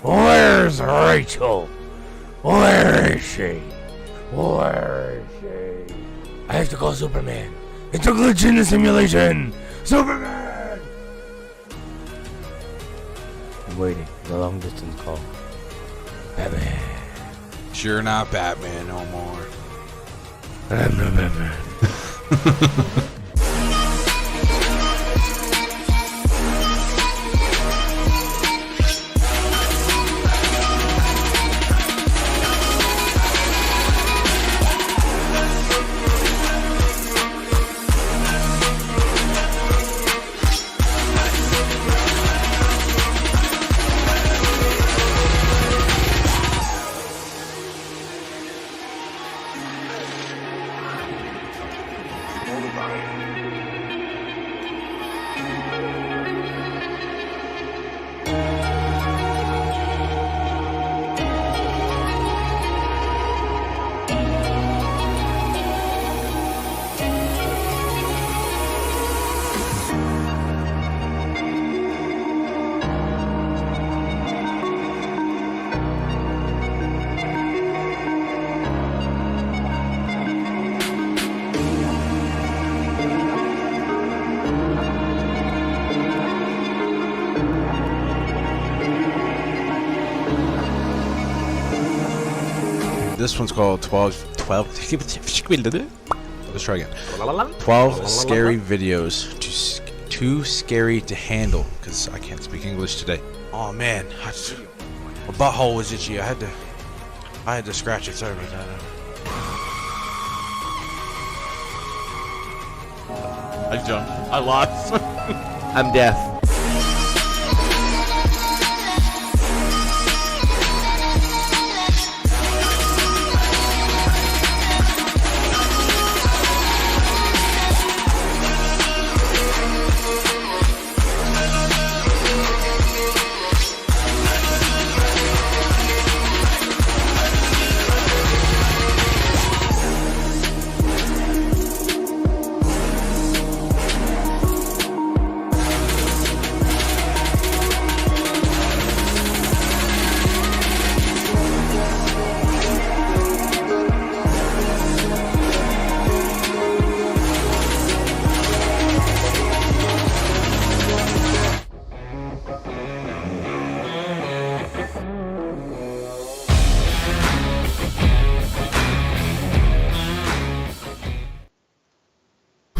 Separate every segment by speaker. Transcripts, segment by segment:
Speaker 1: Where's Rachel? Where is she? Where is she? I have to call Superman. It's a glitch in the simulation. Superman! I'm waiting for the long distance call. Batman.
Speaker 2: Sure not Batman no more.
Speaker 1: I'm not Batman.
Speaker 2: This one's called 12. Let's try again. 12 scary videos. Too scary to handle. Because I can't speak English today. Oh man, my butthole was itchy. I had to scratch it. Sorry about that. I jumped. I lost.
Speaker 1: I'm deaf.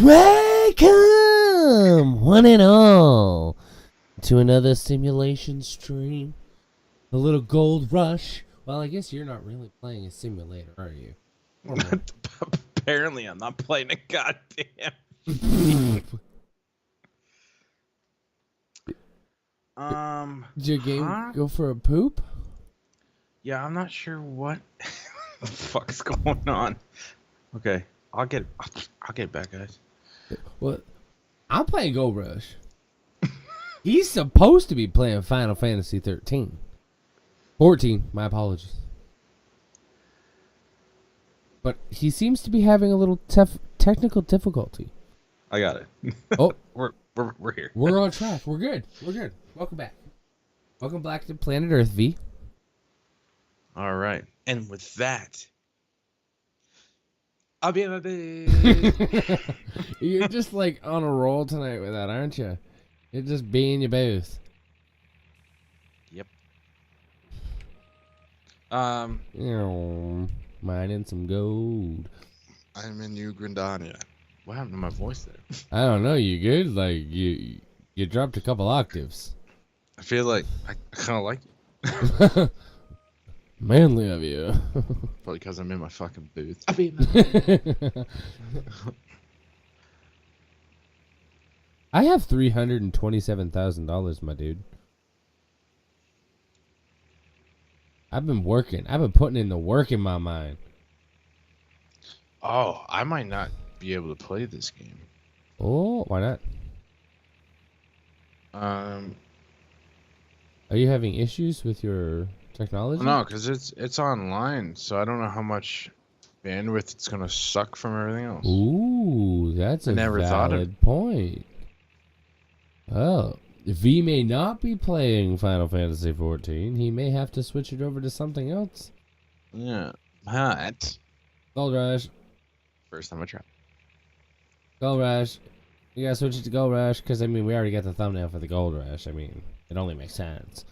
Speaker 1: Welcome, one and all, to another simulation stream. A little gold rush. Well, I guess you're not really playing a simulator, are you?
Speaker 2: Apparently, I'm not playing a goddamn.
Speaker 1: Did your game go for a poop?
Speaker 2: Yeah, I'm not sure what the fuck's going on. Okay, I'll get back, guys.
Speaker 1: Well, I'm playing Gold Rush. He's supposed to be playing Final Fantasy 13. 14, my apologies. But he seems to be having a little technical difficulty.
Speaker 2: I got it.
Speaker 1: Oh,
Speaker 2: we're here.
Speaker 1: We're on track. We're good. We're good. Welcome back. Welcome back to Planet Earth, V.
Speaker 2: All right. And with that, I'll be in my bed.
Speaker 1: You're just like on a roll tonight with that, aren't you? You're just being your booth.
Speaker 2: Yep.
Speaker 1: Mining some gold.
Speaker 2: I'm in New Grandania. What happened to my voice there?
Speaker 1: I don't know. You good? Like you dropped a couple octaves.
Speaker 2: I feel like I kind of like it.
Speaker 1: Manly of you.
Speaker 2: Probably because I'm in my fucking booth.
Speaker 1: I have $327,000, my dude.
Speaker 3: I've been working. I've been putting in the work in my mind.
Speaker 2: Oh, I might not be able to play this game.
Speaker 3: Oh, why not?
Speaker 2: Um,
Speaker 3: Are you having issues with your technology?
Speaker 2: no, because it's online, so I don't know how much bandwidth it's gonna suck from everything else.
Speaker 3: Ooh, that's a
Speaker 2: never thought of-
Speaker 3: valid point. Oh, V may not be playing Final Fantasy 14. He may have to switch it over to something else.
Speaker 2: Yeah, but
Speaker 3: Gold Rush.
Speaker 2: first time I tried.
Speaker 3: Gold Rush. You gotta switch it to Gold Rush, because, I mean, we already got the thumbnail for the Gold Rush. I mean, it only makes sense.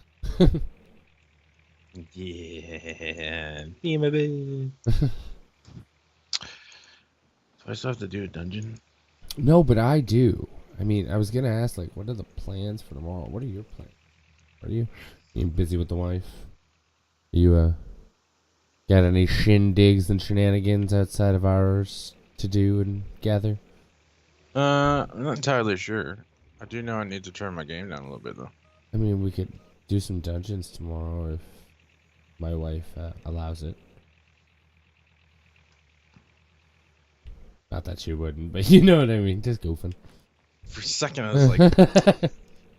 Speaker 2: Yeah, be my baby. So I still have to do a dungeon.
Speaker 3: No, but I do. I mean, I was gonna ask, like, what are the plans for tomorrow? What are your plans? Are you busy with the wife? You, got any shindigs and shenanigans outside of ours to do and gather?
Speaker 2: I'm not entirely sure. I do know I need to turn my game down a little bit though.
Speaker 3: I mean, we could do some dungeons tomorrow if my wife allows it. Not that she wouldn't, but you know what I mean. Just goofing.
Speaker 2: For a second, I was like, that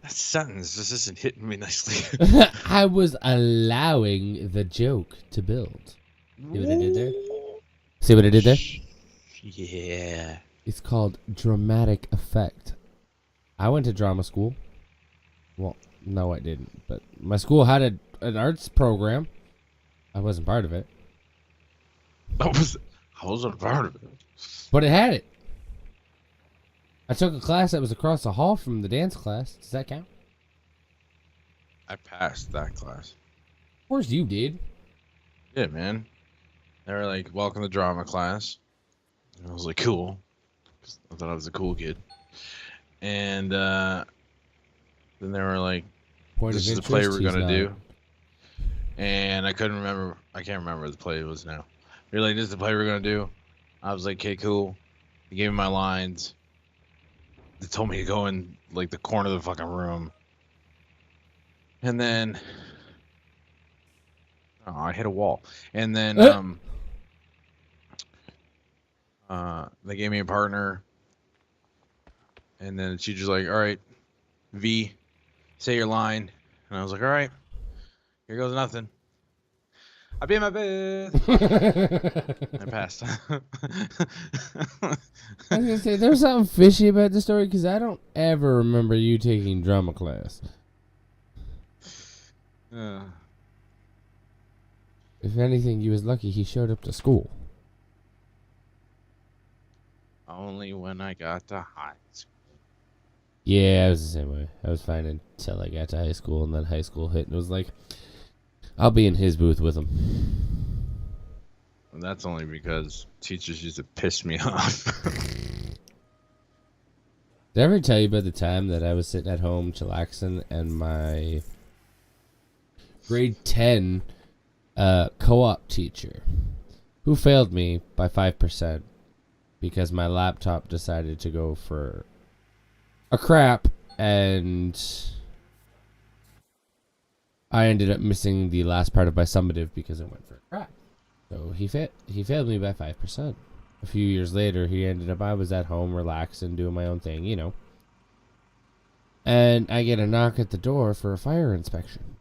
Speaker 2: sentence just isn't hitting me nicely.
Speaker 3: I was allowing the joke to build. See what I did there? See what I did there?
Speaker 2: Yeah.
Speaker 3: It's called dramatic effect. I went to drama school. Well, no, I didn't. But my school had an arts program. I wasn't part of it.
Speaker 2: I wasn't part of it.
Speaker 3: But it had it. I took a class that was across the hall from the dance class. Does that count?
Speaker 2: I passed that class.
Speaker 3: Of course you did.
Speaker 2: Yeah, man. They were like, welcome to drama class. And I was like, cool. 'Cause I thought I was a cool kid. And then they were like,
Speaker 3: Point
Speaker 2: this
Speaker 3: of
Speaker 2: is the play
Speaker 3: interest,
Speaker 2: we're
Speaker 3: he's
Speaker 2: going to
Speaker 3: not.
Speaker 2: do. And I can't remember what the play was now. They're like, this is the play we're going to do. I was like, okay, cool. They gave me my lines. They told me to go in like the corner of the fucking room. And then I hit a wall. And then they gave me a partner. And then she just like, all right, V, say your line. And I was like, all right, here goes nothing. I be in my bed. I passed.
Speaker 3: I was gonna say, there's something fishy about the story because I don't ever remember you taking drama class. If anything, you was lucky he showed up to school.
Speaker 2: Only when I got to high school.
Speaker 3: Yeah, I was the same way. I was fine until I got to high school, and then high school hit, and it was like, I'll be in his booth with him.
Speaker 2: And that's only because teachers used to piss me off.
Speaker 3: Did I ever tell you about the time that I was sitting at home chillaxing and my grade 10 co-op teacher, who failed me by 5% because my laptop decided to go for a crap, and I ended up missing the last part of my summative because it went for a crap. So he failed me by 5%. A few years later, I was at home relaxing, doing my own thing, you know. And I get a knock at the door for a fire inspection.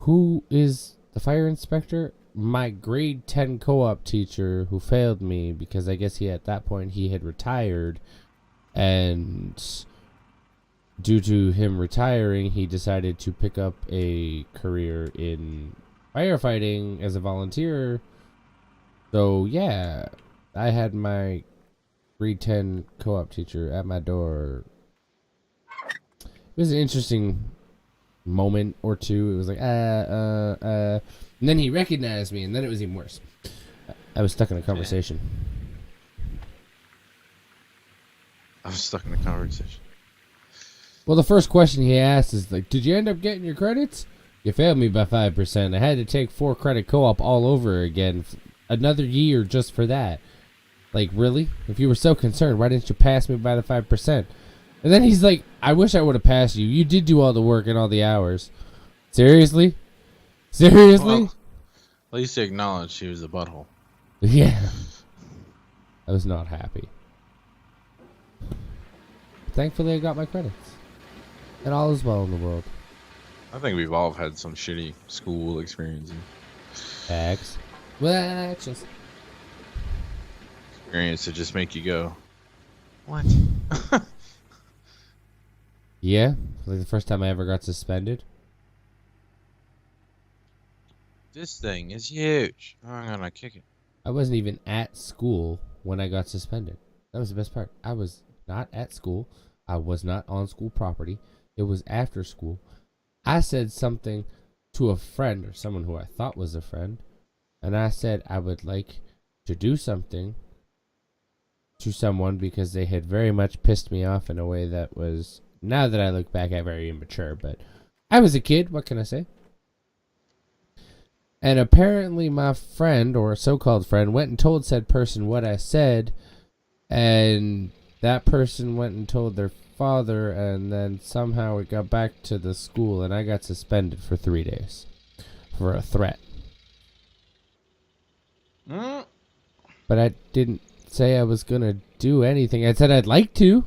Speaker 3: Who is the fire inspector? My grade 10 co-op teacher who failed me because I guess at that point he had retired, and due to him retiring, he decided to pick up a career in firefighting as a volunteer. So yeah, I had my grade 10 co-op teacher at my door. It was an interesting moment or two. It was like, and then he recognized me, and then it was even worse. I was stuck in a conversation.
Speaker 2: I was stuck in a conversation.
Speaker 3: Well, the first question he asked is like, did you end up getting your credits? You failed me by 5%. I had to take 4 credit co-op all over again. Another year just for that. Like, really? If you were so concerned, why didn't you pass me by the 5%? And then he's like, I wish I would have passed you. You did do all the work and all the hours. Seriously? Seriously?
Speaker 2: Well, at least he acknowledged he was a butthole.
Speaker 3: Yeah. I was not happy. Thankfully, I got my credits. And all is well in the world.
Speaker 2: I think we've all had some shitty school experiences.
Speaker 3: X. Well, actions.
Speaker 2: Experience to just make you go, what?
Speaker 3: Yeah. Like the first time I ever got suspended.
Speaker 2: This thing is huge. I'm gonna kick it.
Speaker 3: I wasn't even at school when I got suspended. That was the best part. I was not at school. I was not on school property. It was after school. I said something to a friend or someone who I thought was a friend. And I said I would like to do something to someone because they had very much pissed me off in a way that was, now that I look back at, very immature. But I was a kid. What can I say? And apparently my friend, or so-called friend, went and told said person what I said. And that person went and told their father, and then somehow it got back to the school, and I got suspended for 3 days for a threat. But I didn't say I was going to do anything. I said I'd like to.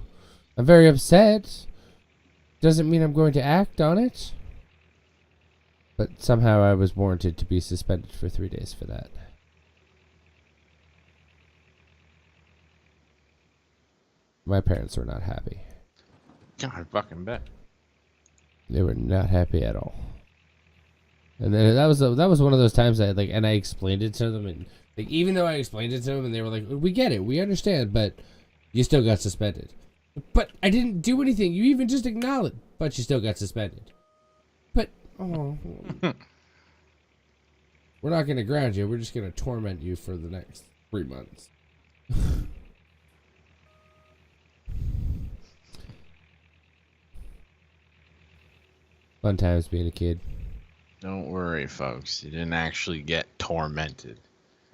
Speaker 3: I'm very upset. Doesn't mean I'm going to act on it. But somehow I was warranted to be suspended for 3 days for that. My parents were not happy.
Speaker 2: God, I fucking bet.
Speaker 3: They were not happy at all. And then that was one of those times that I explained it to them, and like even though I explained it to them and they were like, "We get it, we understand, but you still got suspended." But I didn't do anything. You even just acknowledged, but you still got suspended. But we're not gonna ground you. We're just gonna torment you for the next 3 months. Fun times being a kid.
Speaker 2: Don't worry, folks. You didn't actually get tormented.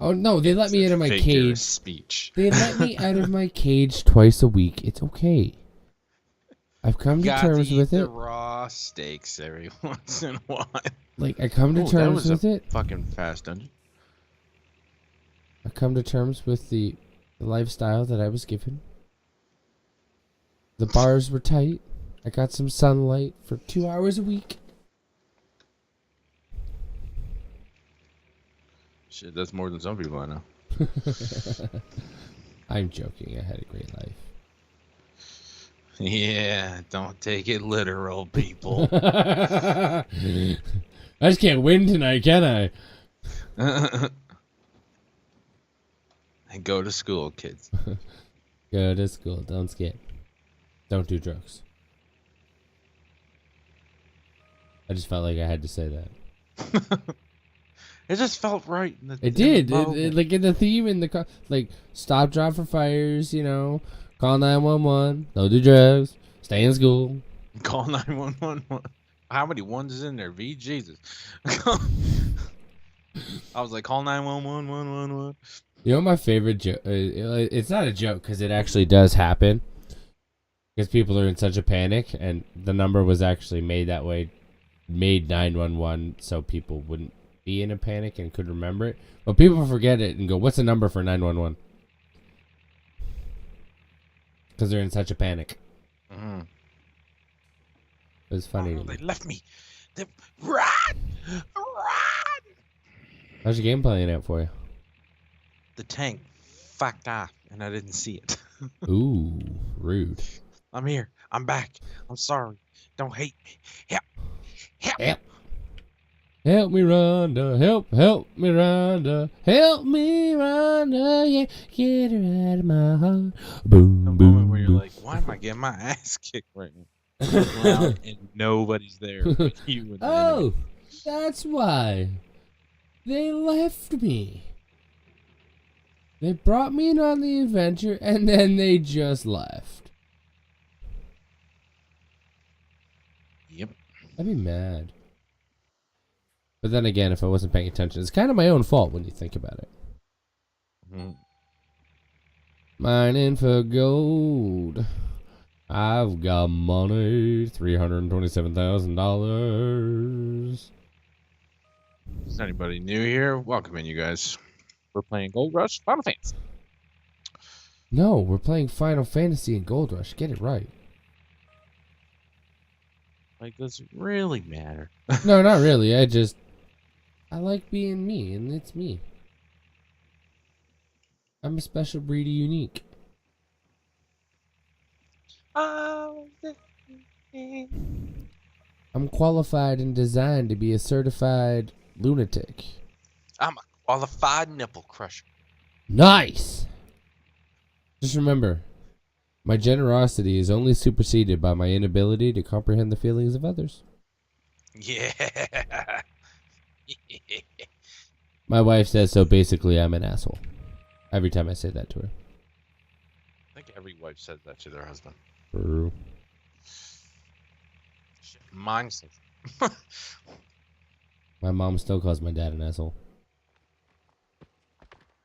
Speaker 3: Oh no, they let me out of my
Speaker 2: Figure of
Speaker 3: cage.
Speaker 2: speech.
Speaker 3: They let me out of my cage twice a week. It's okay. I've come to terms with
Speaker 2: the
Speaker 3: it.
Speaker 2: raw steaks every once in a while.
Speaker 3: Like I come to
Speaker 2: That
Speaker 3: terms
Speaker 2: was
Speaker 3: with
Speaker 2: a
Speaker 3: it.
Speaker 2: fucking fast dungeon.
Speaker 3: I come to terms with the lifestyle that I was given. The bars were tight. I got some sunlight for 2 hours a week.
Speaker 2: Shit, that's more than some people I know.
Speaker 3: I'm joking. I had a great life.
Speaker 2: Yeah, don't take it literal, people.
Speaker 3: I just can't win tonight, can I?
Speaker 2: And go to school, kids.
Speaker 3: Go to school. Don't skip. Don't do drugs. I just felt like I had to say that.
Speaker 2: It just felt right.
Speaker 3: It did. Like in the theme in the stop, drop for fires. Call 911. Don't do drugs. Stay in school.
Speaker 2: Call 911. How many ones is in there? V Jesus. I was like, call 911.
Speaker 3: You know my favorite joke? It's not a joke because it actually does happen. Because people are in such a panic, and the number was actually made that way. Made 911 so people wouldn't be in a panic and could remember it. But people forget it and go, what's the number for 911? Because they're in such a panic.
Speaker 2: Mm-hmm.
Speaker 3: It was funny to me.
Speaker 2: They left me. Run!
Speaker 3: How's your game playing out for you?
Speaker 2: The tank fucked off, and I didn't see it.
Speaker 3: Ooh, rude.
Speaker 2: I'm here. I'm back. I'm sorry. Don't hate me. Help.
Speaker 3: Help me, Rhonda. Help me, Rhonda. Help me, Rhonda. Yeah, get her out of my heart. Boom,
Speaker 2: The
Speaker 3: boom,
Speaker 2: moment where you're
Speaker 3: boom.
Speaker 2: like, why am I getting my ass kicked right now? Look around and nobody's there. But you and the
Speaker 3: Oh,
Speaker 2: enemy.
Speaker 3: that's why. They left me. They brought me in on the adventure, and then they just left.
Speaker 2: Yep.
Speaker 3: I'd be mad. But then again, if I wasn't paying attention, it's kind of my own fault when you think about it.
Speaker 2: Mhm.
Speaker 3: Mining for gold. I've got money, $327,000.
Speaker 2: anybody new here, welcome in, you guys. We're playing Gold Rush Final Fantasy.
Speaker 3: No, we're playing Final Fantasy and Gold Rush. Get it right.
Speaker 2: Like, does it really matter?
Speaker 3: No, not really. I like being me, and it's me. I'm a special breed of unique. I'm qualified and designed to be a certified lunatic.
Speaker 2: I'm a qualified nipple crusher.
Speaker 3: Nice! Just remember, my generosity is only superseded by my inability to comprehend the feelings of others.
Speaker 2: Yeah.
Speaker 3: My wife says so. Basically, I'm an asshole. Every time I say that to her.
Speaker 2: I think every wife says that to their husband.
Speaker 3: True.
Speaker 2: Mine says.
Speaker 3: My mom still calls my dad an asshole.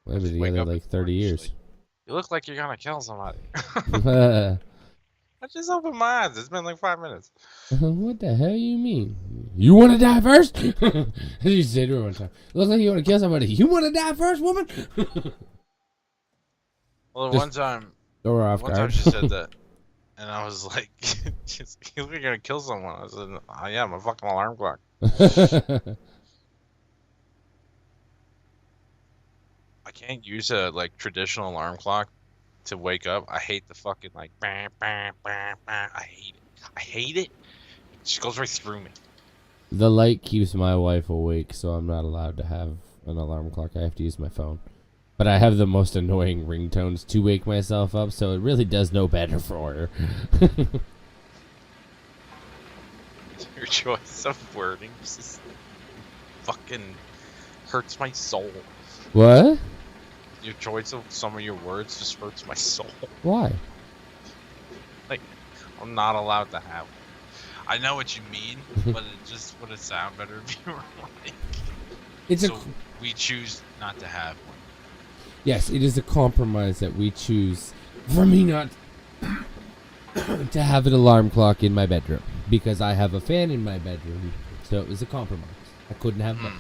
Speaker 3: We've been
Speaker 2: Just wake
Speaker 3: together
Speaker 2: up
Speaker 3: like
Speaker 2: in the
Speaker 3: 30
Speaker 2: morning,
Speaker 3: years.
Speaker 2: just like, you look like you're gonna kill somebody.
Speaker 3: What
Speaker 2: I just opened my eyes. It's been like 5 minutes.
Speaker 3: the hell you mean? You want to die first? She said to her one time. Looks like you want to kill somebody. You want to die first, woman?
Speaker 2: Well,
Speaker 3: Just
Speaker 2: one time
Speaker 3: throw her off
Speaker 2: One time
Speaker 3: guard.
Speaker 2: she said that, and I was like, "You're gonna kill someone." I said, "Oh yeah, I'm a fucking alarm clock." I can't use a like traditional alarm clock to wake up. I hate the fucking like, bah, bah, bah, bah. I hate it. I hate it. It just goes right through me.
Speaker 3: The light keeps my wife awake, so I'm not allowed to have an alarm clock. I have to use my phone. But I have the most annoying ringtones to wake myself up, so it really does no better for her.
Speaker 2: Your choice of wording just fucking hurts my soul.
Speaker 3: What?
Speaker 2: Your choice of some of your words just hurts my soul.
Speaker 3: Why?
Speaker 2: Like, I'm not allowed to have one. I know what you mean, but it just would it sound better if you were like.
Speaker 3: It's
Speaker 2: So
Speaker 3: a
Speaker 2: we choose not to have one.
Speaker 3: yes, it is a compromise that we choose for me not to have an alarm clock in my bedroom because I have a fan in my bedroom. So it was a compromise. I couldn't have both.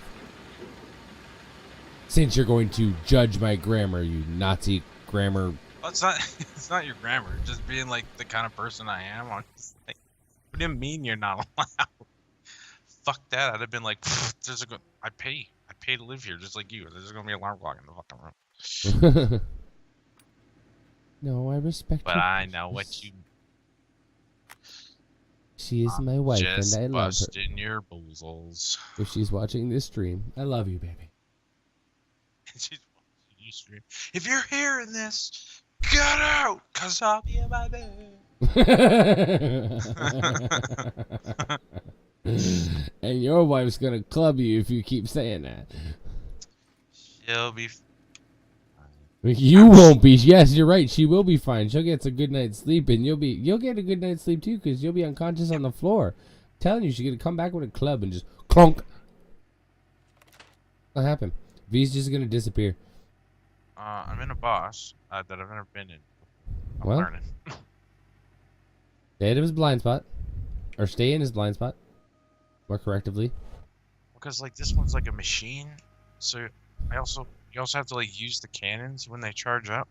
Speaker 3: Since you're going to judge my grammar, you Nazi grammar.
Speaker 2: Well, it's not. It's not your grammar. Just being like the kind of person I am. I'm just like, what do you mean you're not allowed? Fuck that. I'd have been like, there's a. I pay to live here, just like you. There's gonna be an alarm clock in the fucking room.
Speaker 3: No, I respect
Speaker 2: But
Speaker 3: her.
Speaker 2: I know what you.
Speaker 3: She is my wife,
Speaker 2: Just
Speaker 3: and I love her.
Speaker 2: busting your boozles.
Speaker 3: If she's watching this stream, I love you, baby.
Speaker 2: She's watching you stream. If you're hearing this, get out, cause I'll be in my bed.
Speaker 3: And your wife's gonna club you if you keep saying that.
Speaker 2: She'll be.
Speaker 3: You won't be. Yes, you're right. She will be fine. She'll get a good night's sleep, and you'll get a good night's sleep too, because you'll be unconscious on the floor. I'm telling you, she's gonna come back with a club and just clunk. What happened? V's just gonna disappear.
Speaker 2: I'm in a boss that I've never been in. I'm
Speaker 3: Well.
Speaker 2: learning.
Speaker 3: Stay out of his blind spot, or stay in his blind spot, more correctively.
Speaker 2: Because like this one's like a machine, so you also have to like use the cannons when they charge up.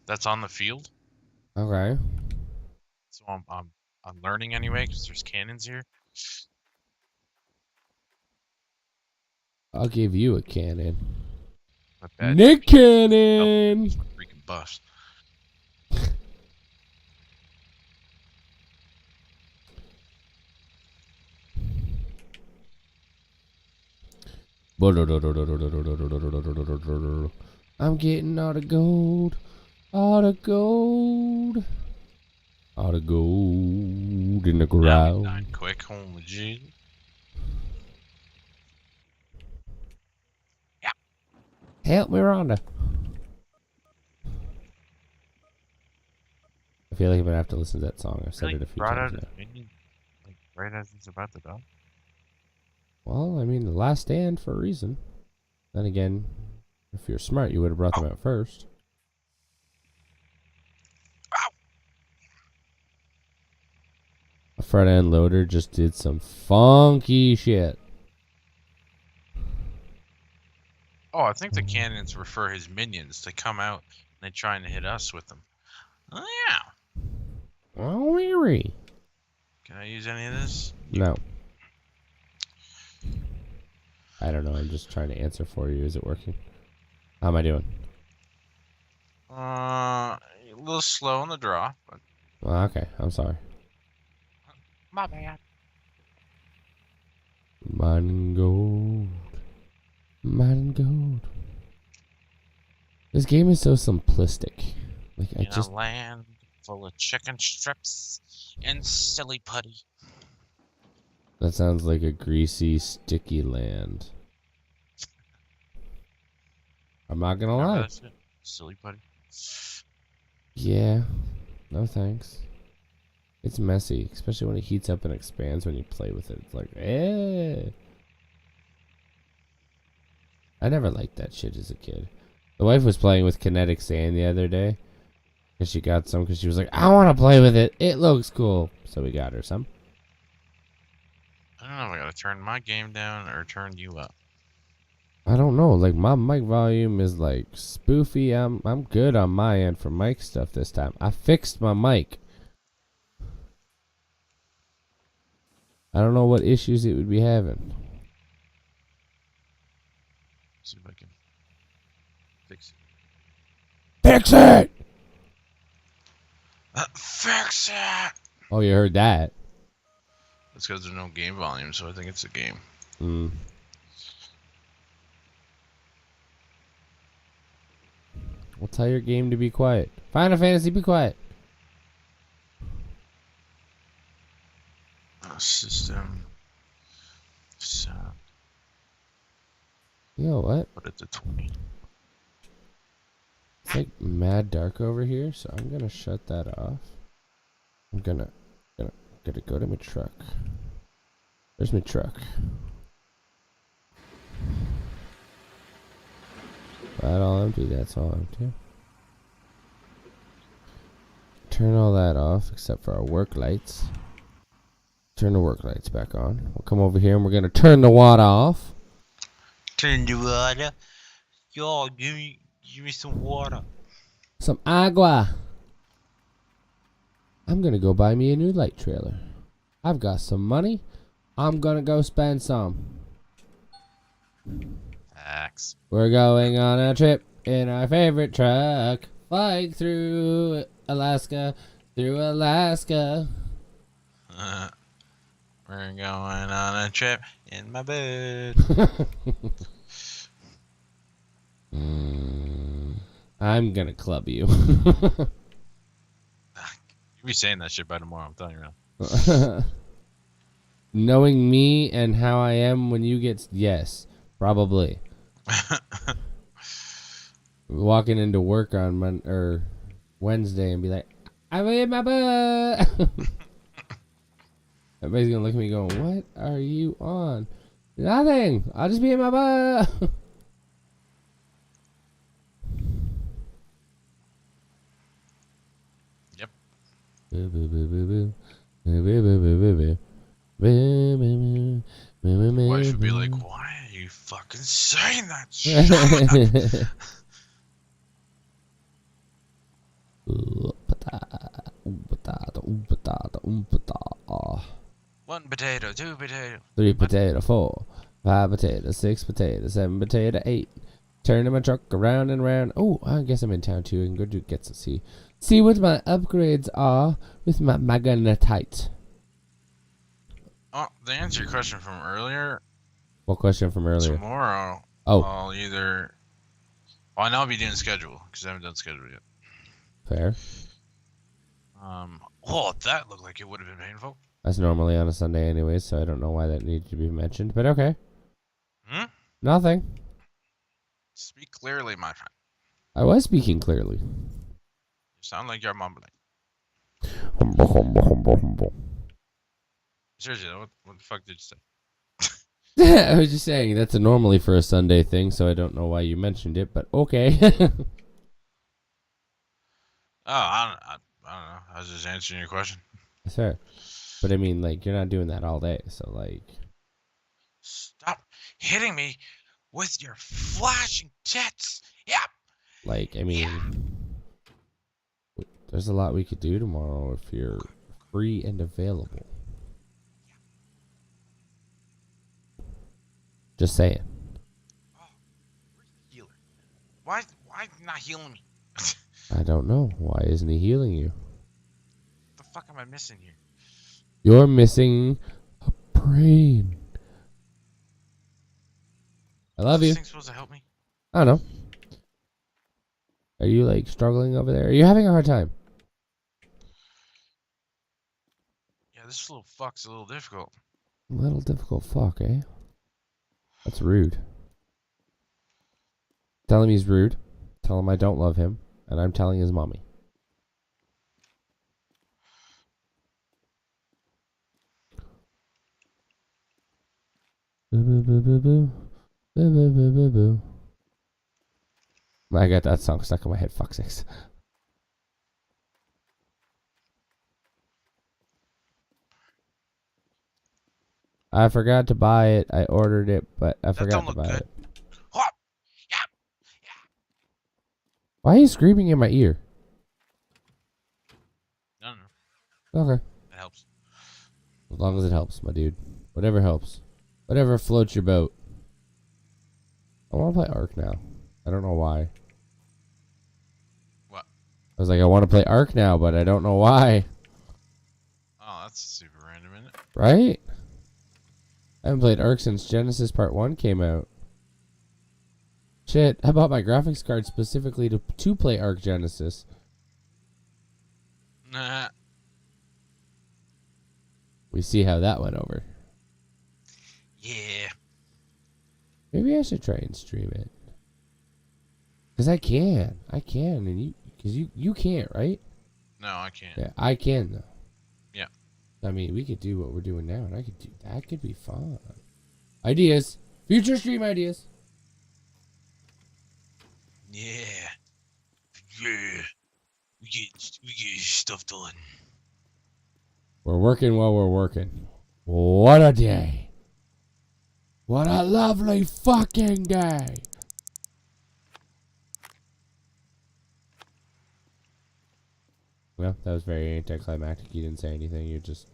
Speaker 2: That's on the field.
Speaker 3: Okay.
Speaker 2: So I'm learning anyway because there's cannons here.
Speaker 3: I'll give you a cannon.
Speaker 2: My bad.
Speaker 3: Nick Cannon!
Speaker 2: Freaking buffs.
Speaker 3: I'm getting all the gold. All the gold. All the gold in the ground.
Speaker 2: Not quick, holy G.
Speaker 3: Help me, Rhonda. I feel like I'm gonna have to listen to that song. I've said
Speaker 2: Really
Speaker 3: it a few
Speaker 2: brought out
Speaker 3: times
Speaker 2: his
Speaker 3: now.
Speaker 2: minion, like right as he's about to die.
Speaker 3: Well, I mean, the last stand for a reason. Then again, if you're smart, you would have brought them out first. A front end loader just did some funky shit.
Speaker 2: Oh, I think the cannons refer his minions. They come out and they trying to hit us with them. Oh, yeah.
Speaker 3: Oh, weary.
Speaker 2: Can I use any of this?
Speaker 3: No. I don't know. I'm just trying to answer for you. Is it working? How am I doing?
Speaker 2: A little slow on the draw, but
Speaker 3: Well, okay. I'm sorry.
Speaker 2: my bad.
Speaker 3: Mine and gold. Mine and gold. This game is so simplistic. Like, I
Speaker 2: In
Speaker 3: just...
Speaker 2: a land full of chicken strips and silly putty.
Speaker 3: That sounds like a greasy, sticky land. I'm not gonna
Speaker 2: Remember
Speaker 3: lie.
Speaker 2: that shit? Silly putty.
Speaker 3: Yeah. No thanks. It's messy, especially when it heats up and expands when you play with it. It's like, eh. I never liked that shit as a kid. The wife was playing with kinetic sand the other day. Because she got some, because she was like, I want to play with it. It looks cool. So we got her some.
Speaker 2: I don't know if I gotta turn my game down or turn you up.
Speaker 3: I don't know. Like, my mic volume is like spoofy. I'm good on my end for mic stuff this time. I fixed my mic. I don't know what issues it would be having.
Speaker 2: See if I can fix it.
Speaker 3: Fix it!
Speaker 2: Fix it!
Speaker 3: Oh, you heard that.
Speaker 2: That's because there's no game volume, so I think it's a game.
Speaker 3: Mm. Well, tell your game to be quiet. Final Fantasy, be quiet.
Speaker 2: System. Sound.
Speaker 3: You know what?
Speaker 2: Put it to 20.
Speaker 3: It's like mad dark over here, so I'm gonna shut that off. I'm gonna go to my truck. There's my truck. That all empty, that's all empty. Turn all that off except for our work lights. Turn the work lights back on. We'll come over here and we're gonna turn the water off.
Speaker 2: Turn the water. Yo, give me some water.
Speaker 3: Some agua. I'm gonna go buy me a new light trailer. I've got some money. I'm gonna go spend some.
Speaker 2: Facts.
Speaker 3: We're going on a trip in our favorite truck, flying through Alaska,
Speaker 2: We're going on a trip in my bed.
Speaker 3: I'm gonna club you.
Speaker 2: You be saying that shit by tomorrow, I'm telling you now.
Speaker 3: Knowing me and how I am when you get... Yes, probably. Walking into work on Wednesday and be like, I'm in my butt. Everybody's gonna look at me going, what are you on? Nothing. I'll just be in my butt.
Speaker 2: Yep. Wife would be like, why are you fucking saying that shit? One potato, two potato.
Speaker 3: 3 potato, 4, 5 potato, 6 potato, 7 potato, 8. Turning my truck around and around. Oh, I guess I'm in town too. I can go get to see what my upgrades are with my magnetite.
Speaker 2: Oh, to answer your question from earlier,
Speaker 3: What question from earlier?
Speaker 2: tomorrow
Speaker 3: Oh.
Speaker 2: I'll either... Well, I know I'll be doing schedule, because I haven't done schedule yet.
Speaker 3: Fair.
Speaker 2: Oh, that looked like it would have been painful.
Speaker 3: That's normally on a Sunday anyway, so I don't know why that needed to be mentioned. But okay.
Speaker 2: Hmm?
Speaker 3: Nothing.
Speaker 2: Speak clearly, my friend.
Speaker 3: I was speaking clearly.
Speaker 2: You sound like you're mumbling.
Speaker 3: Humble.
Speaker 2: Seriously, what the fuck did you say?
Speaker 3: I was just saying that's a normally for a Sunday thing, so I don't know why you mentioned it, but okay.
Speaker 2: I don't know. I was just answering your question.
Speaker 3: That's fair. But I mean, like, you're not doing that all day, so like...
Speaker 2: Stop hitting me with your flashing tits. Yep.
Speaker 3: Like, I mean, there's a lot we could do tomorrow if you're free and available. Just saying.
Speaker 2: Oh, where's the healer? Why not healing me?
Speaker 3: I don't know. Why isn't he healing you?
Speaker 2: The fuck am I missing here?
Speaker 3: You're missing a brain. I love you.
Speaker 2: Is this thing supposed to help me?
Speaker 3: I don't know. Are you like struggling over there? Are you having a hard time?
Speaker 2: Yeah, this little fuck's a little difficult.
Speaker 3: A little difficult fuck, eh? That's rude. Tell him he's rude. Tell him I don't love him. And I'm telling his mommy. Boo boo boo boo boo. Boo boo boo boo boo. I got that song stuck in my head. Fuck sakes. I forgot to buy it. I ordered it, but I forgot to buy it.
Speaker 2: What?
Speaker 3: Why are you screaming in my ear?
Speaker 2: No, no.
Speaker 3: Okay.
Speaker 2: It helps.
Speaker 3: As long as it helps, my dude. Whatever helps. Whatever floats your boat. I want to play Ark now. I don't know why.
Speaker 2: What?
Speaker 3: I was like, I want to play Ark now, but I don't know why.
Speaker 2: Oh, that's super random, isn't it?
Speaker 3: Right? I haven't played Ark since Genesis Part 1 came out. Shit, I bought my graphics card specifically to play Ark Genesis.
Speaker 2: Nah.
Speaker 3: We see how that went over.
Speaker 2: Yeah.
Speaker 3: Maybe I should try and stream it. Because I can, and you can't, right?
Speaker 2: No, I can't.
Speaker 3: Yeah, I can though.
Speaker 2: Yeah.
Speaker 3: I mean, we could do what we're doing now, and I could do that. Could be fun. Ideas, future stream ideas.
Speaker 2: Yeah. Yeah. We get stuff done.
Speaker 3: We're working while we're working. What a day. What a lovely fucking day. Well, that was very anticlimactic. You didn't say anything. You're just...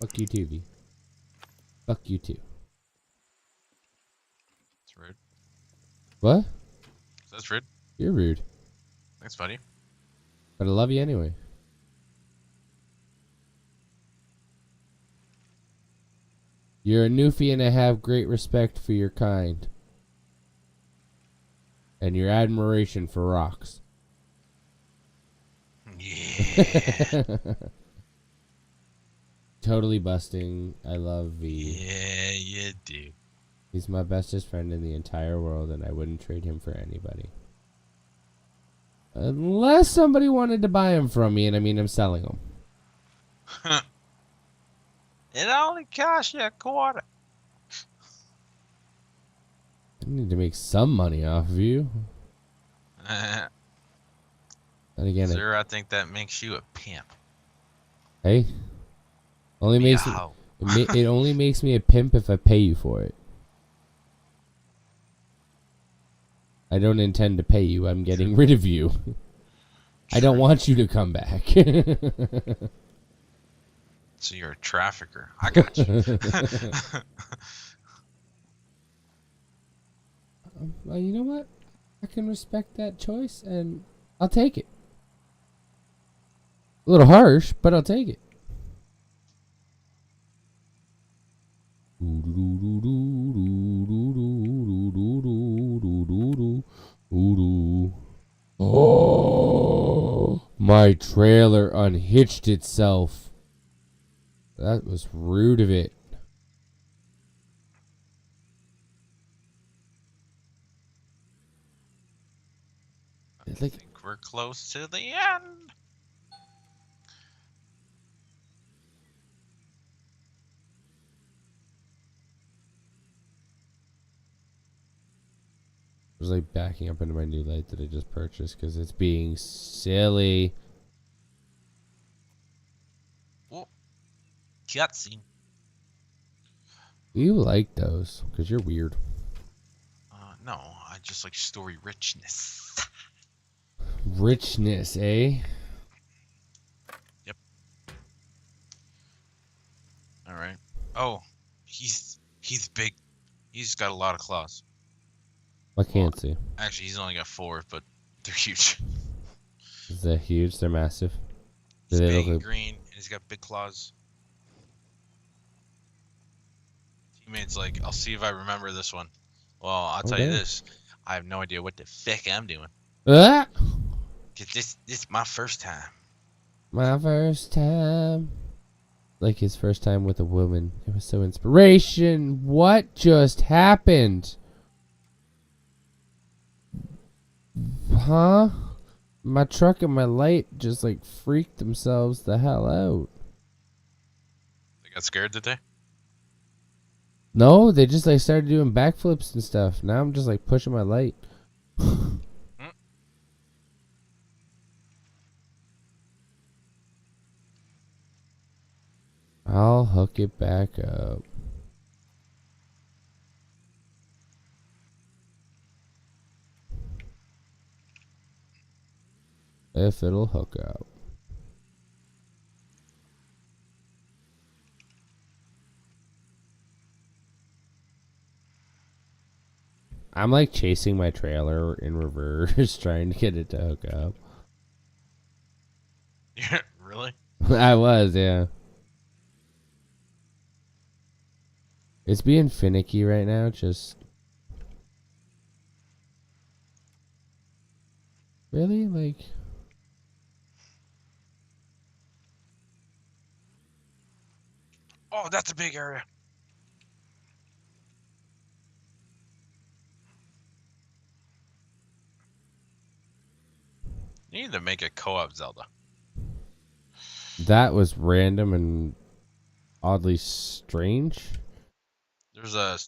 Speaker 3: Fuck you too, V. Fuck you too.
Speaker 2: That's rude.
Speaker 3: What?
Speaker 2: That's rude.
Speaker 3: You're rude.
Speaker 2: Thanks, buddy.
Speaker 3: But I love you anyway. You're a newfie and I have great respect for your kind. And your admiration for rocks.
Speaker 2: Yeah.
Speaker 3: Totally busting. I love V.
Speaker 2: Yeah, you do.
Speaker 3: He's my bestest friend in the entire world and I wouldn't trade him for anybody. Unless somebody wanted to buy him from me, and I mean I'm selling them.
Speaker 2: It only costs you a quarter.
Speaker 3: I need to make some money off of you. And again,
Speaker 2: Sir, I think that makes you a pimp.
Speaker 3: hey, only makes it only makes me a pimp if I pay you for it. I don't intend to pay you. I'm getting rid of you. I don't want you to come back.
Speaker 2: So you're a trafficker. I got you.
Speaker 3: Well, you know what? I can respect that choice, and I'll take it. A little harsh, but I'll take it. Oh, my trailer unhitched itself. That was rude of it.
Speaker 2: I think we're close to the end.
Speaker 3: I was like backing up into my new light that I just purchased because it's being silly.
Speaker 2: Whoa. Cutscene.
Speaker 3: You like those because you're weird.
Speaker 2: No, I just like story richness.
Speaker 3: Richness, eh?
Speaker 2: Yep. All right. Oh, he's big. He's got a lot of claws.
Speaker 3: I can't see.
Speaker 2: Actually, he's only got 4, but they're huge.
Speaker 3: Is that huge? They're massive. Do
Speaker 2: He's
Speaker 3: they
Speaker 2: big
Speaker 3: look
Speaker 2: and
Speaker 3: like...
Speaker 2: green, and he's got big claws. Teammates like, I'll see if I remember this one. Well, I'll tell you
Speaker 3: Okay.
Speaker 2: this. I have no idea what the fuck I'm doing.
Speaker 3: Ah!
Speaker 2: Cause this is my first time.
Speaker 3: My first time. Like his first time with a woman. It was so inspiration. What just happened? Huh? My truck and my light just like freaked themselves the hell out.
Speaker 2: They got scared, did they?
Speaker 3: No, they just like started doing backflips and stuff. Now I'm just like pushing my light. I'll hook it back up. If it'll hook up. I'm like chasing my trailer in reverse, trying to get it to hook up.
Speaker 2: Yeah, really?
Speaker 3: I was, yeah. It's being finicky right now, just... Really? Like...
Speaker 2: Oh, that's a big area. You need to make a co-op Zelda.
Speaker 3: That was random and oddly strange.
Speaker 2: There's a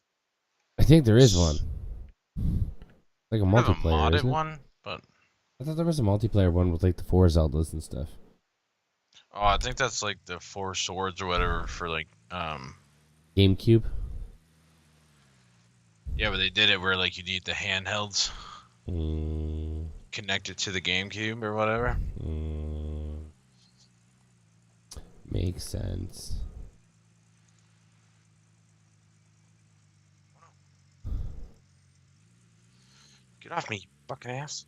Speaker 3: I think there is one. Like a
Speaker 2: I have a
Speaker 3: multiplayer,
Speaker 2: modded
Speaker 3: isn't it?
Speaker 2: one, but
Speaker 3: I thought there was a multiplayer one with like the 4 Zeldas and stuff.
Speaker 2: oh, I think that's like the 4 swords or whatever for like
Speaker 3: GameCube?
Speaker 2: yeah, but they did it where like you need the handhelds
Speaker 3: Mm,
Speaker 2: connected to the GameCube or whatever.
Speaker 3: mm, makes sense.
Speaker 2: Get off me, you fucking ass.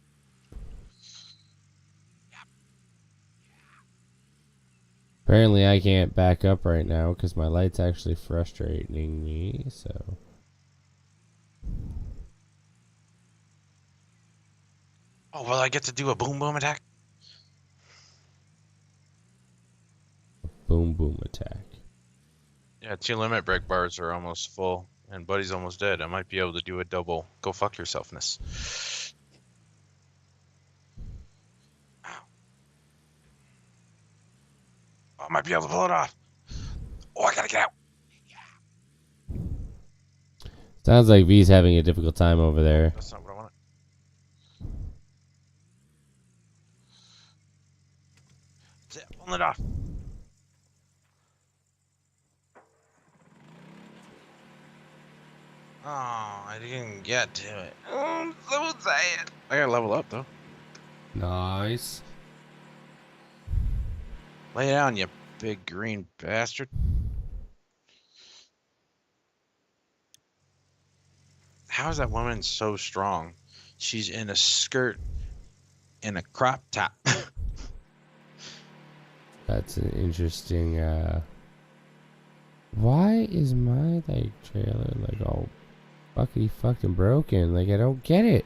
Speaker 3: Apparently I can't back up right now because my light's actually frustrating me, so...
Speaker 2: Oh, well, I get to do a boom boom attack?
Speaker 3: Boom boom attack.
Speaker 2: Yeah, 2 limit break bars are almost full, and Buddy's almost dead. I might be able to do a double go fuck yourselfness. Ow. Oh, I might be able to pull it off. Oh, I gotta get out.
Speaker 3: Sounds like V's having a difficult time over there.
Speaker 2: That's not what I wanted. That's it, pulling it off. Oh, I didn't get to it. Oh, I'm so sad. I gotta level up, though.
Speaker 3: Nice.
Speaker 2: Lay down, you big green bastard. How is that woman so strong? She's in a skirt and a crop top.
Speaker 3: That's an interesting, why is my, like, trailer, like, all fuckity fucking broken? Like, I don't get it.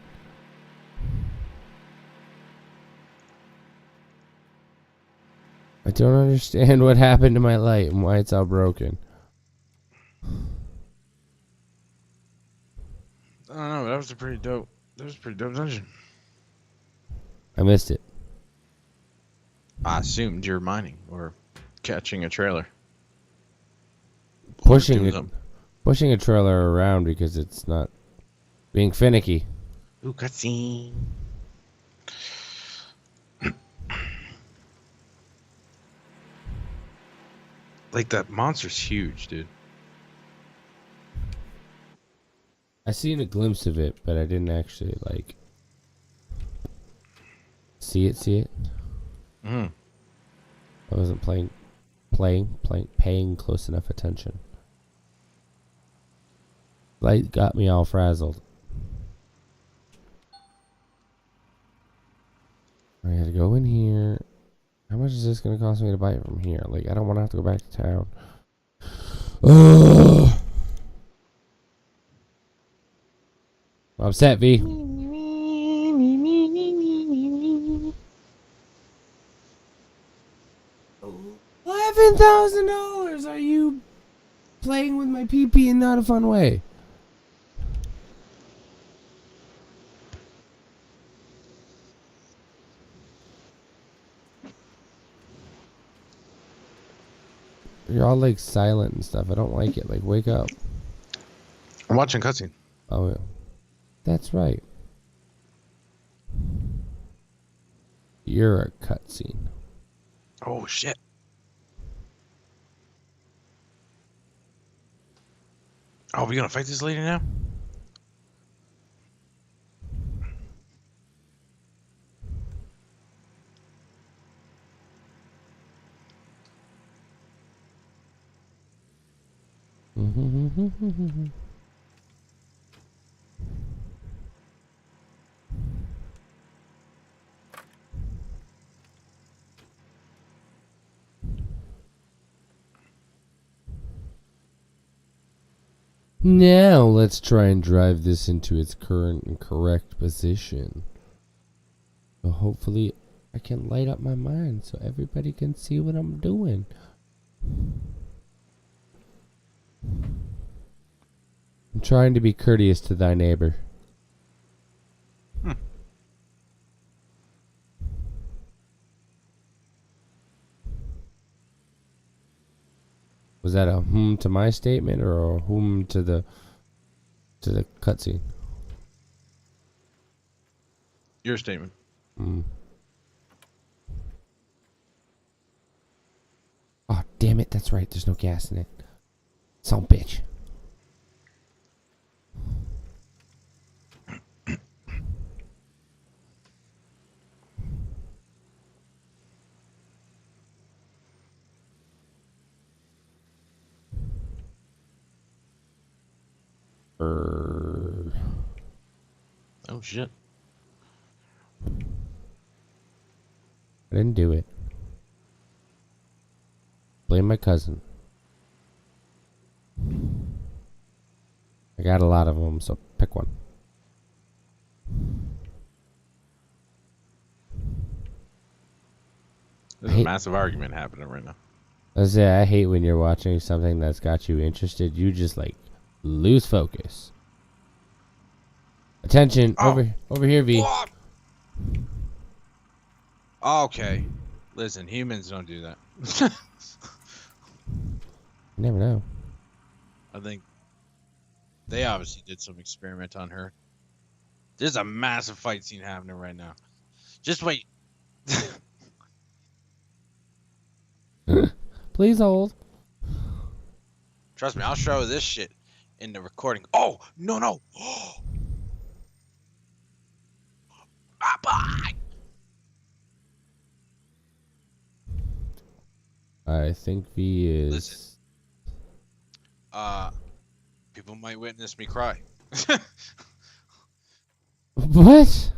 Speaker 3: I don't understand what happened to my light and why it's all broken.
Speaker 2: I don't know, that was a pretty dope. That was a pretty dope dungeon.
Speaker 3: I missed it.
Speaker 2: I assumed you're mining or catching a trailer.
Speaker 3: Pushing
Speaker 2: doing
Speaker 3: it,
Speaker 2: something.
Speaker 3: pushing a trailer around because it's not being finicky.
Speaker 2: Ooh, cutscene. Like, that monster's huge, dude.
Speaker 3: I seen a glimpse of it, but I didn't actually like see it.
Speaker 2: Mm.
Speaker 3: I wasn't paying close enough attention. Light got me all frazzled. I gotta go in here. How much is this gonna cost me to buy it from here? Like, I don't want to have to go back to town. Ugh. I'm upset, V. $11,000. Are you playing with my PP in not a fun way? You're all like silent and stuff. I don't like it. Like, wake up.
Speaker 2: I'm watching cutscene.
Speaker 3: Oh, yeah. That's right. You're a cutscene.
Speaker 2: Oh shit. Oh, we gonna fight this lady now?
Speaker 3: Now let's try and drive this into its current and correct position. So hopefully I can light up my mind so everybody can see what I'm doing. I'm trying to be courteous to thy neighbor. Was that a to my statement or a to the cutscene?
Speaker 2: Your statement.
Speaker 3: Oh, damn it. That's right. There's no gas in it. Son of a bitch.
Speaker 2: Oh shit.
Speaker 3: I didn't do it. Blame my cousin. I got a lot of them, so pick one.
Speaker 2: There's a massive argument happening right now.
Speaker 3: I hate when you're watching something that's got you interested. You just like lose focus. Attention, over here, V.
Speaker 2: What? Okay. Listen, humans don't do that.
Speaker 3: You never know.
Speaker 2: I think they obviously did some experiment on her. There's a massive fight scene happening right now. Just wait.
Speaker 3: Please hold.
Speaker 2: Trust me, I'll show this shit in the recording. Oh, no. Bye.
Speaker 3: I think V is...
Speaker 2: Listen. People might witness me cry.
Speaker 3: What?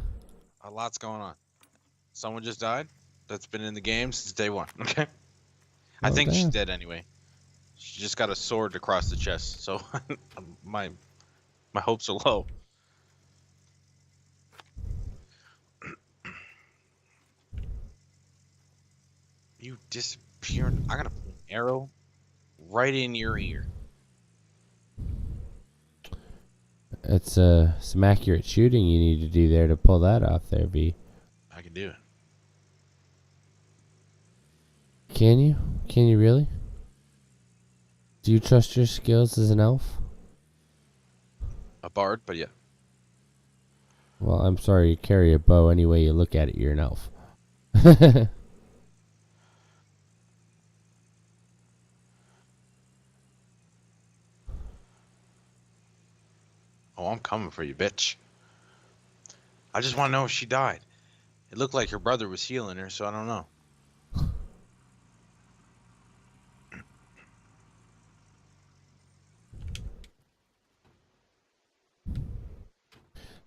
Speaker 2: A lot's going on. Someone just died that's been in the game since day one, okay? I think she's dead anyway. She just got a sword across the chest, so my hopes are low. You disappearing. I'm gonna put an arrow right in your ear.
Speaker 3: It's some accurate shooting you need to do there to pull that off there, V.
Speaker 2: I can do it.
Speaker 3: Can you? Can you really? Do you trust your skills as an elf?
Speaker 2: A bard, but yeah.
Speaker 3: Well, I'm sorry, you carry a bow any way you look at it, you're an elf.
Speaker 2: Oh, I'm coming for you, bitch. I just want to know if she died. It looked like her brother was healing her, so I don't know.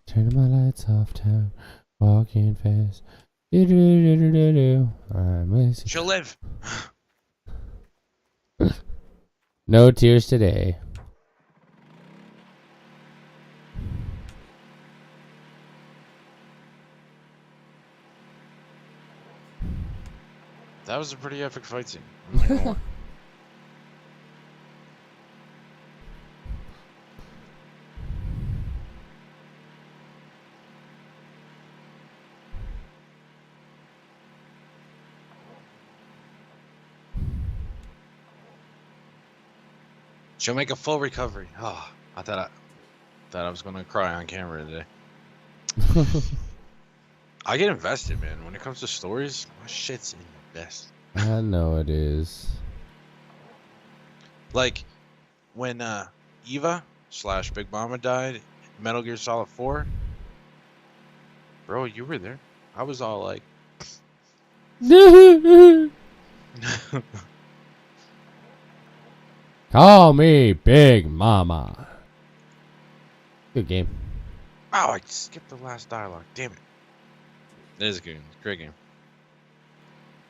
Speaker 3: Turning my lights off town, walking fast. Do do do do do do. I'm missing.
Speaker 2: She'll live.
Speaker 3: No tears today.
Speaker 2: That was a pretty epic fight scene. I'm not gonna lie. She'll make a full recovery. Oh, I thought I was gonna cry on camera today. I get invested, man. When it comes to stories, my shit's invest.
Speaker 3: I know it is.
Speaker 2: Like when Eva / Big Mama died, in Metal Gear Solid 4. Bro, you were there. I was all like,
Speaker 3: Call me Big Mama. Good game.
Speaker 2: oh, I skipped the last dialogue. Damn it. It is a good, great game.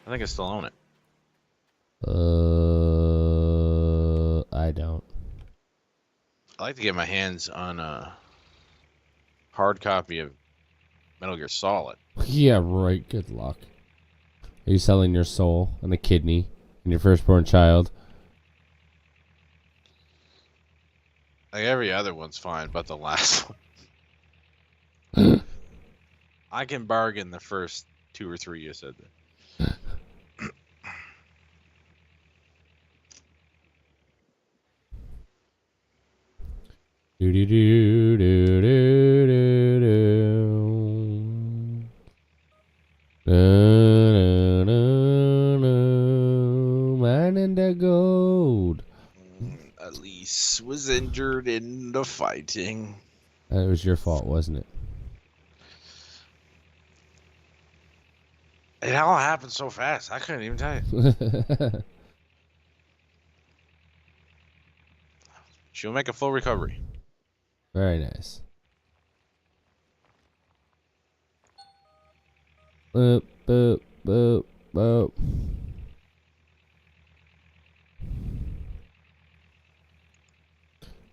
Speaker 2: I think I still own it.
Speaker 3: I don't.
Speaker 2: I like to get my hands on a hard copy of Metal Gear Solid.
Speaker 3: Yeah, right. Good luck. Are you selling your soul and a kidney and your firstborn child?
Speaker 2: Like every other one's fine, but the last one. I can bargain the first 2 or 3 you said that.
Speaker 3: Do do do do do do do. No, no, no, no. Mine and the gold.
Speaker 2: Elise was injured in the fighting.
Speaker 3: That was your fault, wasn't it?
Speaker 2: It all happened so fast. I couldn't even tell you. She'll make a full recovery.
Speaker 3: Very nice. Boop, boop, boop, boop.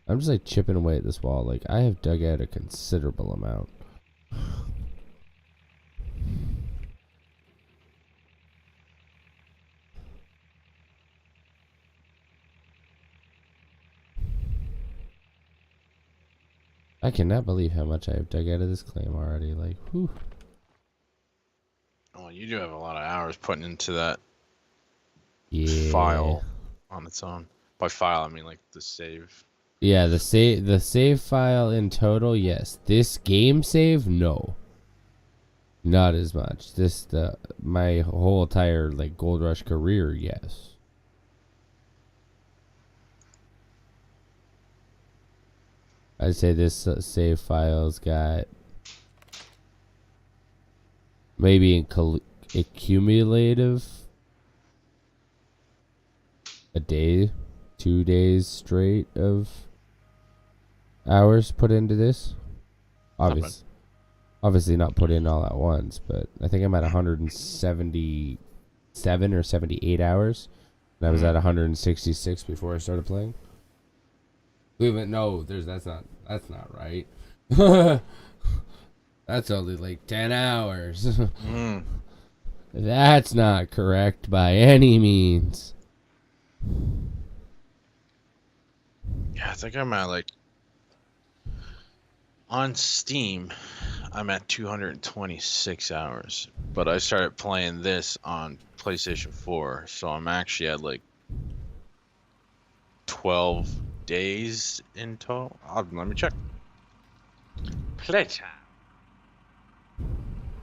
Speaker 3: I'm just like chipping away at this wall. Like, I have dug out a considerable amount. I cannot believe how much I have dug out of this claim already. Like, whew.
Speaker 2: Oh, you do have a lot of hours putting into that
Speaker 3: Yeah.
Speaker 2: file on its own. By file, I mean like the save.
Speaker 3: Yeah, the save file in total, yes. This game save, no. Not as much. My whole entire like Gold Rush career, yes. I'd say this save file's got maybe in accumulative a day, 2 days straight of hours put into this. Obviously not put in all at once, but I think I'm at 177 or 78 hours. And I was at 166 before I started playing. Wait, but no, that's not right. That's only like 10 hours. That's not correct by any means.
Speaker 2: Yeah, I think I'm at like on Steam. I'm at 226 hours, but I started playing this on PlayStation 4, so I'm actually at like 12 days in total. Let me check. Playtime.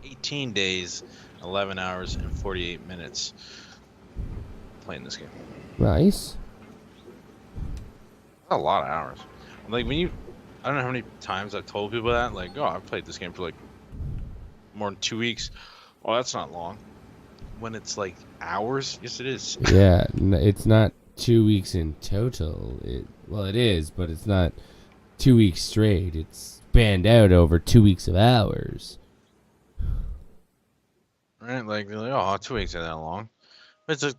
Speaker 2: 18 days, 11 hours, and 48 minutes playing this game.
Speaker 3: Nice.
Speaker 2: That's a lot of hours. Like when I don't know how many times I've told people that. Like, oh, I've played this game for like more than 2 weeks. Well, that's not long. When it's like hours, yes, it is.
Speaker 3: Yeah, it's not 2 weeks in total. Well, it is, but it's not 2 weeks straight. It's spanned out over 2 weeks of hours.
Speaker 2: Right? Like, they're like, oh, 2 weeks ain't that long. But it's like,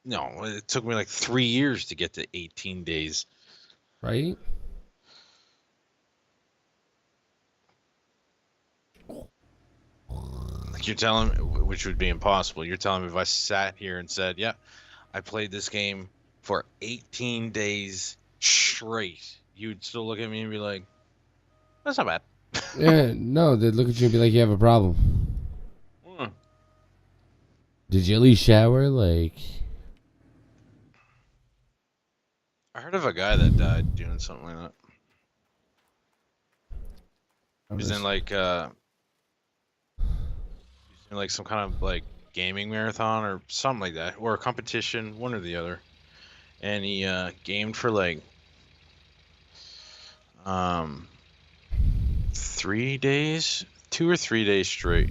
Speaker 2: no, it took me like 3 years to get to 18 days.
Speaker 3: Right?
Speaker 2: Like, you're telling me, which would be impossible. You're telling me if I sat here and said, yeah, I played this game for 18 days straight, you'd still look at me and be like, that's not bad.
Speaker 3: Yeah, no, they'd look at you and be like, you have a problem.
Speaker 2: Hmm.
Speaker 3: Did you at least shower? Like,
Speaker 2: I heard of a guy that died doing something like that. He was in like some kind of like gaming marathon or something like that, or a competition, one or the other. And he gamed for like 3 days, 2 or 3 days straight.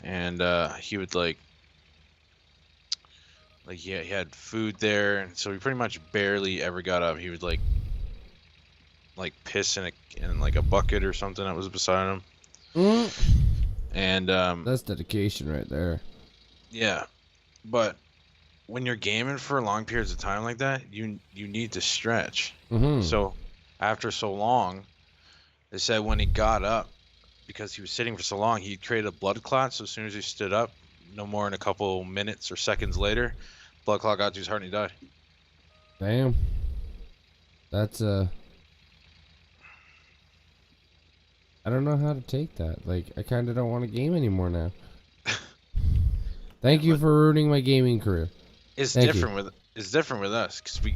Speaker 2: And he would like he had food there, and so he pretty much barely ever got up. He would like piss in like a bucket or something that was beside him. And
Speaker 3: that's dedication right there.
Speaker 2: yeah, but when you're gaming for long periods of time like that, you need to stretch.
Speaker 3: Mm-hmm.
Speaker 2: So after so long, they said when he got up, because he was sitting for so long, he created a blood clot. So as soon as he stood up, no more than a couple minutes or seconds later, blood clot got to his heart and he died.
Speaker 3: Damn. That's I don't know how to take that. Like, I kind of don't want to game anymore now. Thank you for ruining my gaming career.
Speaker 2: It's
Speaker 3: Thank
Speaker 2: different with us, because we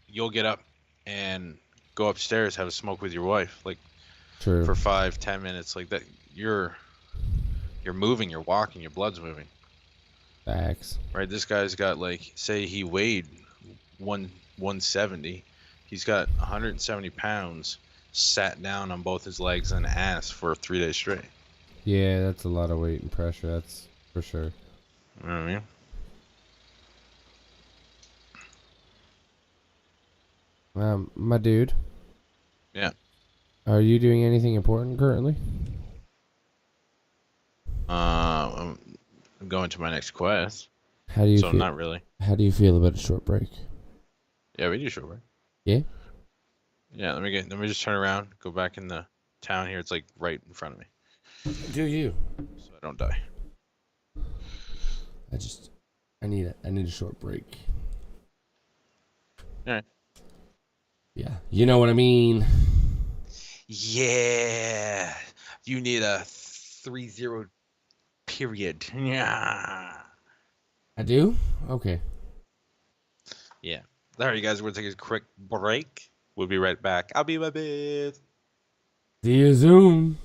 Speaker 2: you'll get up and go upstairs, have a smoke with your wife, like
Speaker 3: True.
Speaker 2: for 5-10 minutes, like that. You're moving, you're walking, your blood's moving.
Speaker 3: Facts.
Speaker 2: Right, this guy's got like, say he weighed 170, he's got 170 pounds sat down on both his legs and ass for 3 days straight.
Speaker 3: Yeah, that's a lot of weight and pressure. That's for sure.
Speaker 2: You know what I mean?
Speaker 3: My dude.
Speaker 2: Yeah.
Speaker 3: Are you doing anything important currently?
Speaker 2: I'm going to my next quest,
Speaker 3: How do you
Speaker 2: so
Speaker 3: feel?
Speaker 2: not really.
Speaker 3: How do you feel about a short break?
Speaker 2: Yeah, we do short break.
Speaker 3: Yeah.
Speaker 2: Yeah, let me just turn around, go back in the town here. It's like right in front of me,
Speaker 3: Do you?
Speaker 2: so I don't die.
Speaker 3: I need a short break.
Speaker 2: Alright.
Speaker 3: Yeah. You know what I mean.
Speaker 2: Yeah, you need a 3-0 period. Yeah.
Speaker 3: I do? Okay.
Speaker 2: Yeah. Alright, you guys, we're gonna take a quick break. We'll be right back. I'll be right back.
Speaker 3: Via Zoom.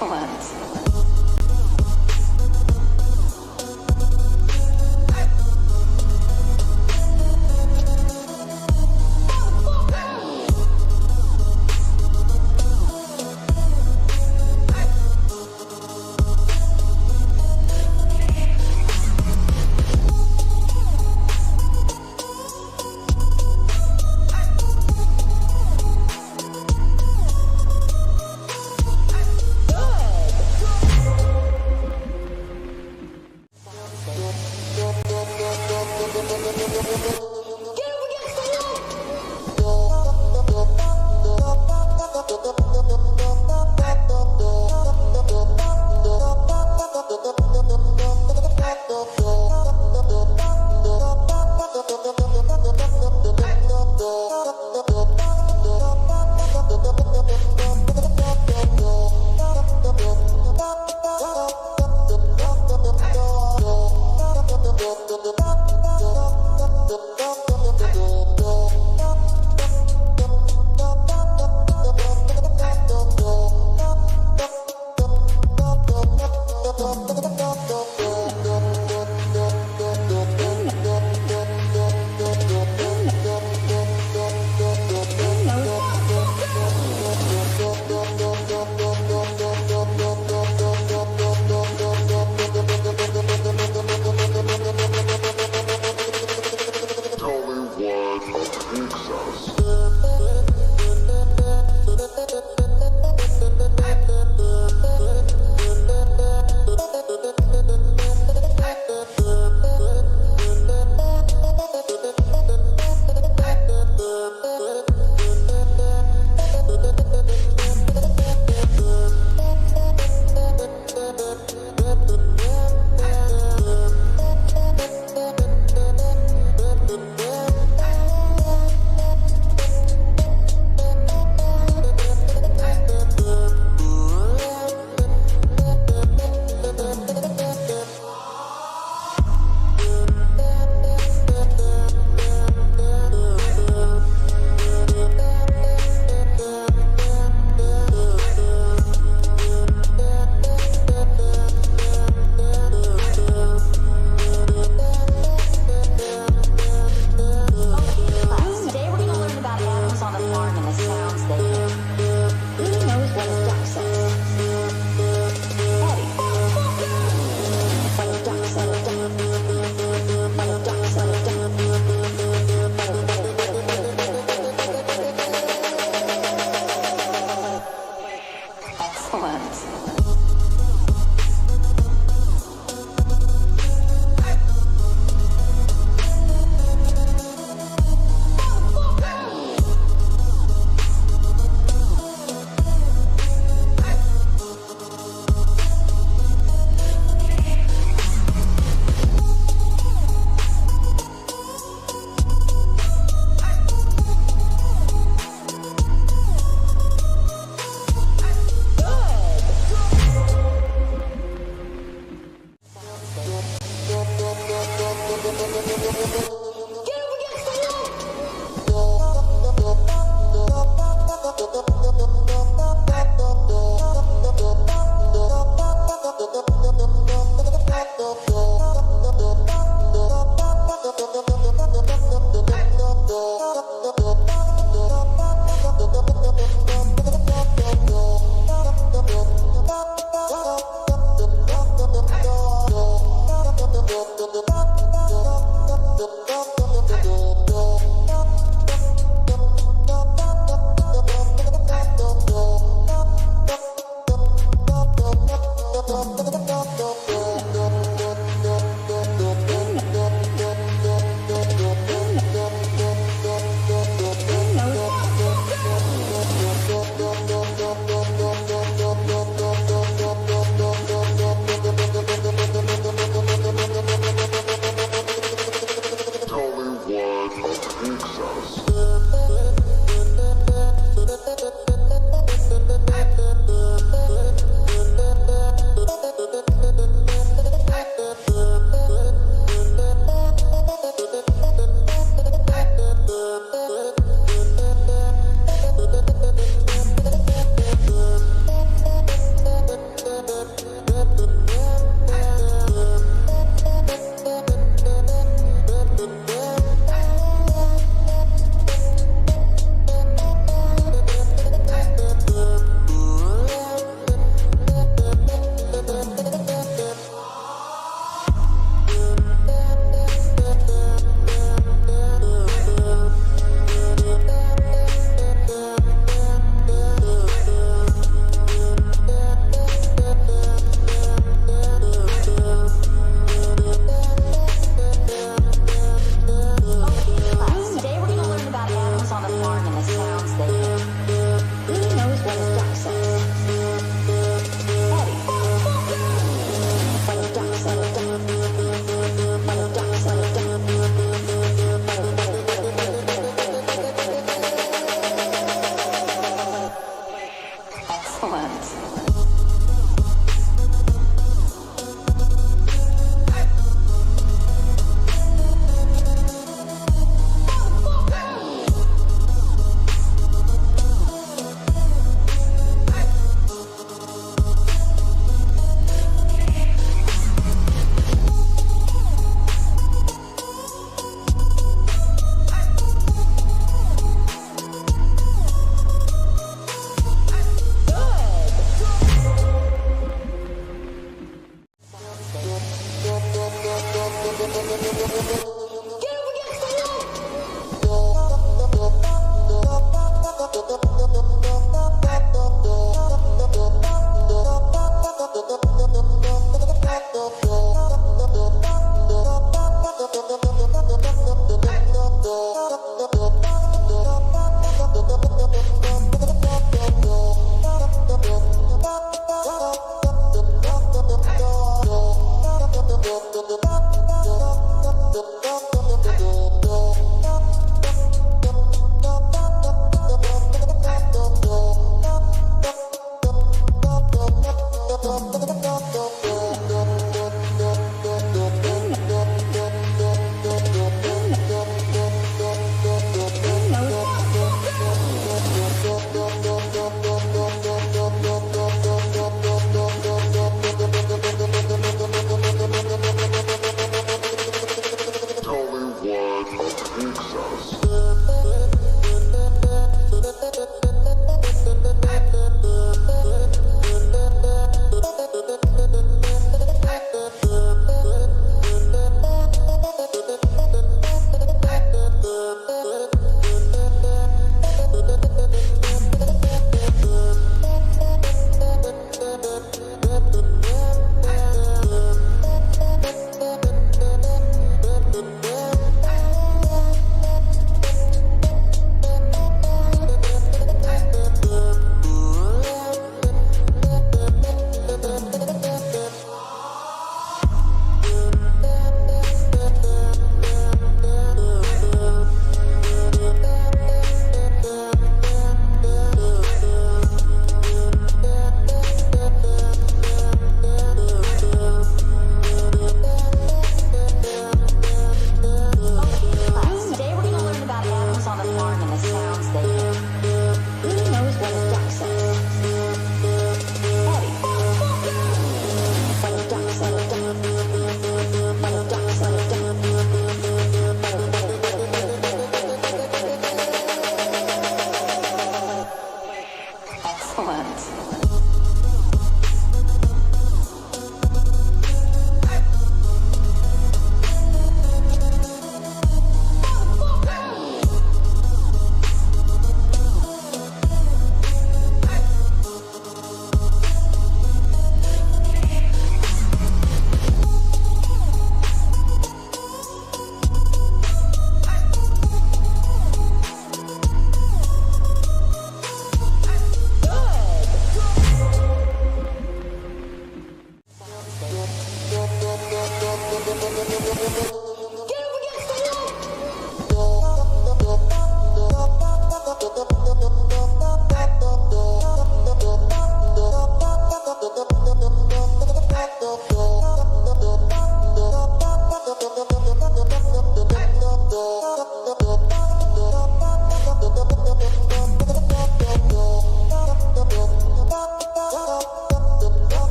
Speaker 4: Excellent.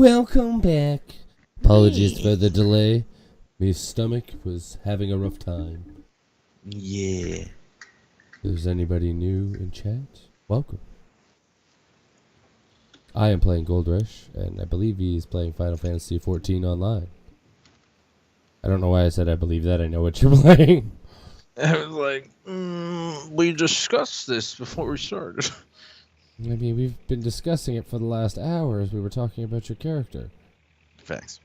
Speaker 3: Welcome back. Apologies for the delay. My stomach was having a rough time.
Speaker 2: Yeah.
Speaker 3: If there's anybody new in chat, welcome. I am playing Gold Rush, and I believe he is playing Final Fantasy XIV Online. I don't know why I said I believe that. I know what you're playing.
Speaker 2: I was like, we discussed this before we started.
Speaker 3: I mean, we've been discussing it for the last hour as we were talking about your character.
Speaker 2: Facts.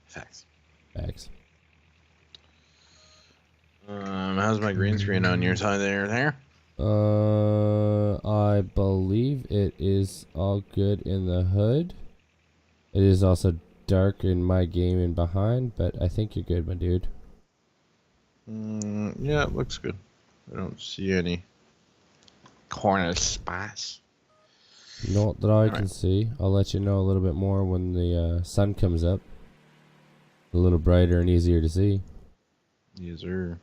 Speaker 2: Facts.
Speaker 3: Facts.
Speaker 2: How's my green screen on your side there?
Speaker 3: I believe it is all good in the hood. It is also dark in my game and behind, but I think you're good, my dude.
Speaker 2: Yeah, it looks good. I don't see any corner spots.
Speaker 3: Not that I can see. I'll let you know a little bit more when the sun comes up. A little brighter and easier to see.
Speaker 2: Yes, sir.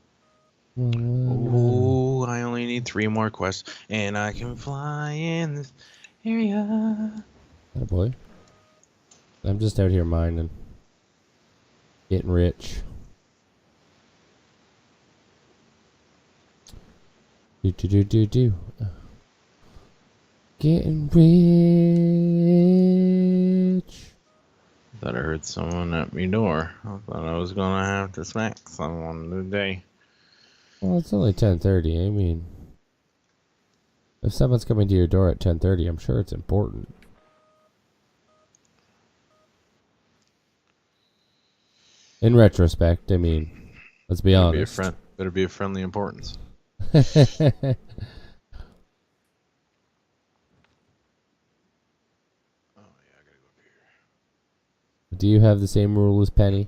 Speaker 2: Oh, I only need 3 more quests, and I can fly in this area.
Speaker 3: Oh boy. I'm just out here mining. Getting rich. Do. Getting rich.
Speaker 2: Thought I heard someone at my door. I thought I was gonna have to smack someone today.
Speaker 3: Well, it's only 10:30. I mean, if someone's coming to your door at 10:30, I'm sure it's important. In retrospect, I mean, let's be honest.
Speaker 2: Better be a friendly importance.
Speaker 3: Do you have the same rule as Penny?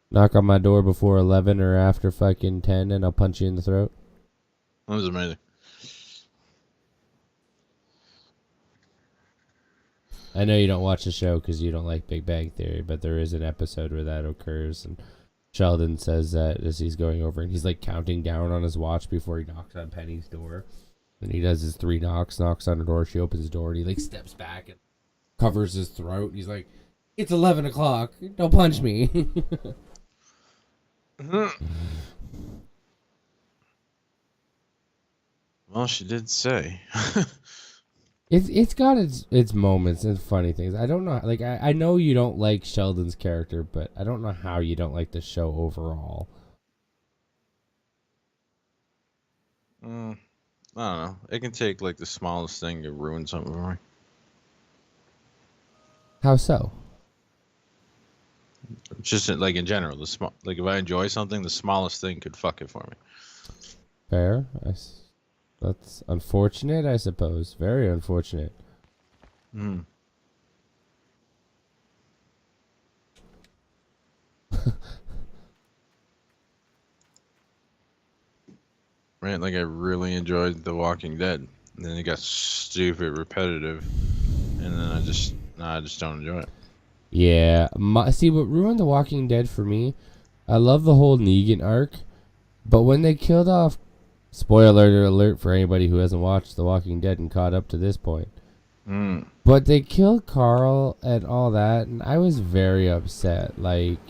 Speaker 3: Knock on my door before 11 or after fucking 10 and I'll punch you in the throat?
Speaker 2: That was amazing.
Speaker 3: I know you don't watch the show because you don't like Big Bang Theory, but there is an episode where that occurs, and Sheldon says that as he's going over, and he's like counting down on his watch before he knocks on Penny's door. And he does his 3 knocks on the door, she opens the door, and he like steps back and covers his throat, and he's like, "It's 11 o'clock, don't punch me."
Speaker 2: Well, she did say.
Speaker 3: It's got its moments and funny things. I don't know, like I know you don't like Sheldon's character, but I don't know how you don't like the show overall.
Speaker 2: I don't know. It can take like the smallest thing to ruin something for me.
Speaker 3: How so?
Speaker 2: Just like in general, like if I enjoy something, the smallest thing could fuck it for me.
Speaker 3: Fair. That's unfortunate, I suppose. Very unfortunate.
Speaker 2: Right, like I really enjoyed The Walking Dead, and then it got stupid repetitive, and then I just don't enjoy it.
Speaker 3: Yeah. See, what ruined The Walking Dead for me, I love the whole Negan arc, but when they killed off, spoiler alert for anybody who hasn't watched The Walking Dead and caught up to this point, but they killed Carl and all that, and I was very upset. Like,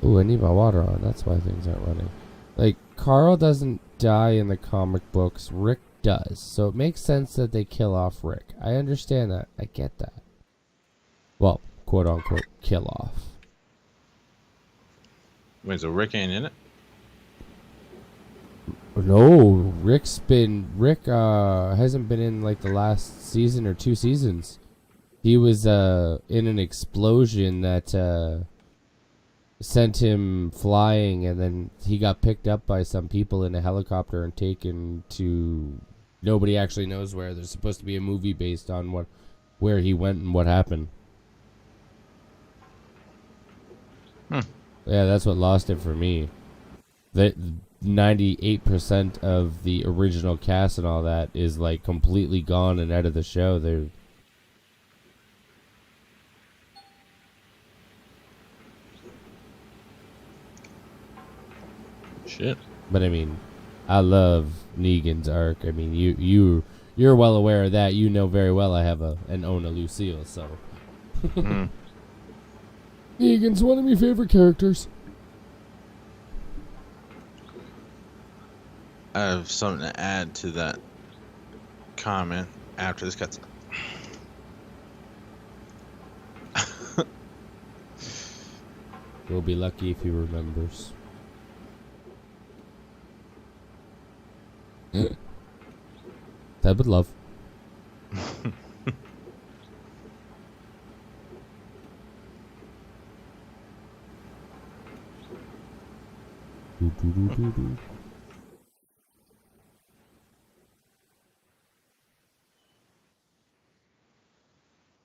Speaker 3: ooh, I need my water on. That's why things aren't running. Like, Carl doesn't die in the comic books. Rick does. So it makes sense that they kill off Rick. I understand that. I get that. Well, quote unquote, kill off.
Speaker 2: Wait, so Rick ain't in it?
Speaker 3: No, Rick hasn't been in like the last season or 2 seasons. He was in an explosion that sent him flying, and then he got picked up by some people in a helicopter and taken to nobody actually knows where. There's supposed to be a movie based on where he went and what happened. Yeah, that's what lost it for me. The 98% of the original cast and all that is like completely gone and out of the show. They're
Speaker 2: Shit.
Speaker 3: But I mean, I love Negan's arc. I mean, you're well aware of that. You know very well I have and own a Lucille, so. Negan's one of my favorite characters.
Speaker 2: I have something to add to that comment after this cuts.
Speaker 3: We'll be lucky if he remembers. Said with love. Do, do, do, do, do.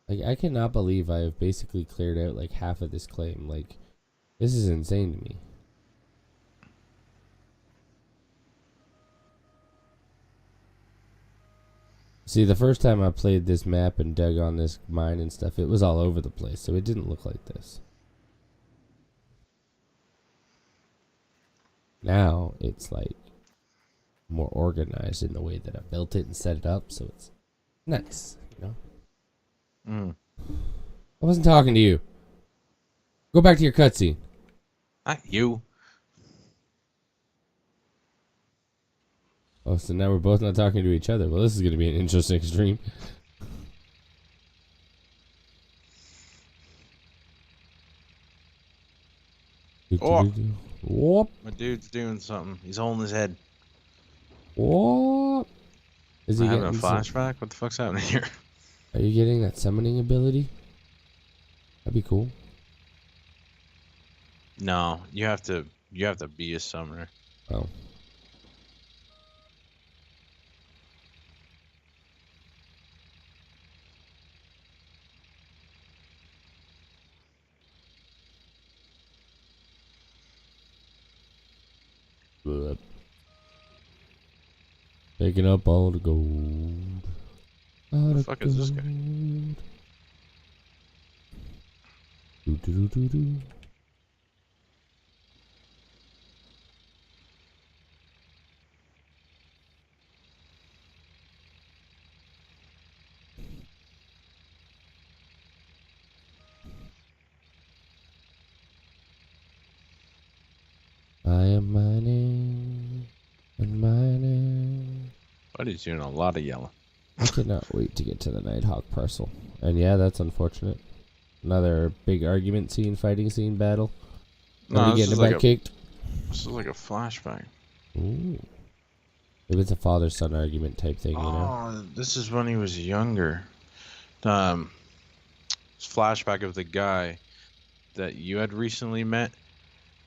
Speaker 3: Like, I cannot believe I have basically cleared out like half of this claim. Like, this is insane to me. See, the first time I played this map and dug on this mine and stuff, it was all over the place, so it didn't look like this. Now, it's like more organized in the way that I built it and set it up, so it's nice, you know? I wasn't talking to you. Go back to your cutscene.
Speaker 2: Not you.
Speaker 3: Oh, so now we're both not talking to each other. Well, this is going to be an interesting stream.
Speaker 2: Oh.
Speaker 3: Whoop,
Speaker 2: My dude's doing something. He's holding his head.
Speaker 3: whoop. Is he
Speaker 2: Having a
Speaker 3: getting some-
Speaker 2: flashback? What the fuck's happening here?
Speaker 3: Are you getting that summoning ability? That'd be cool.
Speaker 2: No, you have to be a summoner.
Speaker 3: Oh. Blip. Taking up all the gold.
Speaker 2: Who the fuck is this guy?
Speaker 3: Do, do, do, do, do. I am mining and mining.
Speaker 2: Buddy's doing a lot of yelling.
Speaker 3: I cannot wait to get to the Nighthawk parcel. And yeah, that's unfortunate. Another big argument scene, fighting scene battle.
Speaker 2: No,
Speaker 3: Are we
Speaker 2: this
Speaker 3: getting
Speaker 2: is
Speaker 3: the
Speaker 2: like
Speaker 3: butt
Speaker 2: a-
Speaker 3: kicked?
Speaker 2: This is like a flashback.
Speaker 3: Ooh. Maybe it's a father-son argument type thing, you know?
Speaker 2: Oh, this is when he was younger. It's flashback of the guy that you had recently met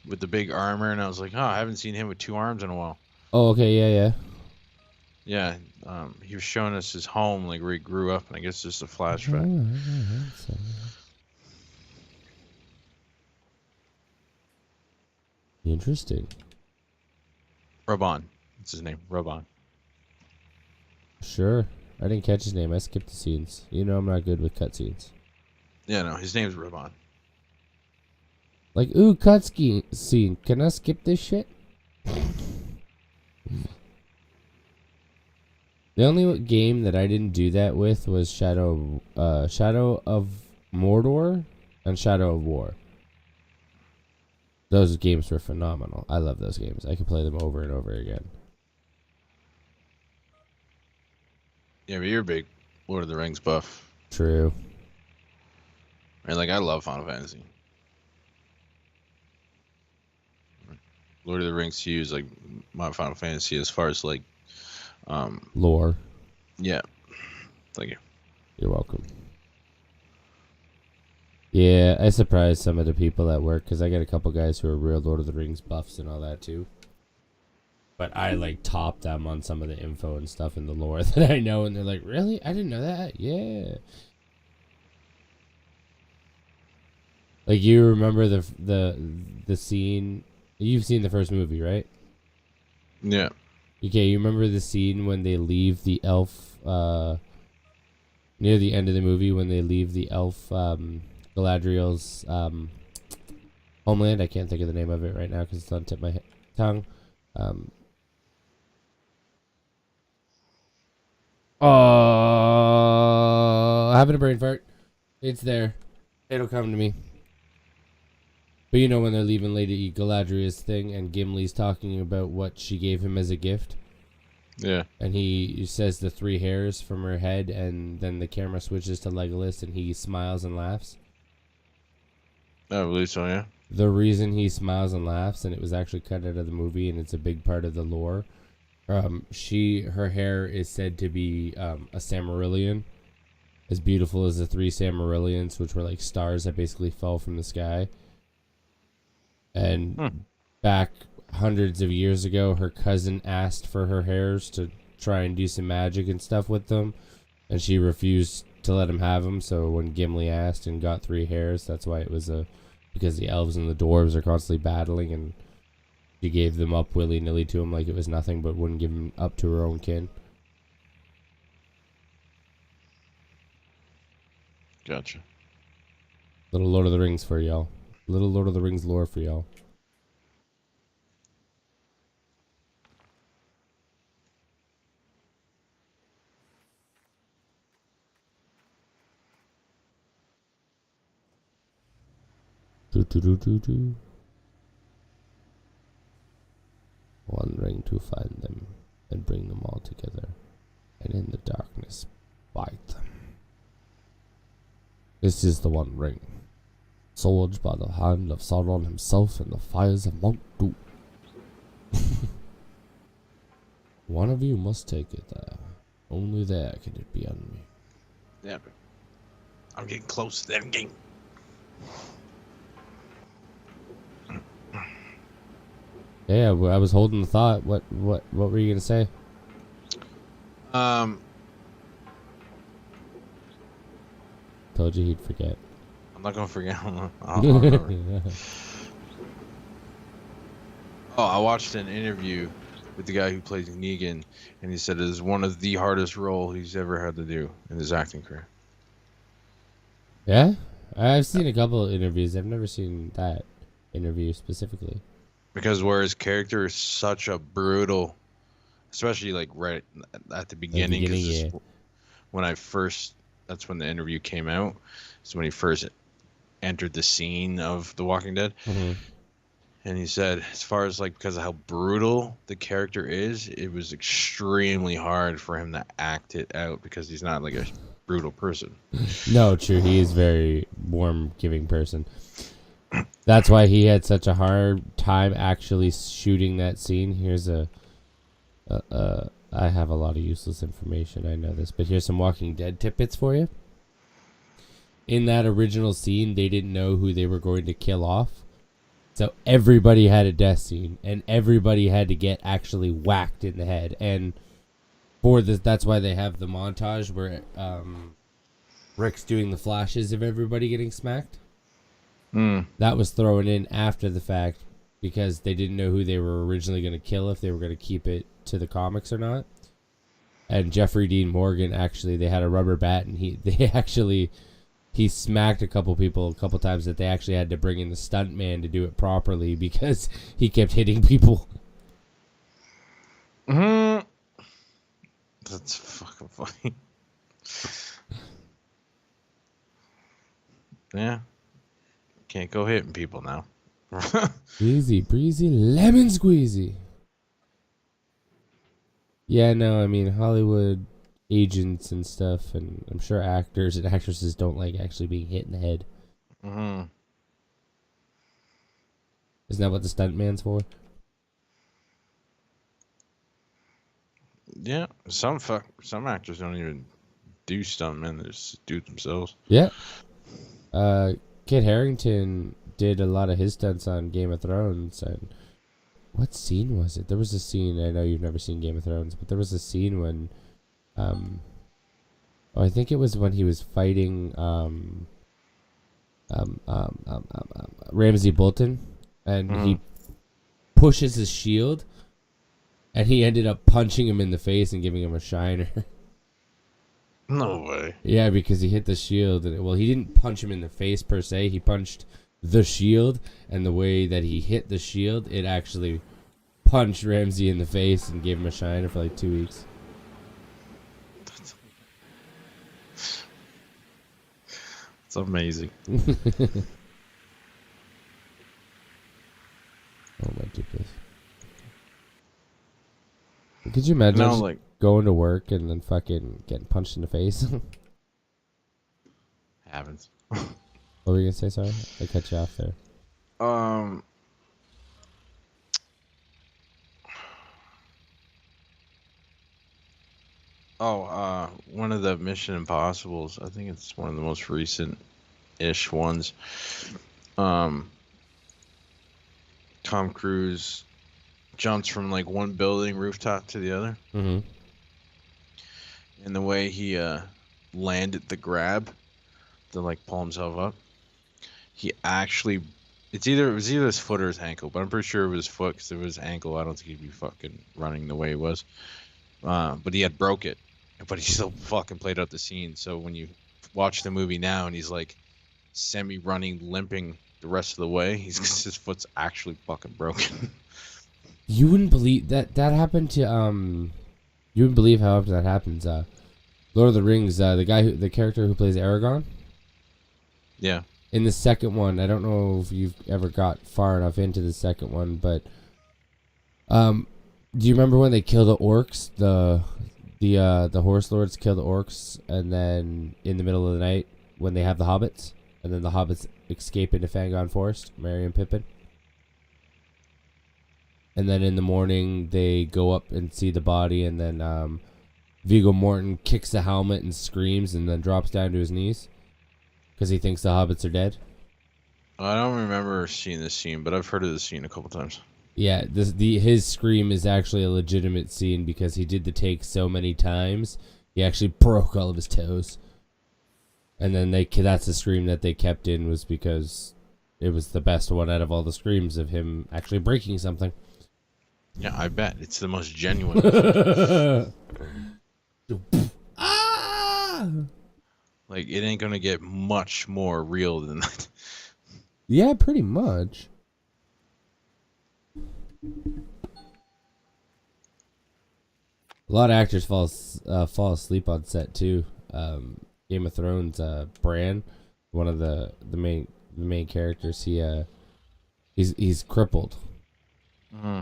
Speaker 2: with the big armor, and I was like, oh, I haven't seen him with two arms in a while.
Speaker 3: Oh, okay, yeah, yeah.
Speaker 2: Yeah, he was showing us his home, like where he grew up, and I guess it's just a flashback.
Speaker 3: Interesting.
Speaker 2: Robon. That's his name, Robon.
Speaker 3: Sure. I didn't catch his name. I skipped the scenes. You know I'm not good with cutscenes.
Speaker 2: Yeah, no, his name's Robon.
Speaker 3: Like, ooh, scene. Can I skip this shit? The only game that I didn't do that with was Shadow of Mordor and Shadow of War. Those games were phenomenal. I love those games. I could play them over and over again.
Speaker 2: Yeah, but you're a big Lord of the Rings buff.
Speaker 3: True.
Speaker 2: Right? Like, I love Final Fantasy. Lord of the Rings to you is like my Final Fantasy as far as like,
Speaker 3: Lore.
Speaker 2: yeah. Thank you.
Speaker 3: You're welcome. Yeah, I surprised some of the people at work because I got a couple guys who are real Lord of the Rings buffs and all that too. But I like top them on some of the info and stuff in the lore that I know, and they're like, "Really? I didn't know that." Yeah. Like, you remember the scene? You've seen the first movie, right?
Speaker 2: Yeah.
Speaker 3: Okay, you remember the scene when they leave the elf, near the end of the movie when they leave the elf, Galadriel's, homeland? I can't think of the name of it right now because it's on the tip of my tongue. Having a brain fart. It's there. It'll come to me. But you know when they're leaving Lady Galadriel's thing and Gimli's talking about what she gave him as a gift?
Speaker 2: Yeah.
Speaker 3: And he says the 3 hairs from her head, and then the camera switches to Legolas and he smiles and laughs.
Speaker 2: I believe so, yeah.
Speaker 3: The reason he smiles and laughs, and it was actually cut out of the movie and it's a big part of the lore, her hair is said to be a Silmarillion, as beautiful as the 3 Silmarillions, which were like stars that basically fell from the sky. And back hundreds of years ago, her cousin asked for her hairs to try and do some magic and stuff with them, and she refused to let him have them. So when Gimli asked and got 3 hairs, that's why it was because the elves and the dwarves are constantly battling, and she gave them up willy-nilly to him like it was nothing, but wouldn't give them up to her own kin.
Speaker 2: Gotcha.
Speaker 3: Little Lord of the Rings for y'all. Little Lord of the Rings lore for y'all. Do. One ring to find them and bring them all together, and in the darkness bite them. This is the One Ring, forged by the hand of Sauron himself in the fires of Mount Doom. One of you must take it there. Only there can it be on me.
Speaker 2: Yeah. I'm getting close to that game.
Speaker 3: Yeah, I was holding the thought. What were you gonna say? Told you he'd forget.
Speaker 2: I'm not gonna forget. I'll remember. Oh, I watched an interview with the guy who plays Negan, and he said it is one of the hardest roles he's ever had to do in his acting career.
Speaker 3: Yeah, I've seen a couple of interviews. I've never seen that interview specifically.
Speaker 2: Because where his character is such a brutal, especially like right at the beginning.
Speaker 3: Yeah.
Speaker 2: When that's when the interview came out. So when he first entered the scene of The Walking Dead.
Speaker 3: Mm-hmm.
Speaker 2: And he said, as far as like, because of how brutal the character is, it was extremely hard for him to act it out because he's not like a brutal person.
Speaker 3: No, true. He is very warm, giving person. That's why he had such a hard time actually shooting that scene. Here's I have a lot of useless information, I know this, but here's some Walking Dead tidbits for you. In that original scene, they didn't know who they were going to kill off. So everybody had a death scene, and everybody had to get actually whacked in the head. And for this, that's why they have the montage where Rick's doing the flashes of everybody getting smacked. That was thrown in after the fact because they didn't know who they were originally going to kill, if they were going to keep it to the comics or not. And Jeffrey Dean Morgan, actually, they had a rubber bat, and he smacked a couple people a couple times that they actually had to bring in the stuntman to do it properly because he kept hitting people.
Speaker 2: That's fucking funny. Yeah. Can't go hitting people now.
Speaker 3: Easy breezy, lemon squeezy. Yeah, no, I mean, Hollywood agents and stuff, and I'm sure actors and actresses don't like actually being hit in the head.
Speaker 2: Mm-hmm.
Speaker 3: Isn't that what the stuntman's for?
Speaker 2: Yeah, some actors don't even do stuntmen; they just do it themselves.
Speaker 3: Yeah. Kit Harington did a lot of his stunts on Game of Thrones, and what scene was it? There was a scene, I know you've never seen Game of Thrones, but there was a scene when, I think it was when he was fighting, Ramsay Bolton, and he pushes his shield, and he ended up punching him in the face and giving him a shiner.
Speaker 2: No way.
Speaker 3: Yeah, because he hit the shield, and he didn't punch him in the face per se. He punched the shield, and the way that he hit the shield, it actually punched Ramsay in the face and gave him a shiner for like 2 weeks.
Speaker 2: It's amazing.
Speaker 3: that too, please. Could you imagine
Speaker 2: No,
Speaker 3: just
Speaker 2: like
Speaker 3: going to work and then fucking getting punched in the face?
Speaker 2: happens.
Speaker 3: What were you gonna say? Sorry, I cut you off there.
Speaker 2: One of the Mission Impossibles. I think it's one of the most recent-ish ones. Tom Cruise jumps from like one building rooftop to the other,
Speaker 3: Mm-hmm.
Speaker 2: and the way he landed the grab to like pull himself up, he actually it was either his foot or his ankle, but I'm pretty sure it was his foot because if it was his ankle, I don't think he'd be fucking running the way he was. But he had broke it, but he still fucking played out the scene. So when you watch the movie now and he's like semi-running, limping the rest of the way, his foot's actually fucking broken.
Speaker 3: You wouldn't believe that happened to You wouldn't believe how often that happens. Lord of the Rings. The character who plays Aragorn.
Speaker 2: Yeah.
Speaker 3: In the second one, I don't know if you've ever got far enough into the second one, but do you remember when they kill the orcs? The horse lords kill the orcs, and then in the middle of the night when they have the hobbits, and then the hobbits escape into Fangorn Forest, Merry and Pippin. And then in the morning they go up and see the body, and then Viggo Mortensen kicks the helmet and screams, and then drops down to his knees because he thinks the hobbits are dead.
Speaker 2: I don't remember seeing this scene, but I've heard of this scene a couple times.
Speaker 3: Yeah, his scream is actually a legitimate scene because he did the take so many times. He actually broke all of his toes. And then that's the scream that they kept in, was because it was the best one out of all the screams of him actually breaking something.
Speaker 2: Yeah, I bet. It's the most genuine.
Speaker 3: Ah!
Speaker 2: Like, it ain't gonna get much more real than that.
Speaker 3: Yeah, pretty much. A lot of actors fall asleep on set too. Game of Thrones, Bran, one of the main characters, he's crippled.
Speaker 2: Mm-hmm.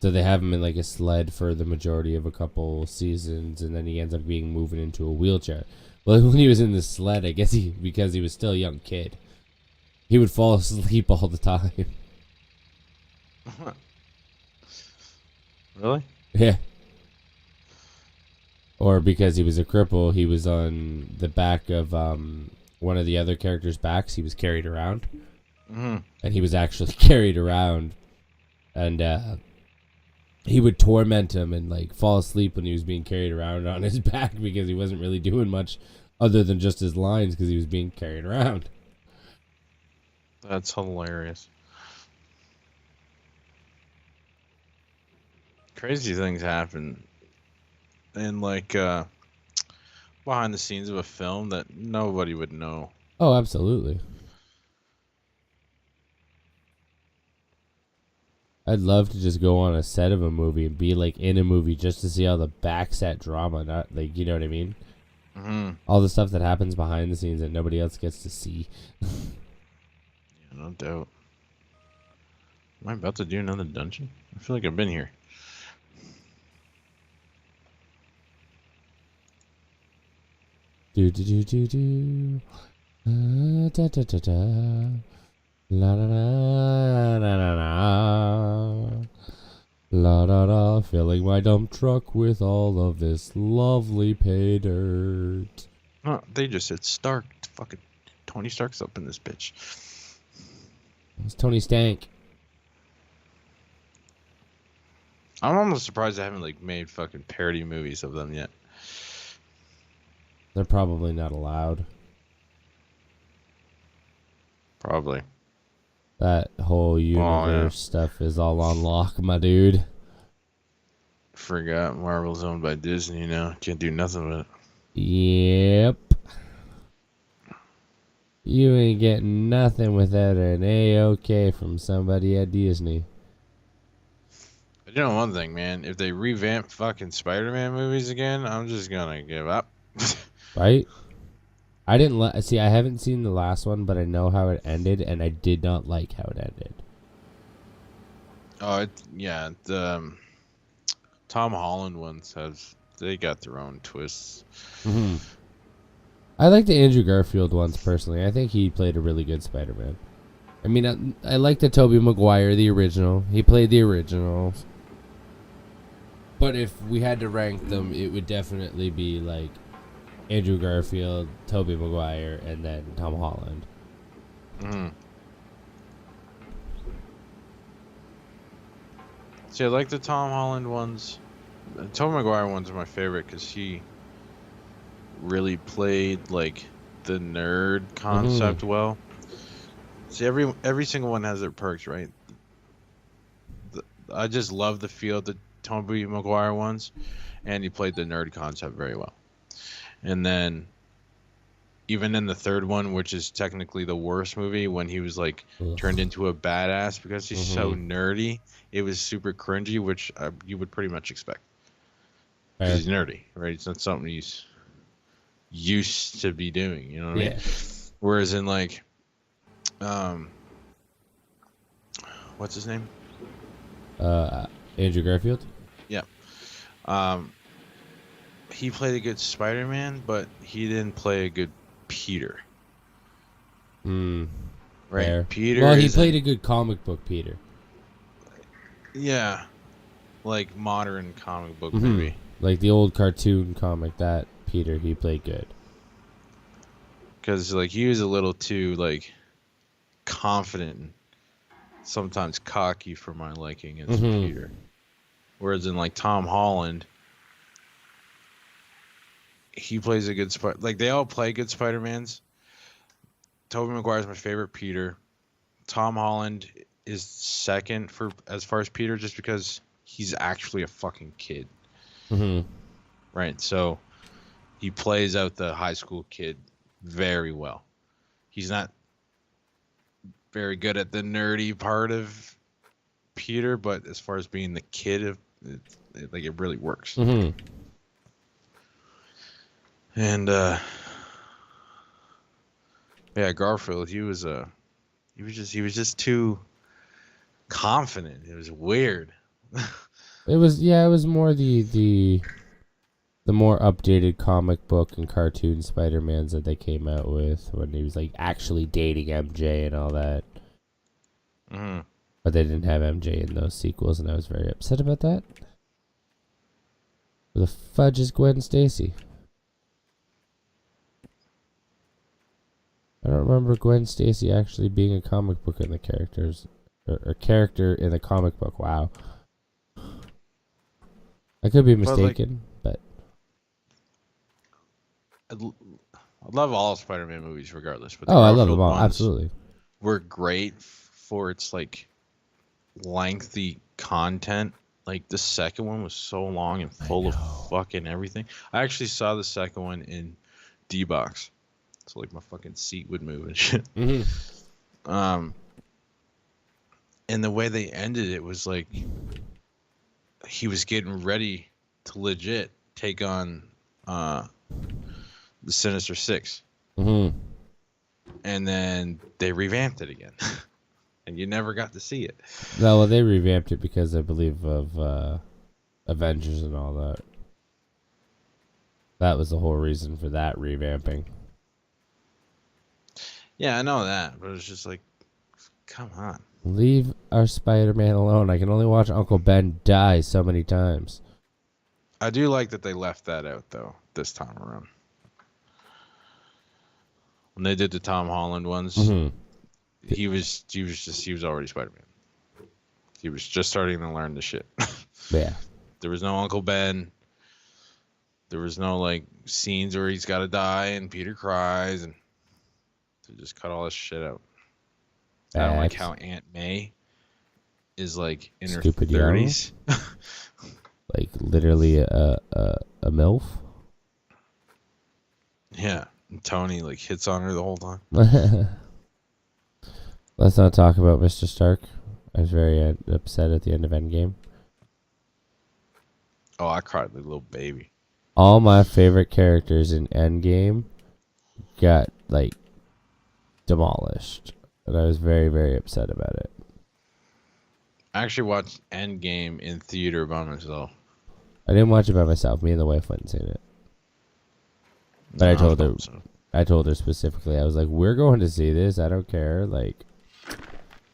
Speaker 3: So they have him in like a sled for the majority of a couple seasons, and then he ends up being moving into a wheelchair. Well, when he was in the sled, I guess because he was still a young kid, he would fall asleep all the time.
Speaker 2: Really?
Speaker 3: Yeah. Or because he was a cripple, he was on the back of one of the other characters' backs. He was carried around.
Speaker 2: Mm-hmm.
Speaker 3: And he was actually carried around. And he would torment him and like fall asleep when he was being carried around on his back because he wasn't really doing much other than just his lines because he was being carried around.
Speaker 2: That's hilarious. Crazy things happen in like behind the scenes of a film that nobody would know.
Speaker 3: Oh, absolutely. I'd love to just go on a set of a movie and be like in a movie just to see all the backset drama, not like, you know what I mean?
Speaker 2: Mm-hmm.
Speaker 3: All the stuff that happens behind the scenes that nobody else gets to see.
Speaker 2: Yeah, no doubt. Am I about to do another dungeon? I feel like I've been here.
Speaker 3: Do do do do do. Da da da da. La la la la la la. La da da. Filling my dump truck with all of this lovely pay dirt.
Speaker 2: Oh, they just said Stark. Fucking Tony Stark's up in this bitch.
Speaker 3: It's Tony Stank.
Speaker 2: I'm almost surprised I haven't like made fucking parody movies of them yet.
Speaker 3: They're probably not allowed.
Speaker 2: Probably.
Speaker 3: That whole universe stuff is all on lock, my dude.
Speaker 2: Forgot Marvel's owned by Disney now. Can't do nothing with it.
Speaker 3: Yep. You ain't getting nothing without an A-OK from somebody at Disney.
Speaker 2: But you know one thing, man. If they revamp fucking Spider-Man movies again, I'm just gonna give up.
Speaker 3: Right? I haven't seen the last one, but I know how it ended, and I did not like how it ended.
Speaker 2: Oh, yeah. The Tom Holland ones they got their own twists.
Speaker 3: Hmm. I like the Andrew Garfield ones personally. I think he played a really good Spider-Man. I mean, I like the Tobey Maguire, the original. He played the originals. But if we had to rank them, it would definitely be like Andrew Garfield, Tobey Maguire, and then Tom Holland.
Speaker 2: Mm. See, I like the Tom Holland ones. The Tobey Maguire ones are my favorite because he really played like the nerd concept well. See, every single one has their perks, right? I just love the feel of the Tobey Maguire ones, and he played the nerd concept very well. And then, even in the third one, which is technically the worst movie, when he was like turned into a badass because he's so nerdy, it was super cringy, which you would pretty much expect. Because he's nerdy, right? It's not something he's used to be doing, you know what I mean? Whereas in like, what's his name?
Speaker 3: Andrew Garfield?
Speaker 2: Yeah. He played a good Spider-Man, but he didn't play a good Peter.
Speaker 3: Right.
Speaker 2: Fair. Peter.
Speaker 3: Well, he played a good comic book Peter.
Speaker 2: Yeah. Like modern comic book movie.
Speaker 3: Like the old cartoon comic, that Peter, he played good.
Speaker 2: Because like he was a little too like confident and sometimes cocky for my liking as Peter. Whereas in like Tom Holland, he plays a good like they all play good Spider-Mans. Tobey Maguire is my favorite Peter. Tom Holland is second for as far as Peter, just because he's actually a fucking kid. Right, so he plays out the high school kid very well. He's not very good at the nerdy part of Peter, but as far as being the kid, it really works. And yeah, Garfield, he was just too confident. It was weird.
Speaker 3: It was more the more updated comic book and cartoon Spider-Mans that they came out with when he was like actually dating MJ and all that. But they didn't have MJ in those sequels, and I was very upset about that. Who the fudge is Gwen Stacy? I don't remember Gwen Stacy actually being a comic book in the characters or character in the comic book. Wow. I could be mistaken, but
Speaker 2: I love all Spider-Man movies regardless. But
Speaker 3: I love them all. Absolutely.
Speaker 2: Were great for its like lengthy content. Like the second one was so long and full of fucking everything. I actually saw the second one in D-Box. So like my fucking seat would move and shit. And the way they ended it was like he was getting ready to legit take on the Sinister Six. And then they revamped it again. And you never got to see it.
Speaker 3: No, well, they revamped it because I believe of Avengers and all that. That was the whole reason for that revamping.
Speaker 2: Yeah, I know that, but it's just like, come on.
Speaker 3: Leave our Spider-Man alone. I can only watch Uncle Ben die so many times.
Speaker 2: I do like that they left that out, though, this time around. When they did the Tom Holland ones, he was already Spider-Man. He was just starting to learn the shit.
Speaker 3: Yeah.
Speaker 2: There was no Uncle Ben. There was no, like, scenes where he's got to die and Peter cries, and they just cut all this shit out. I don't like how Aunt May is like in her 30s.
Speaker 3: Like literally a MILF.
Speaker 2: Yeah, and Tony like hits on her the whole time.
Speaker 3: Let's not talk about Mr. Stark. I was very upset at the end of Endgame.
Speaker 2: Oh, I cried like a little baby.
Speaker 3: All my favorite characters in Endgame got like demolished. And I was very, very upset about it.
Speaker 2: I actually watched Endgame in theater by myself.
Speaker 3: I didn't watch it by myself. Me and the wife went and seen it. But I told her,
Speaker 2: So.
Speaker 3: specifically, I was like, "We're going to see this. I don't care. Like,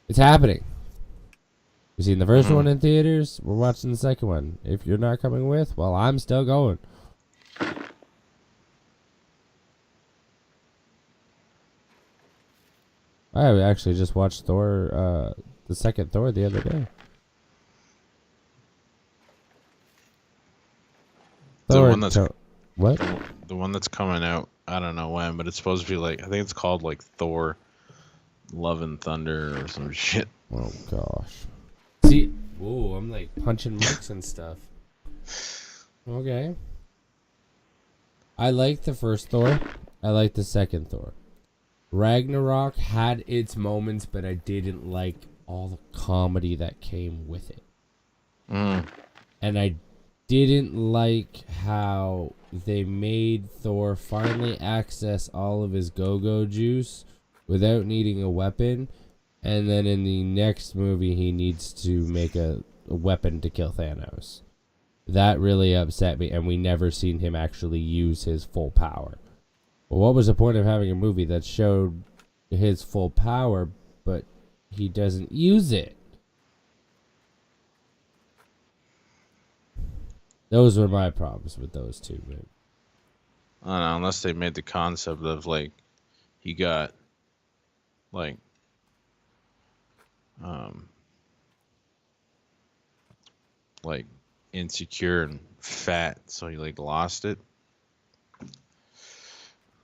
Speaker 3: it's happening. You seen the first one in theaters? We're watching the second one. If you're not coming with, well, I'm still going." I actually just watched Thor, the second Thor, the other day.
Speaker 2: The one that's
Speaker 3: what?
Speaker 2: The one that's coming out, I don't know when, but it's supposed to be like, I think it's called like Thor Love and Thunder or some shit.
Speaker 3: Oh gosh. See, ooh, I'm like punching mics and stuff. Okay. I like the first Thor. I like the second Thor. Ragnarok had its moments, but I didn't like all the comedy that came with it. And I didn't like how they made Thor finally access all of his go-go juice without needing a weapon, and then in the next movie he needs to make a weapon to kill Thanos. That really upset me, and we never seen him actually use his full power. Well, what was the point of having a movie that showed his full power, but he doesn't use it? Those were my problems with those two movies.
Speaker 2: I don't know, unless they made the concept of like he got like like insecure and fat, so he like lost it.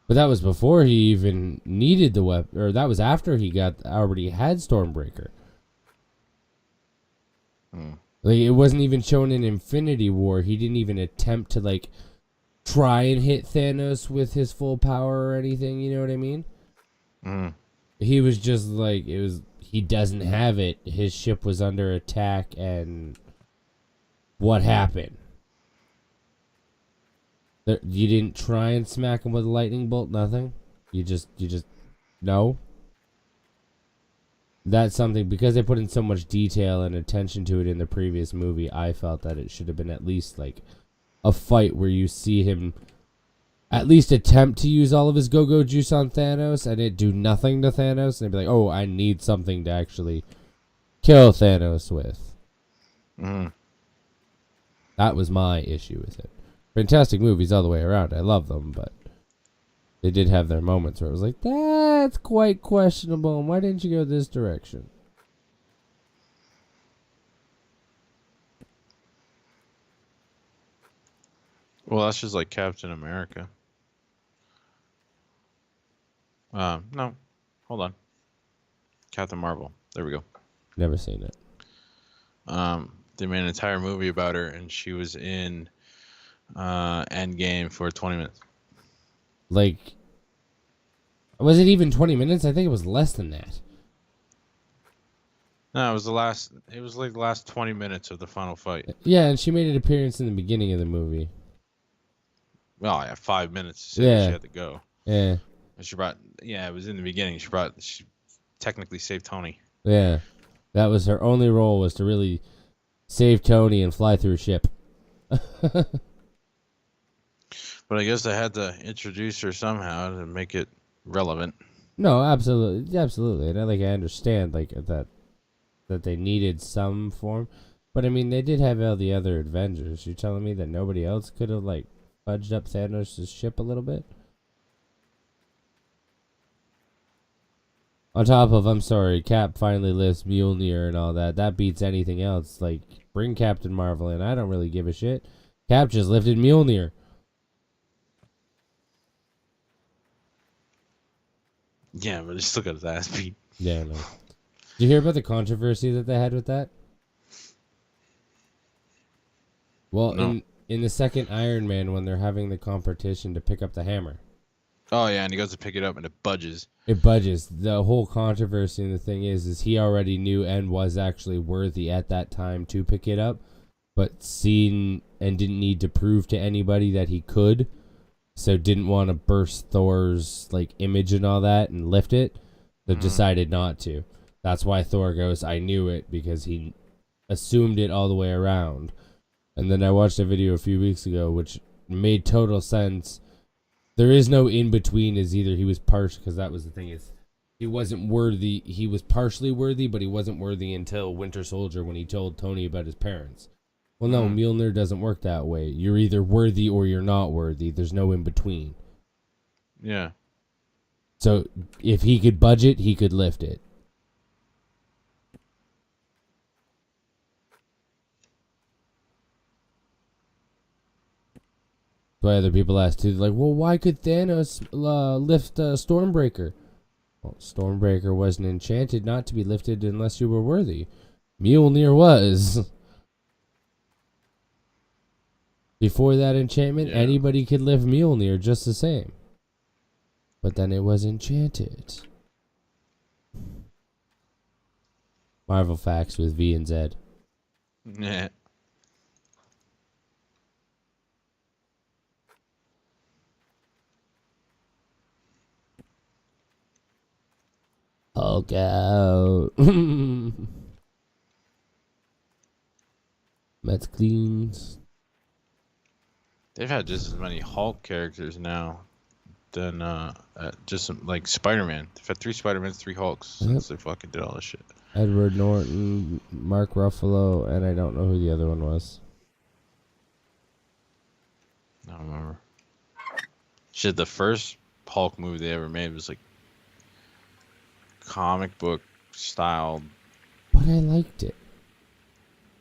Speaker 3: But that was before he even needed the weapon, or that was after he already had Stormbreaker. Like, it wasn't even shown in Infinity War. He didn't even attempt to like try and hit Thanos with his full power or anything. You know what I mean? He was just like, he doesn't have it. His ship was under attack, and what happened? You didn't try and smack him with a lightning bolt, nothing? You just, no? That's something, because they put in so much detail and attention to it in the previous movie, I felt that it should have been at least like a fight where you see him at least attempt to use all of his go-go juice on Thanos and it do nothing to Thanos, and they'd be like, oh, I need something to actually kill Thanos with. That was my issue with it. Fantastic movies all the way around. I love them, but they did have their moments where it was like, that's quite questionable, and why didn't you go this direction?
Speaker 2: Well, that's just like Captain America. No, hold on. Captain Marvel. There we go.
Speaker 3: Never seen it.
Speaker 2: They made an entire movie about her, and she was in Endgame for 20 minutes.
Speaker 3: Like, was it even 20 minutes? I think it was less than that.
Speaker 2: No, it was like the last 20 minutes of the final fight.
Speaker 3: Yeah, and she made an appearance in the beginning of the movie.
Speaker 2: Well, yeah, 5 minutes to say she had to go.
Speaker 3: Yeah.
Speaker 2: It was in the beginning. She technically saved Tony.
Speaker 3: Yeah. That was her only role, was to really save Tony and fly through a ship.
Speaker 2: But I guess I had to introduce her somehow to make it relevant.
Speaker 3: No, absolutely, and I understand that they needed some form, but I mean they did have all the other Avengers. You're telling me that nobody else could have like fudged up Thanos' ship a little bit? On top of, I'm sorry, Cap finally lifts Mjolnir and all that. That beats anything else. Like, bring Captain Marvel in. I don't really give a shit. Cap just lifted Mjolnir.
Speaker 2: Yeah, but he still got his ass beat.
Speaker 3: Yeah, I know. Did you hear about the controversy that they had with that? Well,
Speaker 2: no.
Speaker 3: in the second Iron Man, when they're having the competition to pick up the hammer.
Speaker 2: Oh, yeah, and he goes to pick it up and it budges.
Speaker 3: It budges. The whole controversy and the thing is he already knew and was actually worthy at that time to pick it up, but seen and didn't need to prove to anybody that he could, so didn't want to burst Thor's like image and all that and lift it, so decided not to. That's why Thor goes, I knew it, because he assumed it all the way around. And then I watched a video a few weeks ago which made total sense. There is no in between, is either he was partial, because that was the thing, is he wasn't worthy. He was partially worthy, but he wasn't worthy until Winter Soldier when he told Tony about his parents. Well, no, Mjolnir doesn't work that way. You're either worthy or you're not worthy. There's no in between.
Speaker 2: Yeah.
Speaker 3: So if he could budget, he could lift it. Why other people ask too, like, well, why could Thanos lift Stormbreaker? Well, Stormbreaker wasn't enchanted not to be lifted unless you were worthy. Mjolnir was. Before that enchantment, anybody could lift Mjolnir just the same. But then it was enchanted. Marvel Facts with V and Z.
Speaker 2: Yeah.
Speaker 3: Hulk out. That's cleans.
Speaker 2: They've had just as many Hulk characters now than just like Spider-Man. They've had 3 Spider-Mans, 3 Hulks since they fucking did all this shit.
Speaker 3: Edward Norton, Mark Ruffalo, and I don't know who the other one was.
Speaker 2: I don't remember. Shit, the first Hulk movie they ever made was like comic book style.
Speaker 3: But I liked it.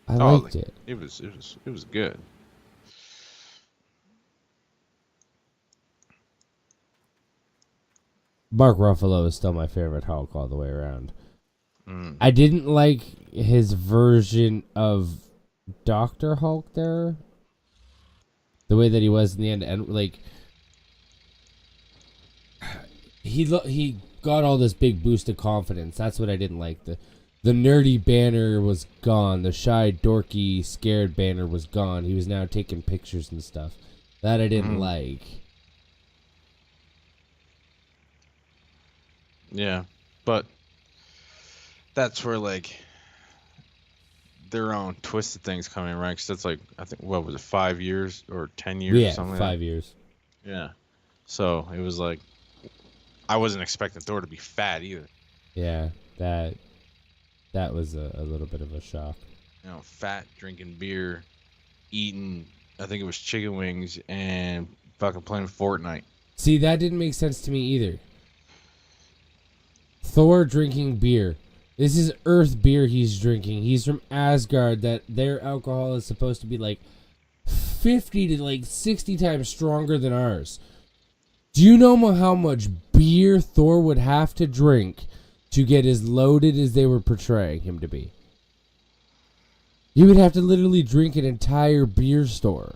Speaker 3: I liked it.
Speaker 2: It was good.
Speaker 3: Mark Ruffalo is still my favorite Hulk all the way around. I didn't like his version of Dr. Hulk there. The way that he was in the end, and like he got all this big boost of confidence. That's what I didn't like. The nerdy Banner was gone. The shy, dorky, scared Banner was gone. He was now taking pictures and stuff. That I didn't like.
Speaker 2: Yeah, but that's where like their own twisted things come in, right? Because that's like, I think, what was it, 5 years or 10 years or something?
Speaker 3: 5 years.
Speaker 2: Yeah. So it was like, I wasn't expecting Thor to be fat either.
Speaker 3: Yeah, that was a little bit of a shock.
Speaker 2: You know, fat, drinking beer, eating, I think it was chicken wings, and fucking playing Fortnite.
Speaker 3: See, that didn't make sense to me either. Thor drinking beer. This is Earth beer he's drinking. He's from Asgard, that their alcohol is supposed to be like 50 to like 60 times stronger than ours. Do you know how much beer Thor would have to drink to get as loaded as they were portraying him to be? He would have to literally drink an entire beer store.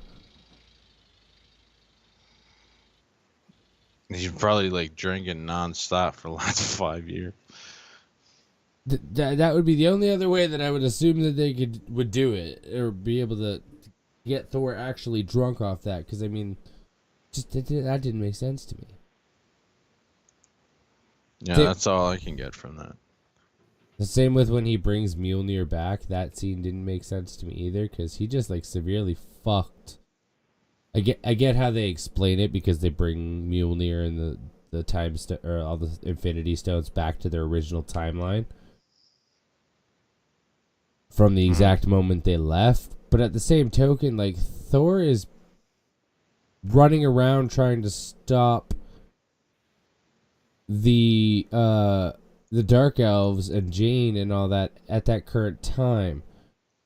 Speaker 2: He's probably like drinking nonstop for the last 5 years.
Speaker 3: That would be the only other way that I would assume that they would do it, or be able to get Thor actually drunk off that. Because I mean, just that didn't make sense to me.
Speaker 2: Yeah, that's all I can get from that.
Speaker 3: The same with when he brings Mjolnir back. That scene didn't make sense to me either, because he just like severely fucked. I get how they explain it, because they bring Mjolnir and the time or all the Infinity Stones back to their original timeline from the exact moment they left. But at the same token, like, Thor is running around trying to stop the Dark Elves and Jane and all that at that current time.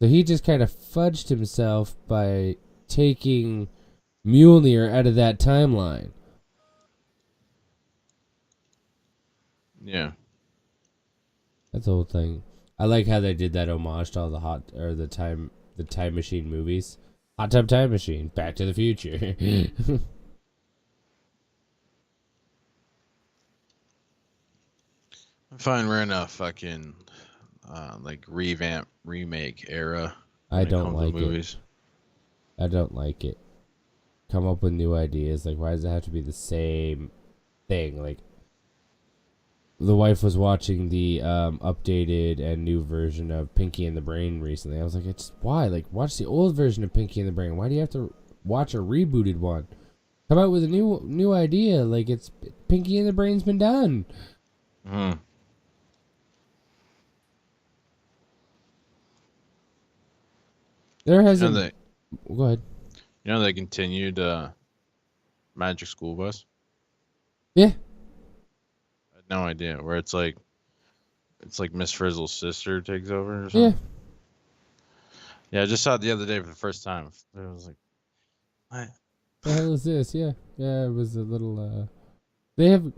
Speaker 3: So he just kind of fudged himself by taking Mjolnir out of that timeline.
Speaker 2: Yeah.
Speaker 3: That's the whole thing. I like how they did that homage to all the time machine movies. Hot Tub Time Machine, Back to the Future.
Speaker 2: I find we're in a fucking like revamp remake era.
Speaker 3: I don't like it. I don't like it. Come up with new ideas. Like, why does it have to be the same thing? Like, the wife was watching the updated and new version of Pinky and the Brain recently. I was like, it's why? Like, watch the old version of Pinky and the Brain. Why do you have to watch a rebooted one? Come out with a new idea. Like, it's Pinky and the Brain's been done.
Speaker 2: Hmm.
Speaker 3: There
Speaker 2: You know
Speaker 3: hasn't.
Speaker 2: they,
Speaker 3: Go ahead.
Speaker 2: they continued Magic School Bus.
Speaker 3: Yeah.
Speaker 2: I had no idea where it's like Miss Frizzle's sister takes over or
Speaker 3: Yeah.
Speaker 2: something. Yeah, I just saw it the other day for the first time. I was like, what?
Speaker 3: The hell is this? Yeah. Yeah, it was a little. They have,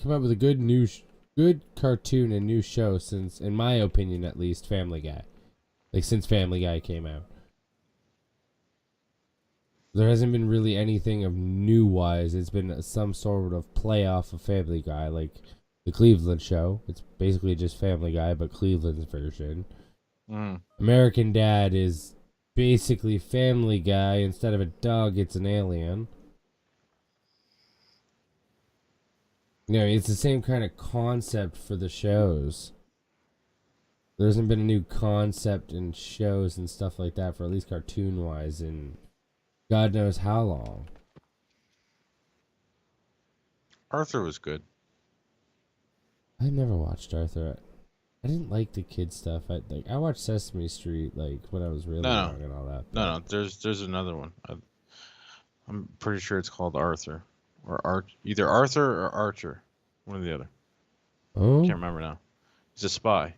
Speaker 3: come up with a good good cartoon and new show since, in my opinion at least, Family Guy. Like, since Family Guy came out. There hasn't been really anything of new-wise. It's been some sort of playoff of Family Guy, like the Cleveland Show. It's basically just Family Guy, but Cleveland's version.
Speaker 2: Mm.
Speaker 3: American Dad is basically Family Guy. Instead of a dog, it's an alien. You know, it's the same kind of concept for the shows. There hasn't been a new concept in shows and stuff like that for at least cartoon-wise in God knows how long.
Speaker 2: Arthur was good.
Speaker 3: I never watched Arthur. I didn't like the kid stuff. I watched Sesame Street like when I was really
Speaker 2: No.
Speaker 3: young and all that.
Speaker 2: No, there's another one. I'm pretty sure it's called Arthur, or either Arthur or Archer, one or the other.
Speaker 3: Oh,
Speaker 2: Can't remember now. He's a spy.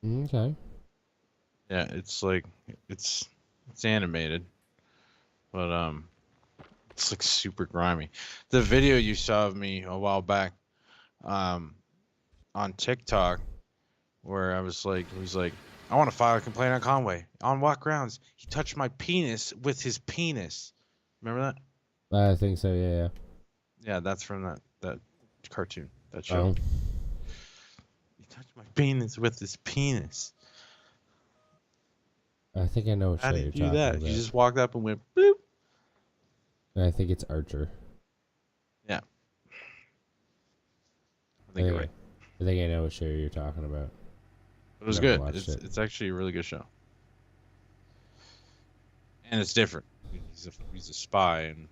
Speaker 3: okay.
Speaker 2: Yeah, it's like it's animated, but it's like super grimy. The video you saw of me a while back, on TikTok, where I was like, he was like, I want to file a complaint on Conway. On what grounds? He touched my penis with his penis. Remember that?
Speaker 3: I think so. Yeah.
Speaker 2: Yeah, that's from that cartoon, that show.
Speaker 3: Oh.
Speaker 2: He touched my penis with his penis.
Speaker 3: I think I know what
Speaker 2: How
Speaker 3: show
Speaker 2: do
Speaker 3: you're
Speaker 2: you do
Speaker 3: talking
Speaker 2: that?
Speaker 3: about.
Speaker 2: You just walked up and went boop.
Speaker 3: I think it's Archer.
Speaker 2: Yeah. I think you're right.
Speaker 3: I think I know what show you're talking about.
Speaker 2: It was
Speaker 3: Never
Speaker 2: good.
Speaker 3: watched it.
Speaker 2: It's actually a really good show, and it's different. He's a spy, and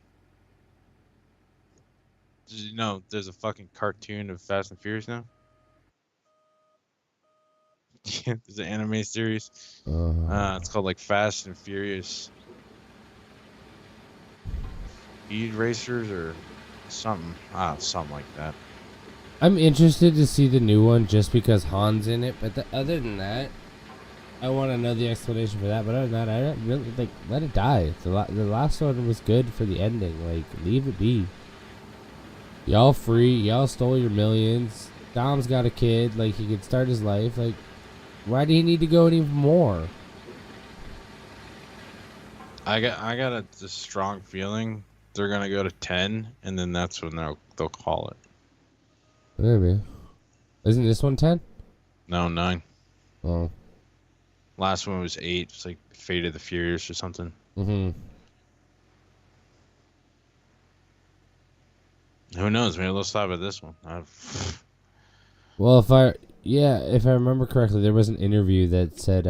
Speaker 2: did you know there's a fucking cartoon of Fast and Furious now? Yeah, there's an anime series. It's called like Fast and Furious Speed Racers or something. Something like that.
Speaker 3: I'm interested to see the new one just because Han's in it, but other than that, I want to know the explanation for that. But other than that, I don't really like let it die. The last one was good for the ending. Like, leave it be. Y'all free. Y'all stole your millions. Dom's got a kid. Like, he could start his life. Like, why do he need to go any more?
Speaker 2: I got a strong feeling they're gonna go to 10, and then that's when they'll call it.
Speaker 3: Maybe. Isn't this one 10?
Speaker 2: No, 9.
Speaker 3: Oh.
Speaker 2: Last one was 8. It's like Fate of the Furious or something.
Speaker 3: Mm-hmm.
Speaker 2: Who knows? Maybe they'll stop at this one.
Speaker 3: Well, if I remember correctly, there was an interview that said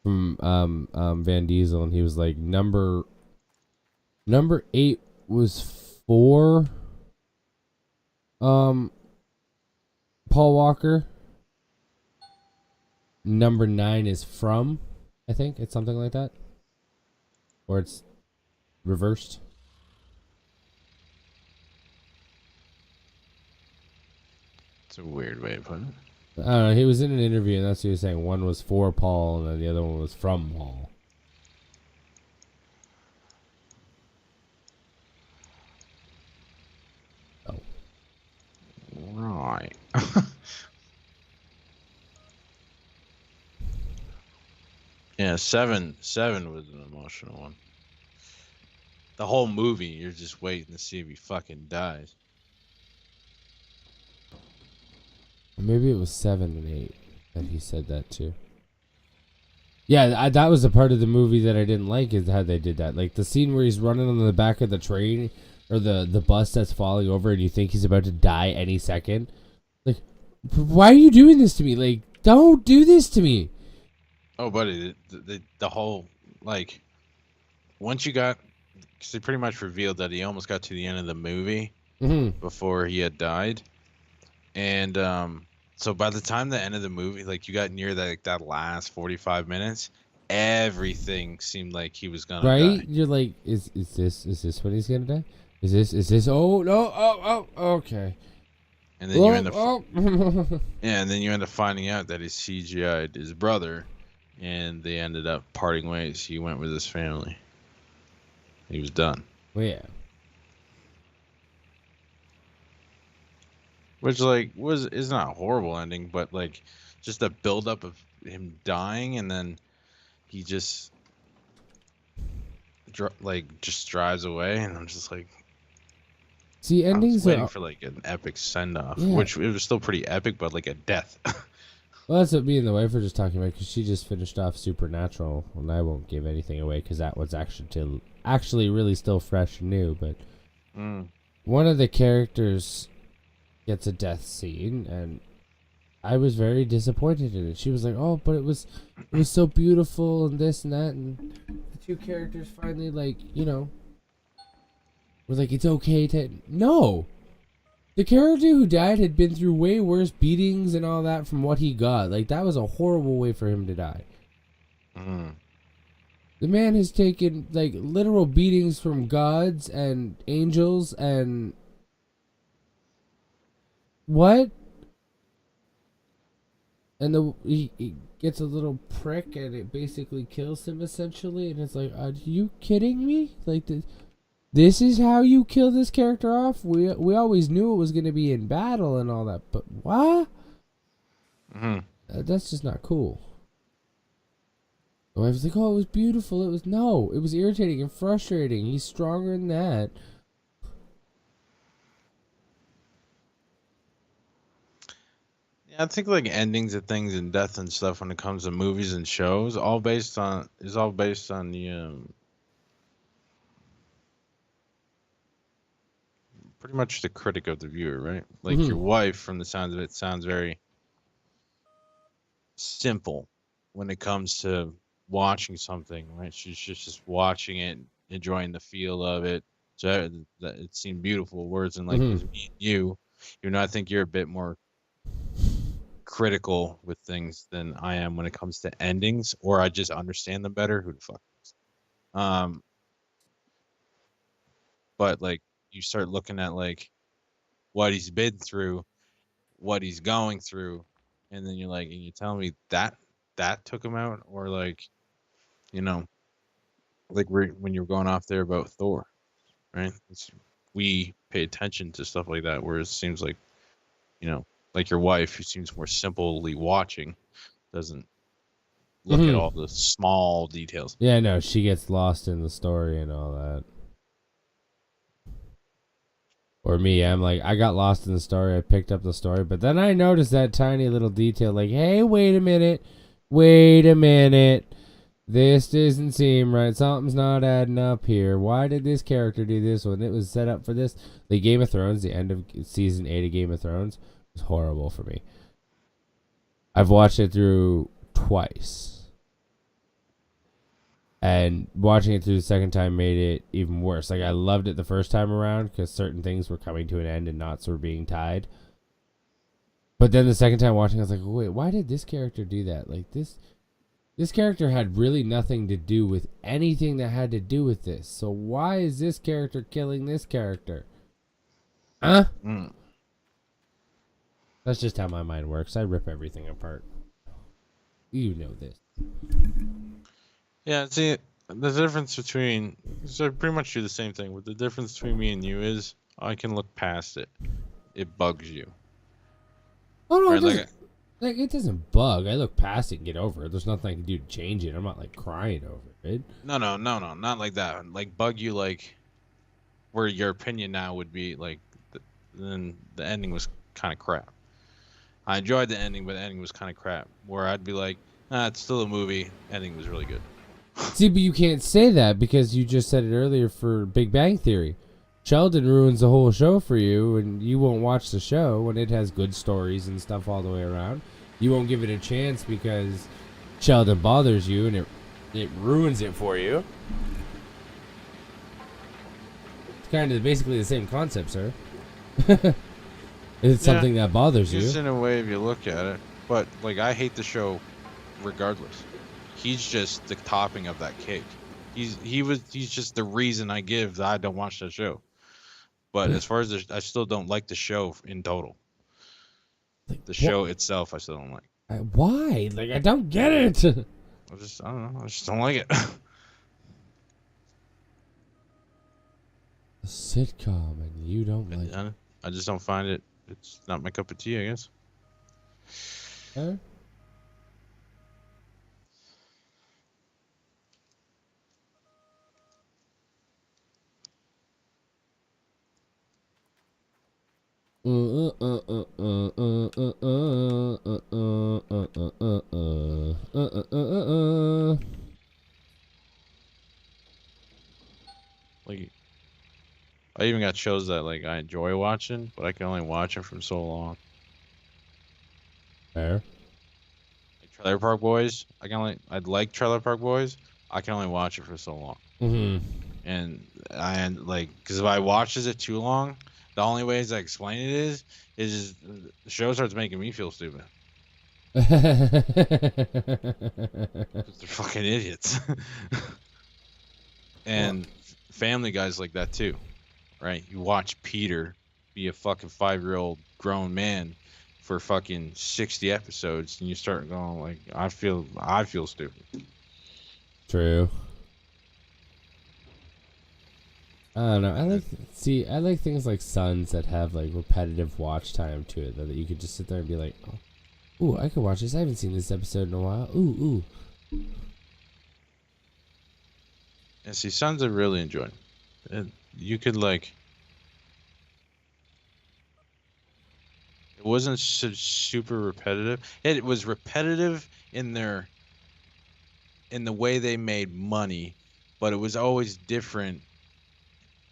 Speaker 3: from Van Diesel, and he was like number 8 was for Paul Walker. Number 9 is from, I think it's something like that, or it's reversed.
Speaker 2: It's a weird way of putting it.
Speaker 3: I don't know. He was in an interview, and that's what he was saying. One was for Paul, and then the other one was from Paul. Oh.
Speaker 2: Right. Yeah, 7 was an emotional one. The whole movie, you're just waiting to see if he fucking dies.
Speaker 3: Maybe it was 7 and 8 that he said that too. Yeah, that was the part of the movie that I didn't like, is how they did that. Like the scene where he's running on the back of the train, or the bus that's falling over, and you think he's about to die any second. Like, why are you doing this to me? Like, don't do this to me.
Speaker 2: Oh, buddy, the whole, like, once you got, because they pretty much revealed that he almost got to the end of the movie before he had died, and so by the time the end of the movie, like, you got near that last 45 minutes, everything seemed like he was gonna
Speaker 3: Right?
Speaker 2: die.
Speaker 3: You're like, is this when he's gonna die? Is this? Oh no! Okay.
Speaker 2: And then you end up,
Speaker 3: oh.
Speaker 2: yeah, and then you end up finding out that he CGI'd his brother, and they ended up parting ways. He went with his family. He was done.
Speaker 3: Well, yeah.
Speaker 2: Which, like, is not a horrible ending, but, like, just the buildup of him dying, and then he just just drives away, and I'm just like,
Speaker 3: See,
Speaker 2: I was
Speaker 3: endings
Speaker 2: waiting
Speaker 3: are.
Speaker 2: for like an epic send off,
Speaker 3: Yeah.
Speaker 2: which it was still pretty epic, but like a death.
Speaker 3: Well, that's what me and the wife were just talking about, because she just finished off Supernatural, and I won't give anything away because that was actually really still fresh and new. But one of the characters gets a death scene, and I was very disappointed in it. She was like, "Oh, but it was so beautiful and this and that," and the two characters finally, like, were like, "It's okay to..." No. The character who died had been through way worse beatings and all that from what he got. Like, that was a horrible way for him to die. The man has taken, like, literal beatings from gods and angels and... What? And he gets a little prick and it basically kills him, essentially. And it's like, are you kidding me? Like, this is how you kill this character off? We always knew it was going to be in battle and all that, but what? That's just not cool. My wife was like, "Oh, it was beautiful." It was irritating and frustrating. He's stronger than that.
Speaker 2: Yeah, I think like endings of things and death and stuff when it comes to movies and shows, all based on the pretty much the critic of the viewer, right? Like your wife, from the sounds of it, sounds very simple when it comes to watching something, right? She's just watching it, enjoying the feel of it. So that it seemed beautiful. Words and like me and you know, I think you're a bit more critical with things than I am when it comes to endings, or I just understand them better. Who the fuck knows? But like you start looking at like what he's been through, what he's going through, and then you're like, and you tell me that took him out, or like, you know, like when you're going off there about Thor, right? We pay attention to stuff like that, whereas it seems like, you know, like your wife, who seems more simply watching, doesn't look at all the small details.
Speaker 3: Yeah, no, she gets lost in the story and all that. Or me, I'm like, I got lost in the story, I picked up the story, but then I noticed that tiny little detail, like, hey, wait a minute, this doesn't seem right, something's not adding up here, why did this character do this when it was set up for this? The Game of Thrones, the end of season 8 of Game of Thrones, was horrible for me. I've watched it through twice. And watching it through the second time made it even worse. Like, I loved it the first time around because certain things were coming to an end and knots were being tied. But then the second time watching, I was like, wait, why did this character do that? Like, this character had really nothing to do with anything that had to do with this. So why is this character killing this character? Huh? That's just how my mind works. I rip everything apart. You know this.
Speaker 2: Yeah, see, the difference between, so I pretty much do the same thing, but the difference between me and you is I can look past it. It bugs you.
Speaker 3: Oh no,
Speaker 2: Right,
Speaker 3: it doesn't. Like, it doesn't bug. I look past it and get over it. There's nothing I can do to change it. I'm not like crying over it.
Speaker 2: No, not like that. Like bug you, like where your opinion now would be like, then the ending was kind of crap. I enjoyed the ending, but the ending was kind of crap. Where I'd be like, it's still a movie. Ending was really good.
Speaker 3: See, but you can't say that because you just said it earlier for Big Bang Theory. Sheldon ruins the whole show for you, and you won't watch the show when it has good stories and stuff all the way around. You won't give it a chance because Sheldon bothers you, and it ruins it for you. It's kind of basically the same concept, sir. It's something that bothers you.
Speaker 2: Just in a way, if you look at it. But like, I hate the show, regardless. He's just the topping of that cake. He's just the reason I give that I don't watch that show. But as far as I still don't like the show in total. The show itself, I still don't like.
Speaker 3: Why? Like, I don't get it.
Speaker 2: I don't know. I just don't like it.
Speaker 3: A sitcom, and you don't like it.
Speaker 2: I just don't find it. It's not my cup of tea, I guess.
Speaker 3: Huh?
Speaker 2: Like, I even got shows that like I enjoy watching, but I can only watch them from so long.
Speaker 3: Fair.
Speaker 2: Like Trailer Park Boys, I'd like Trailer Park Boys. I can only watch it for so long.
Speaker 3: Mm-hmm.
Speaker 2: And because if I watch it too long, the only ways I explain it is just the show starts making me feel stupid. 'Cause they're fucking idiots. And Family Guy's like that too, right? You watch Peter be a fucking 5-year-old grown man for fucking 60 episodes, and you start going like, I feel stupid.
Speaker 3: True. I don't know. I like things like Sons that have like repetitive watch time to it, though, that you could just sit there and be like, oh, ooh, I could watch this. I haven't seen this episode in a while. Ooh.
Speaker 2: And see, Sons I really enjoyed. And you could like, it wasn't super repetitive. It was repetitive in the way they made money, but it was always different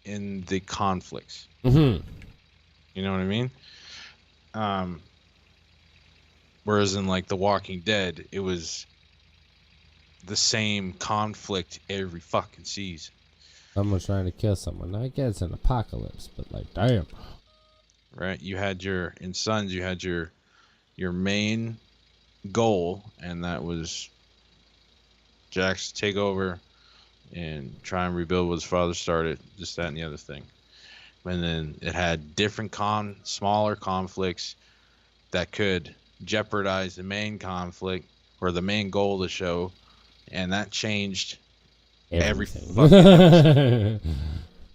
Speaker 2: in the conflicts.
Speaker 3: Mm-hmm.
Speaker 2: You know what I mean? Whereas in like The Walking Dead, it was the same conflict every fucking season.
Speaker 3: Someone's trying to kill someone. I guess an apocalypse, but like, damn.
Speaker 2: Right? In Sons, you had your main goal, and that was Jack's take over and try and rebuild what his father started, just that and the other thing. And then it had different smaller conflicts that could jeopardize the main conflict or the main goal of the show, and that changed every fucking episode.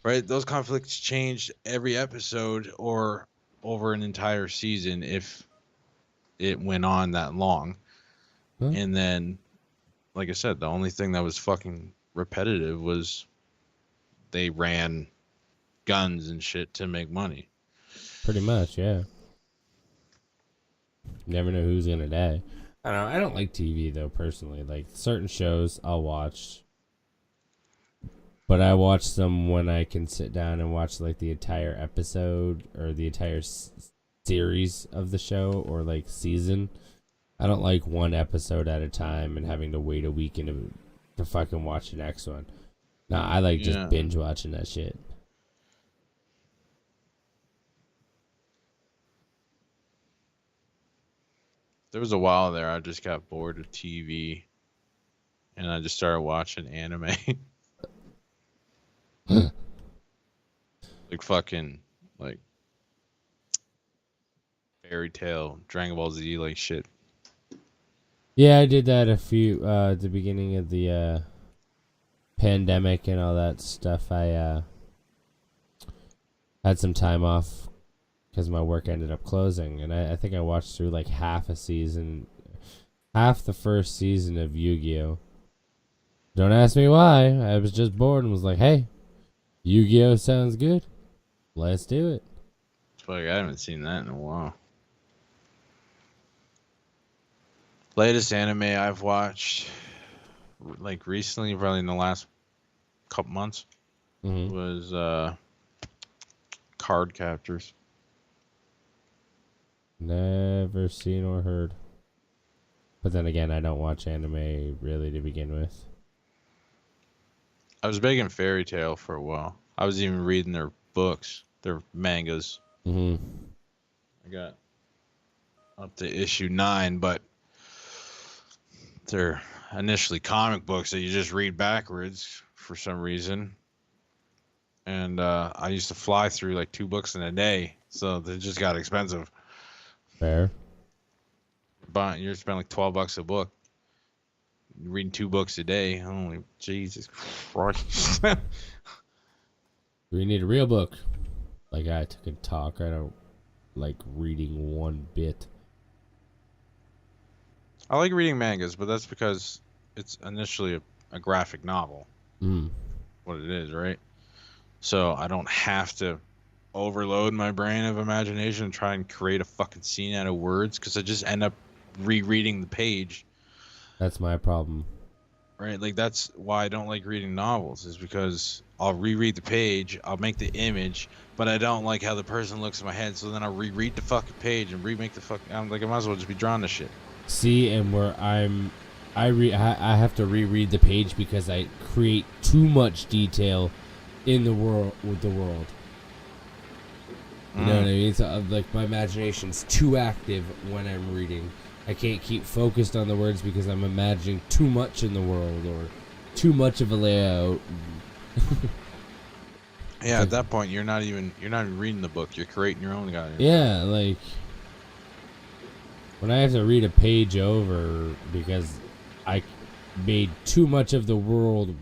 Speaker 2: Right? Those conflicts changed every episode or over an entire season if it went on that long.
Speaker 3: Huh?
Speaker 2: And then, like I said, the only thing that was fucking repetitive was they ran guns and shit to make money.
Speaker 3: Pretty much, yeah. Never know who's gonna die. I don't know. I don't like TV though, personally. Like certain shows I'll watch, but I watch them when I can sit down and watch like the entire episode or the entire series of the show or like season. I don't like one episode at a time and having to wait a week to fucking watch the next one. Nah, I like just binge watching that shit.
Speaker 2: There was a while there I just got bored of TV and I just started watching anime. Like fucking like Fairy Tail, Dragon Ball Z, like shit.
Speaker 3: Yeah, I did that at the beginning of the pandemic and all that stuff. I had some time off because my work ended up closing, and I think I watched through like half the first season of Yu-Gi-Oh! Don't ask me why. I was just bored and was like, hey, Yu-Gi-Oh! Sounds good. Let's do it.
Speaker 2: Fuck, I haven't seen that in a while. Latest anime I've watched, like recently, probably in the last couple months, was Card Captors.
Speaker 3: Never seen or heard. But then again, I don't watch anime really to begin with.
Speaker 2: I was big in Fairy Tail for a while. I was even reading their books, their mangas.
Speaker 3: Mm-hmm.
Speaker 2: I got up to issue 9, but they're initially comic books that you just read backwards for some reason. And I used to fly through like 2 books in a day, so they just got expensive.
Speaker 3: Fair.
Speaker 2: But you spend like $12 a book. You're reading 2 books a day. Holy Jesus Christ.
Speaker 3: We need a real book. Like I can talk. I don't like reading one bit.
Speaker 2: I like reading mangas, but that's because it's initially a graphic novel.
Speaker 3: Mm.
Speaker 2: What it is, right? So I don't have to overload my brain of imagination and try and create a fucking scene out of words, because I just end up rereading the page.
Speaker 3: That's my problem.
Speaker 2: Right? Like, that's why I don't like reading novels, is because I'll reread the page, I'll make the image, but I don't like how the person looks in my head, so then I'll reread the fucking page and remake the fucking... I'm like, I might as well just be drawing this shit.
Speaker 3: See, and where I have to reread the page because I create too much detail in the world with the world. You know what I mean? So, like, my imagination's too active when I'm reading. I can't keep focused on the words because I'm imagining too much in the world or too much of a layout.
Speaker 2: Yeah, at that point, you're not even reading the book. You're creating your own guy.
Speaker 3: Yeah, like when I have to read a page over because I made too much of the world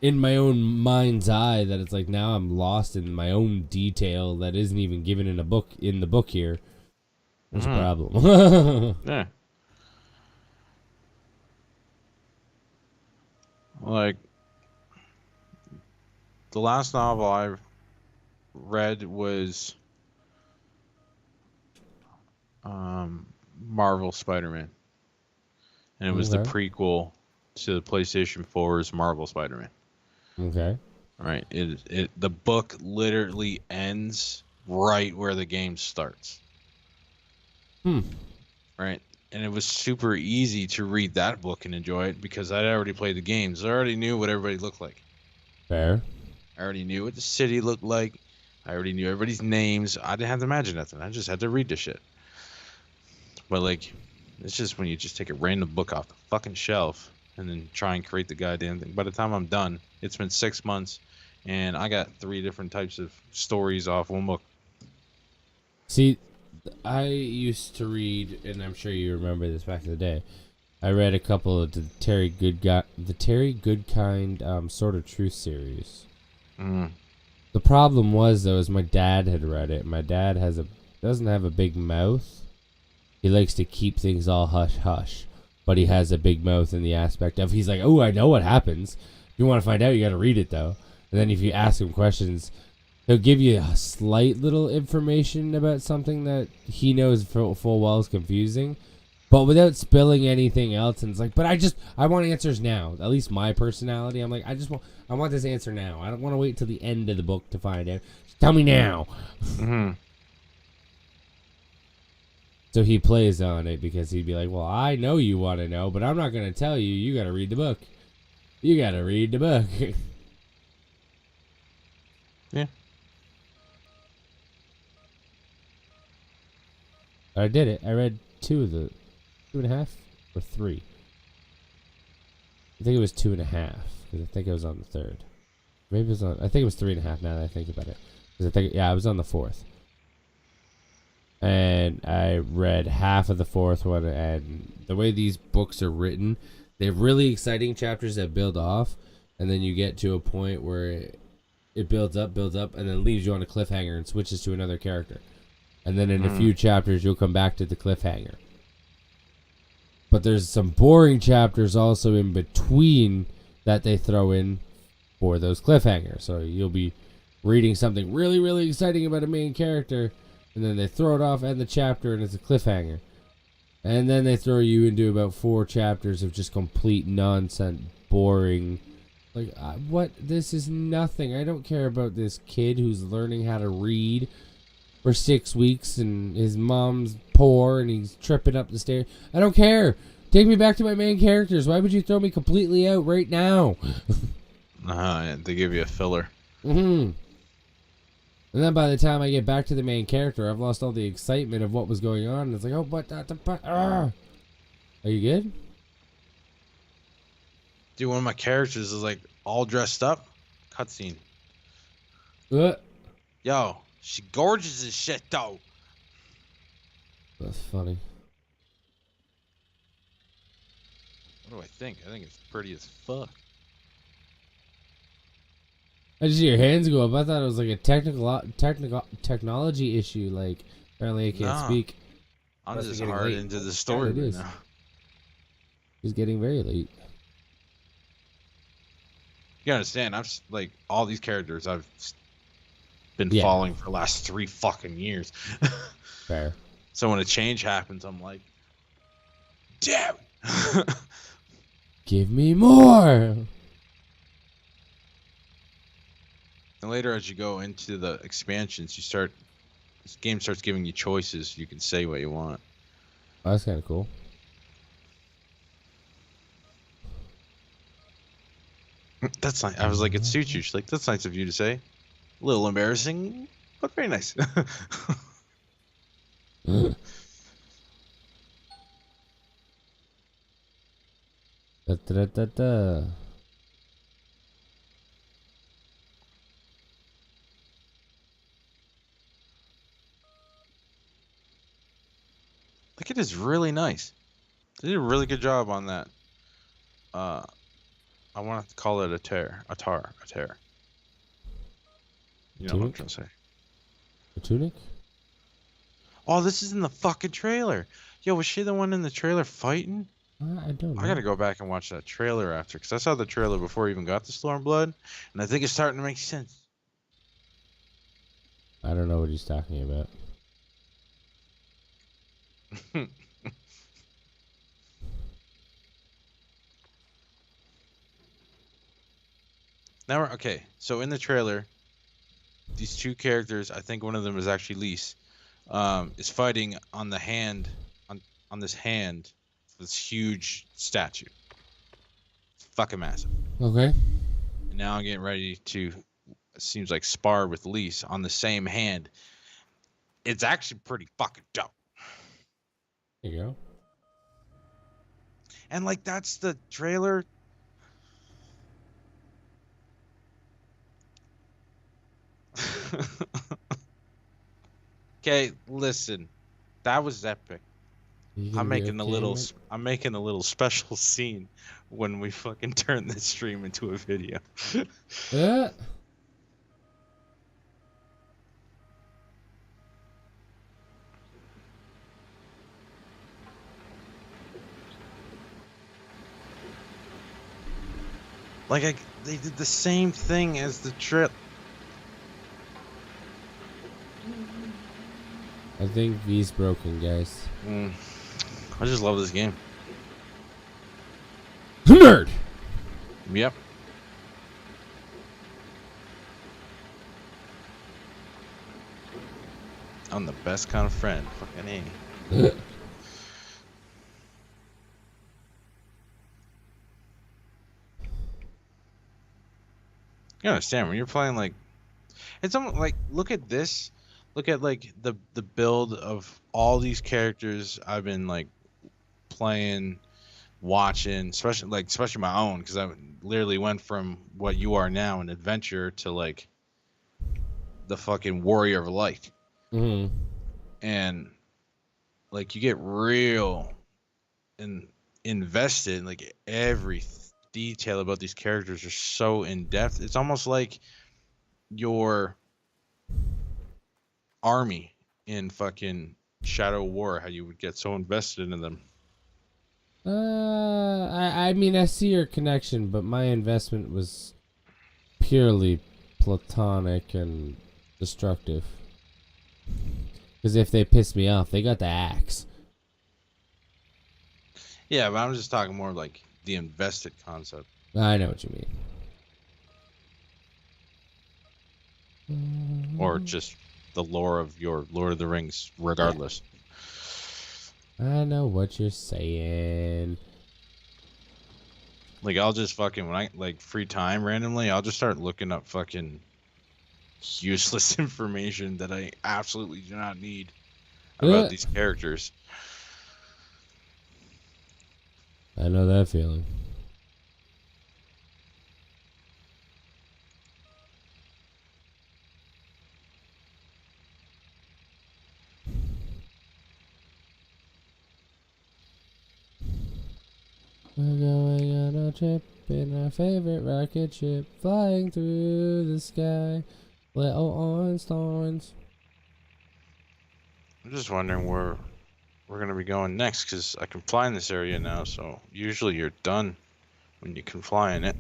Speaker 3: in my own mind's eye that it's like now I'm lost in my own detail that isn't even given in the book here. There's a problem.
Speaker 2: Yeah. Like, the last novel I read was Marvel Spider-Man. And it was the prequel to the PlayStation 4's Marvel Spider-Man.
Speaker 3: Okay.
Speaker 2: Right. The book literally ends right where the game starts. Right. And it was super easy to read that book and enjoy it because I'd already played the games. I already knew what everybody looked like.
Speaker 3: Fair.
Speaker 2: I already knew what the city looked like. I already knew everybody's names. I didn't have to imagine nothing. I just had to read the shit. But, like, it's just when you just take a random book off the fucking shelf and then try and create the goddamn thing. By the time I'm done, it's been 6 months, and I got 3 different types of stories off one book.
Speaker 3: See, I used to read, and I'm sure you remember this back in the day. I read a couple of the Terry Goodkind Sort of Truth series. The problem was, though, is my dad had read it. My dad doesn't have a big mouth. He likes to keep things all hush hush, but he has a big mouth in the aspect of he's like, oh, I know what happens. If you want to find out, you got to read it though. And then if you ask him questions, he'll give you a slight little information about something that he knows full well is confusing, but without spilling anything else. And it's like, but I want answers now. At least my personality, I'm like, I want this answer now. I don't want to wait till the end of the book to find out. Just tell me now. So he plays on it because he'd be like, well, I know you want to know, but I'm not going to tell you. You got to read the book. You got to read the book.
Speaker 2: Yeah.
Speaker 3: I did it. I read 2.5 or 3. I think it was 2.5 because I think it was on the 3rd. Maybe it was on. I think it was 3.5 now that I think about it. Because I was on the 4th. And I read half of the 4th one, and the way these books are written, they have really exciting chapters that build off, and then you get to a point where it builds up, and then leaves you on a cliffhanger and switches to another character. And then in a few chapters, you'll come back to the cliffhanger. But there's some boring chapters also in between that they throw in for those cliffhangers. So you'll be reading something really, really exciting about a main character, and then they throw it off at the chapter, and it's a cliffhanger. And then they throw you into about 4 chapters of just complete nonsense, boring, Like, what? This is nothing. I don't care about this kid who's learning how to read for 6 weeks and his mom's poor and he's tripping up the stairs. I don't care. Take me back to my main characters. Why would you throw me completely out right now?
Speaker 2: They give you a filler.
Speaker 3: And then by the time I get back to the main character, I've lost all the excitement of what was going on. It's like, oh, but are you good?
Speaker 2: Dude, one of my characters is like all dressed up. Cutscene. Yo, she gorgeous as shit though.
Speaker 3: That's funny.
Speaker 2: What do I think? I think it's pretty as fuck.
Speaker 3: I just see your hands go up. I thought it was like a technology issue. Like, apparently I can't
Speaker 2: Nah.
Speaker 3: speak.
Speaker 2: I'm
Speaker 3: Must be
Speaker 2: just
Speaker 3: getting
Speaker 2: hard
Speaker 3: late.
Speaker 2: into the story
Speaker 3: It
Speaker 2: right
Speaker 3: is.
Speaker 2: now.
Speaker 3: It's getting very late.
Speaker 2: You understand? Like all these characters I've been
Speaker 3: Yeah.
Speaker 2: following for the last 3 fucking years.
Speaker 3: Fair.
Speaker 2: So when a change happens, I'm like, damn.
Speaker 3: Give me more.
Speaker 2: And later, as you go into the expansions, this game starts giving you choices. You can say what you want.
Speaker 3: Oh, that's kind of cool.
Speaker 2: That's nice. I was like, it suits you. She's like, that's nice of you to say. A little embarrassing, but very nice.
Speaker 3: Da, da, da, da, da.
Speaker 2: Like, it is really nice. They did a really good job on that. I want to call it a tear. You know what I'm trying to say.
Speaker 3: A tunic?
Speaker 2: Oh, this is in the fucking trailer. Yo, was she the one in the trailer fighting?
Speaker 3: I don't know.
Speaker 2: I gotta go back and watch that trailer after, because I saw the trailer before I even got to Stormblood, and I think it's starting to make sense.
Speaker 3: I don't know what he's talking about.
Speaker 2: Now we're okay. So in the trailer, these two characters, I think one of them is actually Lise, is fighting on the hand, on this hand, this huge statue. It's fucking massive.
Speaker 3: Okay.
Speaker 2: And now I'm getting ready to, it seems like, spar with Lise on the same hand. It's actually pretty fucking dope.
Speaker 3: There you go.
Speaker 2: And like, that's the trailer. Okay, listen, that was epic. I'm making a little special scene when we fucking turn this stream into a video. Like, they did the same thing as the trip.
Speaker 3: I think V's broken, guys.
Speaker 2: I just love this game.
Speaker 3: Nerd!
Speaker 2: Yep. I'm the best kind of friend. Fucking A. You understand, when you're playing, like, it's almost like, look at this. Look at, like, the build of all these characters I've been, like, playing, watching, especially my own, because I literally went from what you are now, an adventurer, to, like, the fucking warrior of light.
Speaker 3: Mm-hmm.
Speaker 2: And, like, you get real and invested, like, every detail about these characters are so in-depth. It's almost like your army in fucking Shadow War, how you would get so invested in them.
Speaker 3: I mean, I see your connection, but my investment was purely platonic and destructive. Because if they piss me off, they got the axe.
Speaker 2: Yeah, but I'm just talking more like the invested concept.
Speaker 3: I know what you mean.
Speaker 2: or just the lore of your Lord of the Rings, regardless.
Speaker 3: I know what you're saying.
Speaker 2: Like, I'll just fucking, when I, like, free time randomly, I'll just start looking up fucking useless information that I absolutely do not need about these characters.
Speaker 3: I know that feeling. We're going on a trip in our favorite rocket ship, flying through the sky. Little Einsteins.
Speaker 2: I'm just wondering where we're gonna be going next, because I can fly in this area now, so usually you're done when you can fly in it.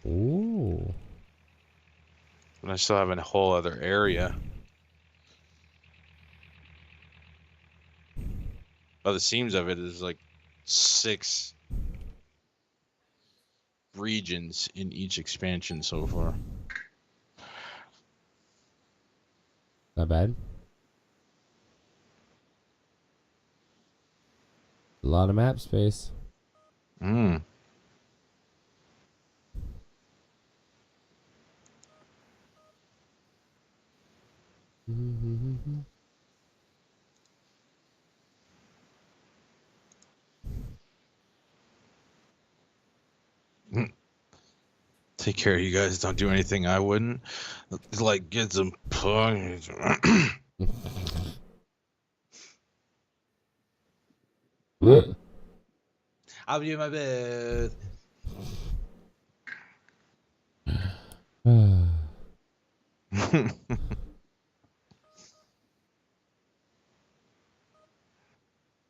Speaker 3: Ooh.
Speaker 2: But I still have a whole other area. By the seams of it, is like 6 regions in each expansion so far.
Speaker 3: Not bad. A lot of map space.
Speaker 2: Mm. Take care of you guys. Don't do anything I wouldn't. Like, get some punch. I'll be in my bed.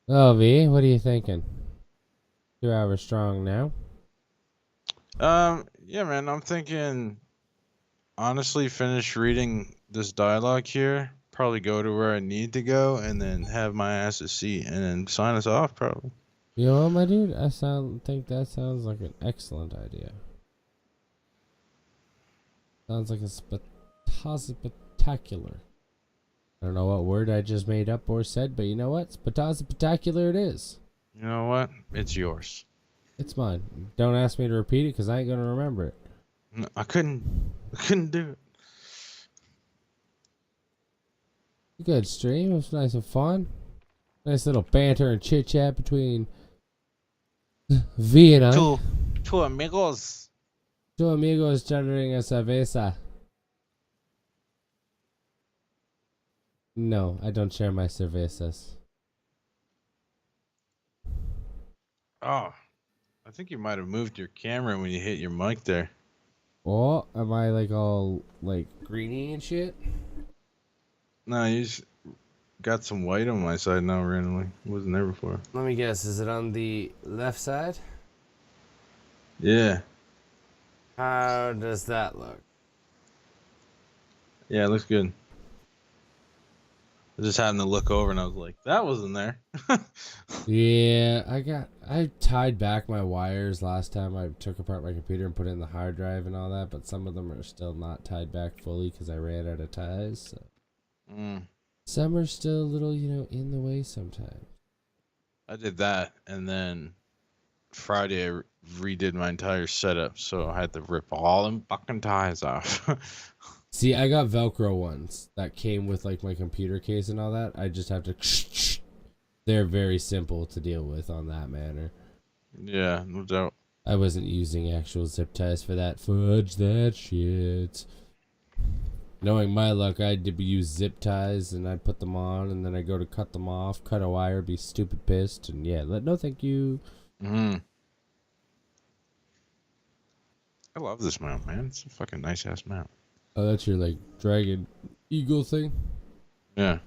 Speaker 3: Oh, V, what are you thinking? 2 hours strong now.
Speaker 2: Yeah, man, I'm thinking, honestly, finish reading this dialogue here, probably go to where I need to go, and then have my ass a seat, and then sign us off, probably.
Speaker 3: You know what, my dude? Think that sounds like an excellent idea. Sounds like a spectacular. I don't know what word I just made up or said, but you know what? Spectacular it is.
Speaker 2: You know what? It's yours.
Speaker 3: It's mine. Don't ask me to repeat it because I ain't gonna remember it.
Speaker 2: No, I couldn't do it.
Speaker 3: Good stream. It was nice and fun. Nice little banter and chit chat between V and I.
Speaker 2: Two amigos.
Speaker 3: Two amigos chartering a cerveza. No, I don't share my cervezas.
Speaker 2: Oh, I think you might have moved your camera when you hit your mic there.
Speaker 3: Oh, am I like all like greeny and shit?
Speaker 2: No, you just got some white on my side now randomly. It wasn't there before.
Speaker 3: Let me guess, is it on the left side?
Speaker 2: Yeah.
Speaker 3: How does that look?
Speaker 2: Yeah, it looks good. I just happened to look over and I was like, that wasn't there.
Speaker 3: Yeah, I tied back my wires last time I took apart my computer and put it in the hard drive and all that, but some of them are still not tied back fully because I ran out of ties. So. Some are still a little, in the way sometimes.
Speaker 2: I did that, and then Friday I redid my entire setup, so I had to rip all them fucking ties off.
Speaker 3: See, I got Velcro ones that came with like my computer case and all that. I just have to. They're very simple to deal with on that manner.
Speaker 2: Yeah, no doubt.
Speaker 3: I wasn't using actual zip ties for that. Fudge that shit. Knowing my luck, I'd use zip ties and I'd put them on and then I'd go to cut them off, cut a wire, be stupid pissed, and yeah, no thank you.
Speaker 2: I love this mount, man. It's a fucking nice ass mount.
Speaker 3: Oh, that's your like dragon eagle thing?
Speaker 2: Yeah.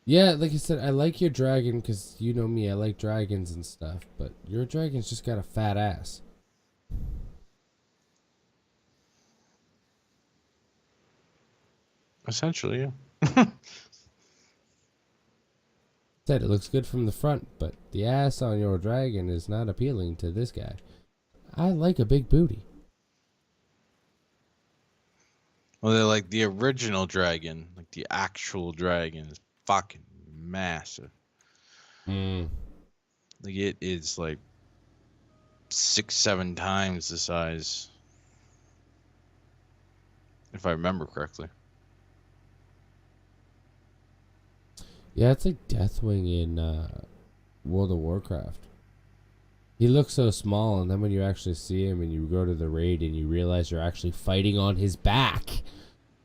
Speaker 3: Yeah, like I said, I like your dragon because you know me, I like dragons and stuff, but your dragon's just got a fat ass.
Speaker 2: Essentially, yeah.
Speaker 3: Said it looks good from the front, but the ass on your dragon is not appealing to this guy. I like a big booty.
Speaker 2: Well, they're like the original dragon, like the actual dragon is fucking massive.
Speaker 3: Mm.
Speaker 2: Like it is like 6-7 times the size, if I remember correctly.
Speaker 3: Yeah, it's like Deathwing in World of Warcraft. He looks so small, and then when you actually see him and you go to the raid and you realize you're actually fighting on his back,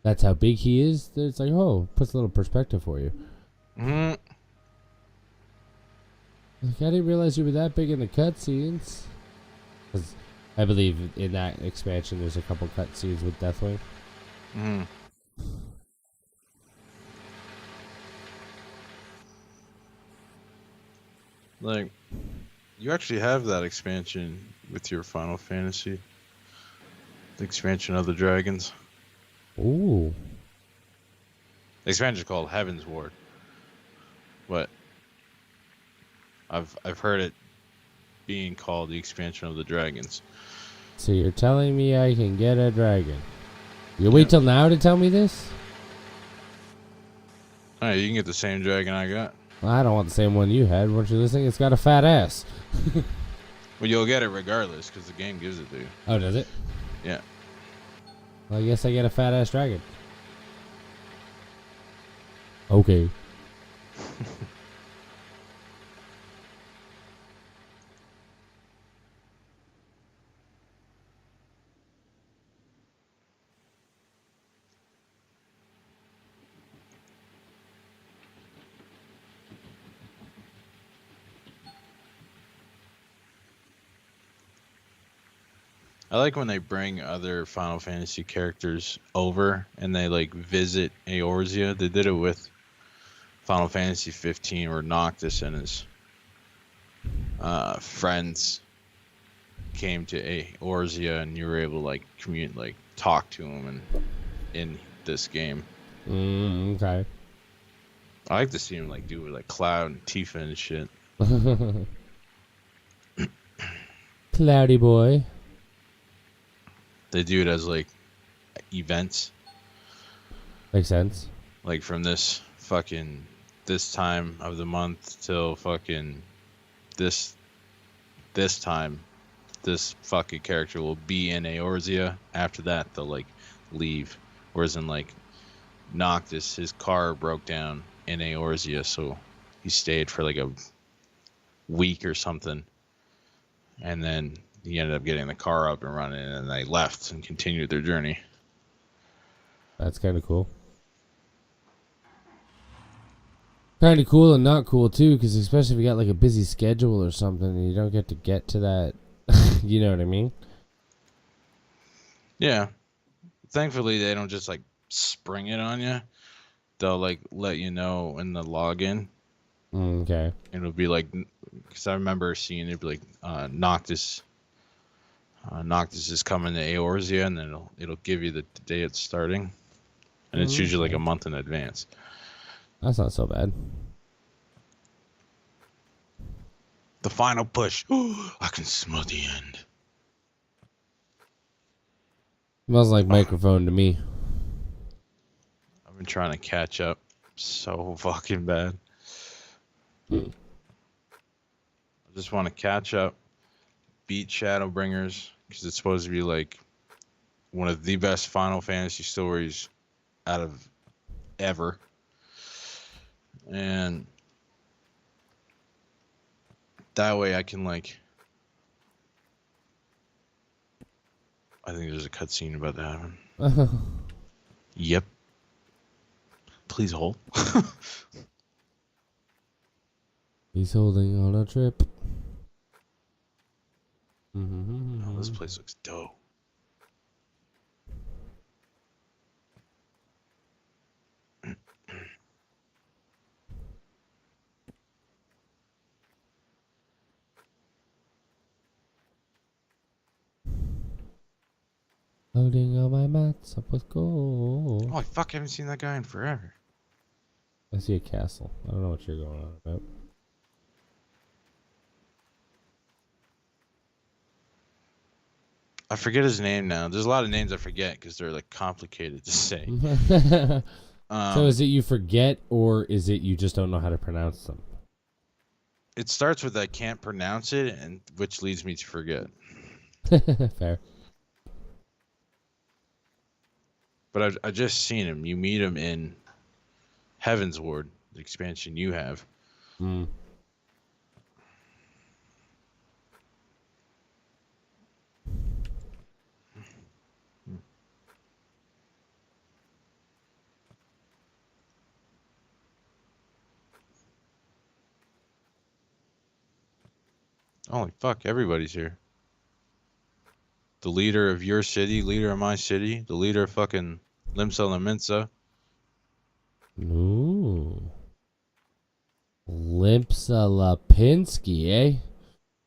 Speaker 3: that's how big he is. It's like, oh, puts a little perspective for you.
Speaker 2: Mm-hmm.
Speaker 3: Like, I didn't realize you were that big in the cutscenes. Because I believe in that expansion there's a couple cutscenes with Deathwing.
Speaker 2: Mm-hmm. Like, you actually have that expansion with your Final Fantasy. The expansion of the dragons.
Speaker 3: Ooh.
Speaker 2: The expansion is called Heaven's Ward. But I've heard it being called the expansion of the dragons.
Speaker 3: So you're telling me I can get a dragon? You wait till now to tell me this?
Speaker 2: Alright, you can get the same dragon I got.
Speaker 3: Well, I don't want the same one you had. Weren't you listening? It's got a fat ass.
Speaker 2: Well, you'll get it regardless because the game gives it to you.
Speaker 3: Oh, does it?
Speaker 2: Yeah.
Speaker 3: Well, I guess I get a fat ass dragon. Okay.
Speaker 2: I like when they bring other Final Fantasy characters over and they like visit Eorzea. They did it with Final Fantasy 15 where Noctis and his friends came to Eorzea and you were able to like talk to him and in this game.
Speaker 3: Okay.
Speaker 2: I like to see him like do it like Cloud and Tifa and shit.
Speaker 3: Cloudy boy.
Speaker 2: They do it as like events.
Speaker 3: Makes sense.
Speaker 2: Like from this time of the month till fucking this time, this fucking character will be in Eorzea. After that, they'll like leave. Whereas in like Noctis, his car broke down in Eorzea, so he stayed for like a week or something, and then he ended up getting the car up and running, and they left and continued their journey.
Speaker 3: That's kind of cool. Kind of cool and not cool too, because especially if you got like a busy schedule or something and you don't get to that, you know what I mean?
Speaker 2: Yeah. Thankfully, they don't just like spring it on you. They'll like let you know in the login.
Speaker 3: Okay.
Speaker 2: It'll be like, because I remember seeing it be like Noctis. Noctis is coming to Eorzea, and then it'll give you the day it's starting, and it's usually like a month in advance.
Speaker 3: That's not so bad.
Speaker 2: The final push. I can smell the end.
Speaker 3: Smells like microphone to me.
Speaker 2: I've been trying to catch up so fucking bad. I just want to catch up, beat Shadowbringers, because it's supposed to be like one of the best Final Fantasy stories out of ever. And that way I can like, I think there's a cutscene about that one. Yep. Please hold.
Speaker 3: He's holding on a trip.
Speaker 2: Oh, this place looks dope.
Speaker 3: Loading all my mats up with gold.
Speaker 2: Oh, fuck, I haven't seen that guy in forever.
Speaker 3: I see a castle. I don't know what you're going on about.
Speaker 2: I forget his name now. There's a lot of names I forget because they're like complicated to say.
Speaker 3: So is it you forget, or is it you just don't know how to pronounce them?
Speaker 2: It starts with I can't pronounce it, and which leads me to forget.
Speaker 3: Fair.
Speaker 2: But I just seen him. You meet him in Heaven's Ward, the expansion you have.
Speaker 3: Mm.
Speaker 2: Holy fuck, everybody's here. The leader of your city, leader of my city, the leader of fucking Limsa Laminsa.
Speaker 3: Ooh. Limpsa Lapinski, eh?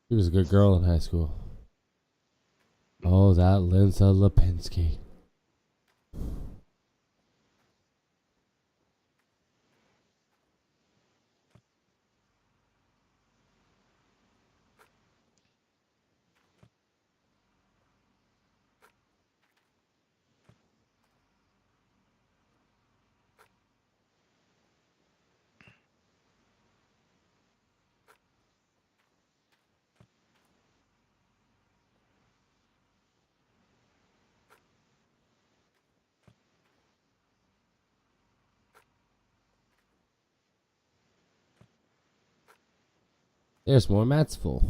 Speaker 3: She was a good girl in high school. Oh, that Limpsa Lapinski. There's more mats full.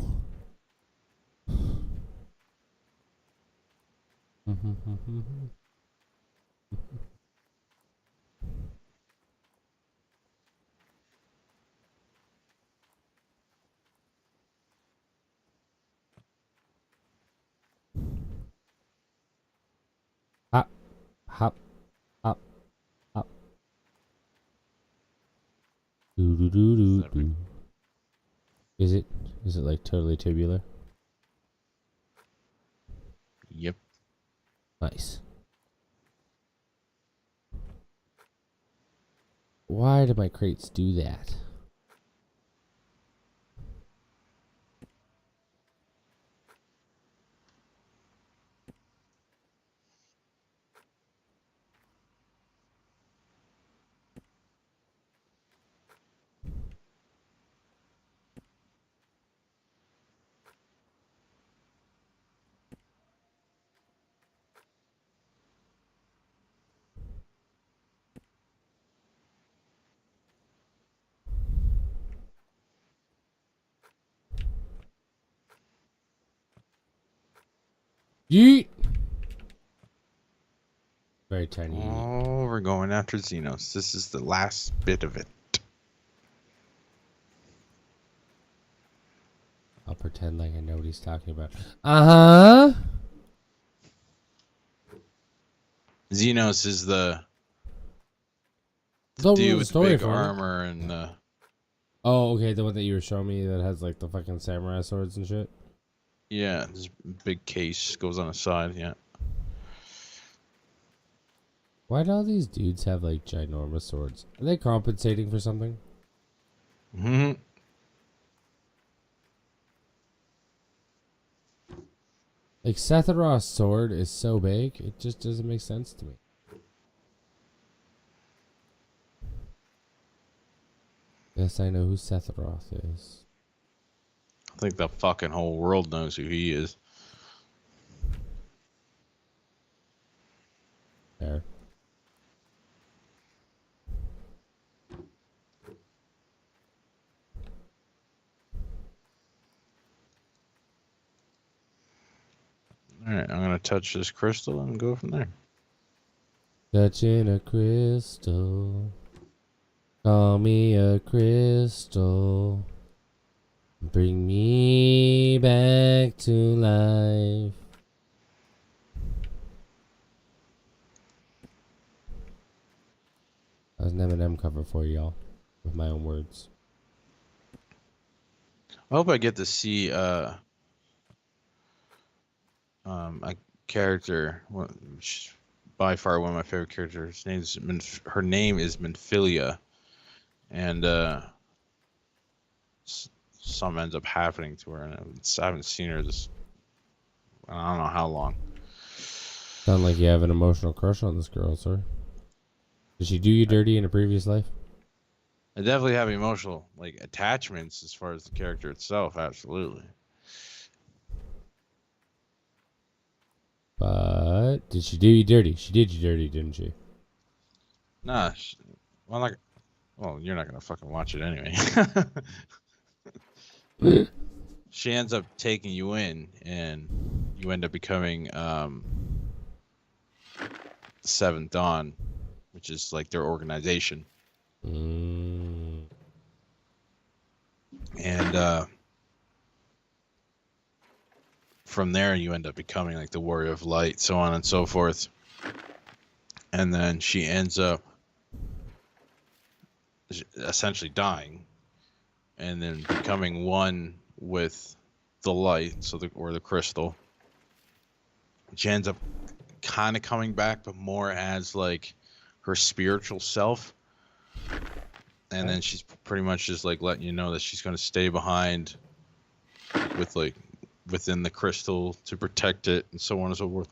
Speaker 3: Hop, hop, hop, hop. Do do do do do. Is it? Is it like totally tubular?
Speaker 2: Yep.
Speaker 3: Nice. Why do my crates do that? Yeet! Very tiny.
Speaker 2: Oh, we're going after Xenos. This is the last bit of it.
Speaker 3: I'll pretend like I know what he's talking about. Uh-huh.
Speaker 2: Xenos is the
Speaker 3: Don't
Speaker 2: dude
Speaker 3: ruin the
Speaker 2: with the
Speaker 3: story
Speaker 2: big
Speaker 3: for me.
Speaker 2: armor and
Speaker 3: Oh, okay, the one that you were showing me that has like the fucking samurai swords and shit.
Speaker 2: yeah, this big case goes on the side. Yeah.
Speaker 3: Why do all these dudes have like ginormous swords? Are they compensating for something?
Speaker 2: Hmm.
Speaker 3: Like Sephiroth's sword is so big, it just doesn't make sense to me. Yes, I know who Sephiroth is.
Speaker 2: I think the fucking whole world knows who he is.
Speaker 3: There.
Speaker 2: All right, I'm gonna touch this crystal and go from there.
Speaker 3: Touching a crystal. Call me a crystal. Bring me back to life. That was an Eminem cover for y'all, with my own words.
Speaker 2: I hope I get to see a character, by far one of my favorite characters. Her name is Minfilia, and something ends up happening to her, and I haven't seen her I don't know how long.
Speaker 3: Sound like you have an emotional crush on this girl, sir. Did she do you dirty in a previous life?
Speaker 2: I definitely have emotional like attachments as far as the character itself. Absolutely.
Speaker 3: But did she do you dirty? She did you dirty, didn't she?
Speaker 2: Nah. Well, like, well, you're not gonna fucking watch it anyway. She ends up taking you in, and you end up becoming Seventh Dawn, which is like their organization.
Speaker 3: Mm.
Speaker 2: And from there, you end up becoming like the Warrior of Light, so on and so forth. And then she ends up essentially dying, and then becoming one with the light, or the crystal. She ends up kind of coming back, but more as like her spiritual self. And then she's pretty much just like letting you know that she's going to stay behind with like within the crystal to protect it, and so on and so forth.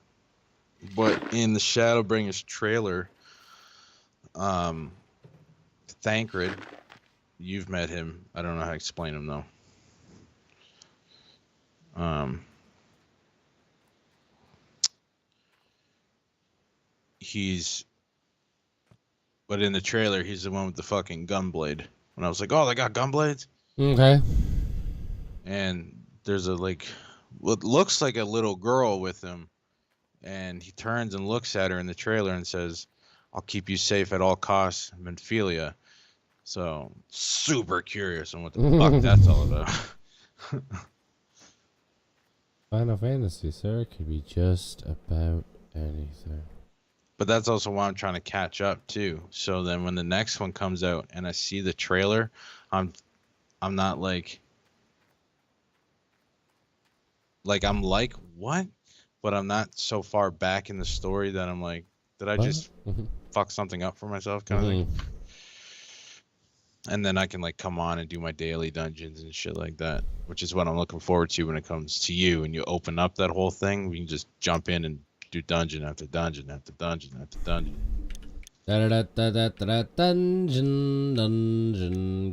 Speaker 2: But in the Shadowbringers trailer, Thancred, you've met him. I don't know how to explain him though. But in the trailer, he's the one with the fucking gunblade. And I was like, oh, they got gunblades?
Speaker 3: Okay.
Speaker 2: And there's what looks like a little girl with him. And he turns and looks at her in the trailer and says, I'll keep you safe at all costs, Minfilia. So, super curious on what the fuck that's all about.
Speaker 3: Final Fantasy, sir, could be just about anything.
Speaker 2: But that's also why I'm trying to catch up too. So then when the next one comes out and I see the trailer, I'm not like I'm like, what? But I'm not so far back in the story that I'm like, did I just fuck something up for myself kind of thing? And then I can like come on and do my daily dungeons and shit like that, which is what I'm looking forward to when it comes to you. And you open up that whole thing, we can just jump in and do dungeon after dungeon after dungeon after dungeon.
Speaker 3: Dungeon.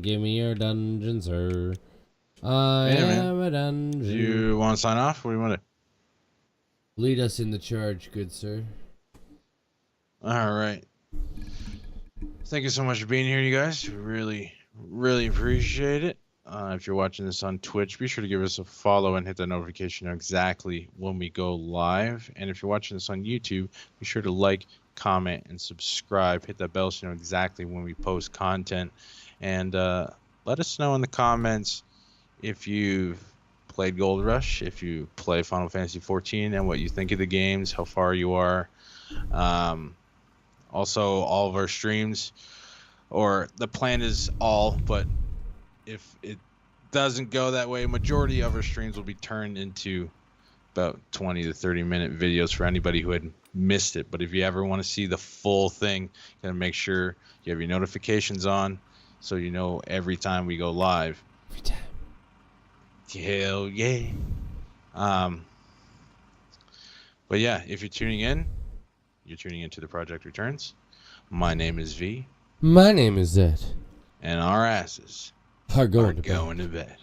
Speaker 3: Give me your dungeon, sir. I am a dungeon.
Speaker 2: You want to sign off? What do you want to?
Speaker 3: Lead us in the charge, good sir.
Speaker 2: All right. Thank you so much for being here, you guys. Really, really appreciate it. If you're watching this on Twitch, be sure to give us a follow and hit that notification exactly when we go live. And if you're watching this on YouTube, be sure to like, comment, and subscribe. Hit that bell so you know exactly when we post content. And let us know in the comments if you've played Gold Rush, if you play Final Fantasy XIV, and what you think of the games, how far you are. Also, all of our streams, or the plan is all, but if it doesn't go that way, majority of our streams will be turned into about 20 to 30 minute videos for anybody who had missed it. But if you ever want to see the full thing, you gotta make sure you have your notifications on so you know every time we go live.
Speaker 3: Every time.
Speaker 2: Hell yeah. But yeah, if you're tuning in to The Project Returns. My name is V.
Speaker 3: My name is Zed.
Speaker 2: And our asses
Speaker 3: Are going
Speaker 2: to bed.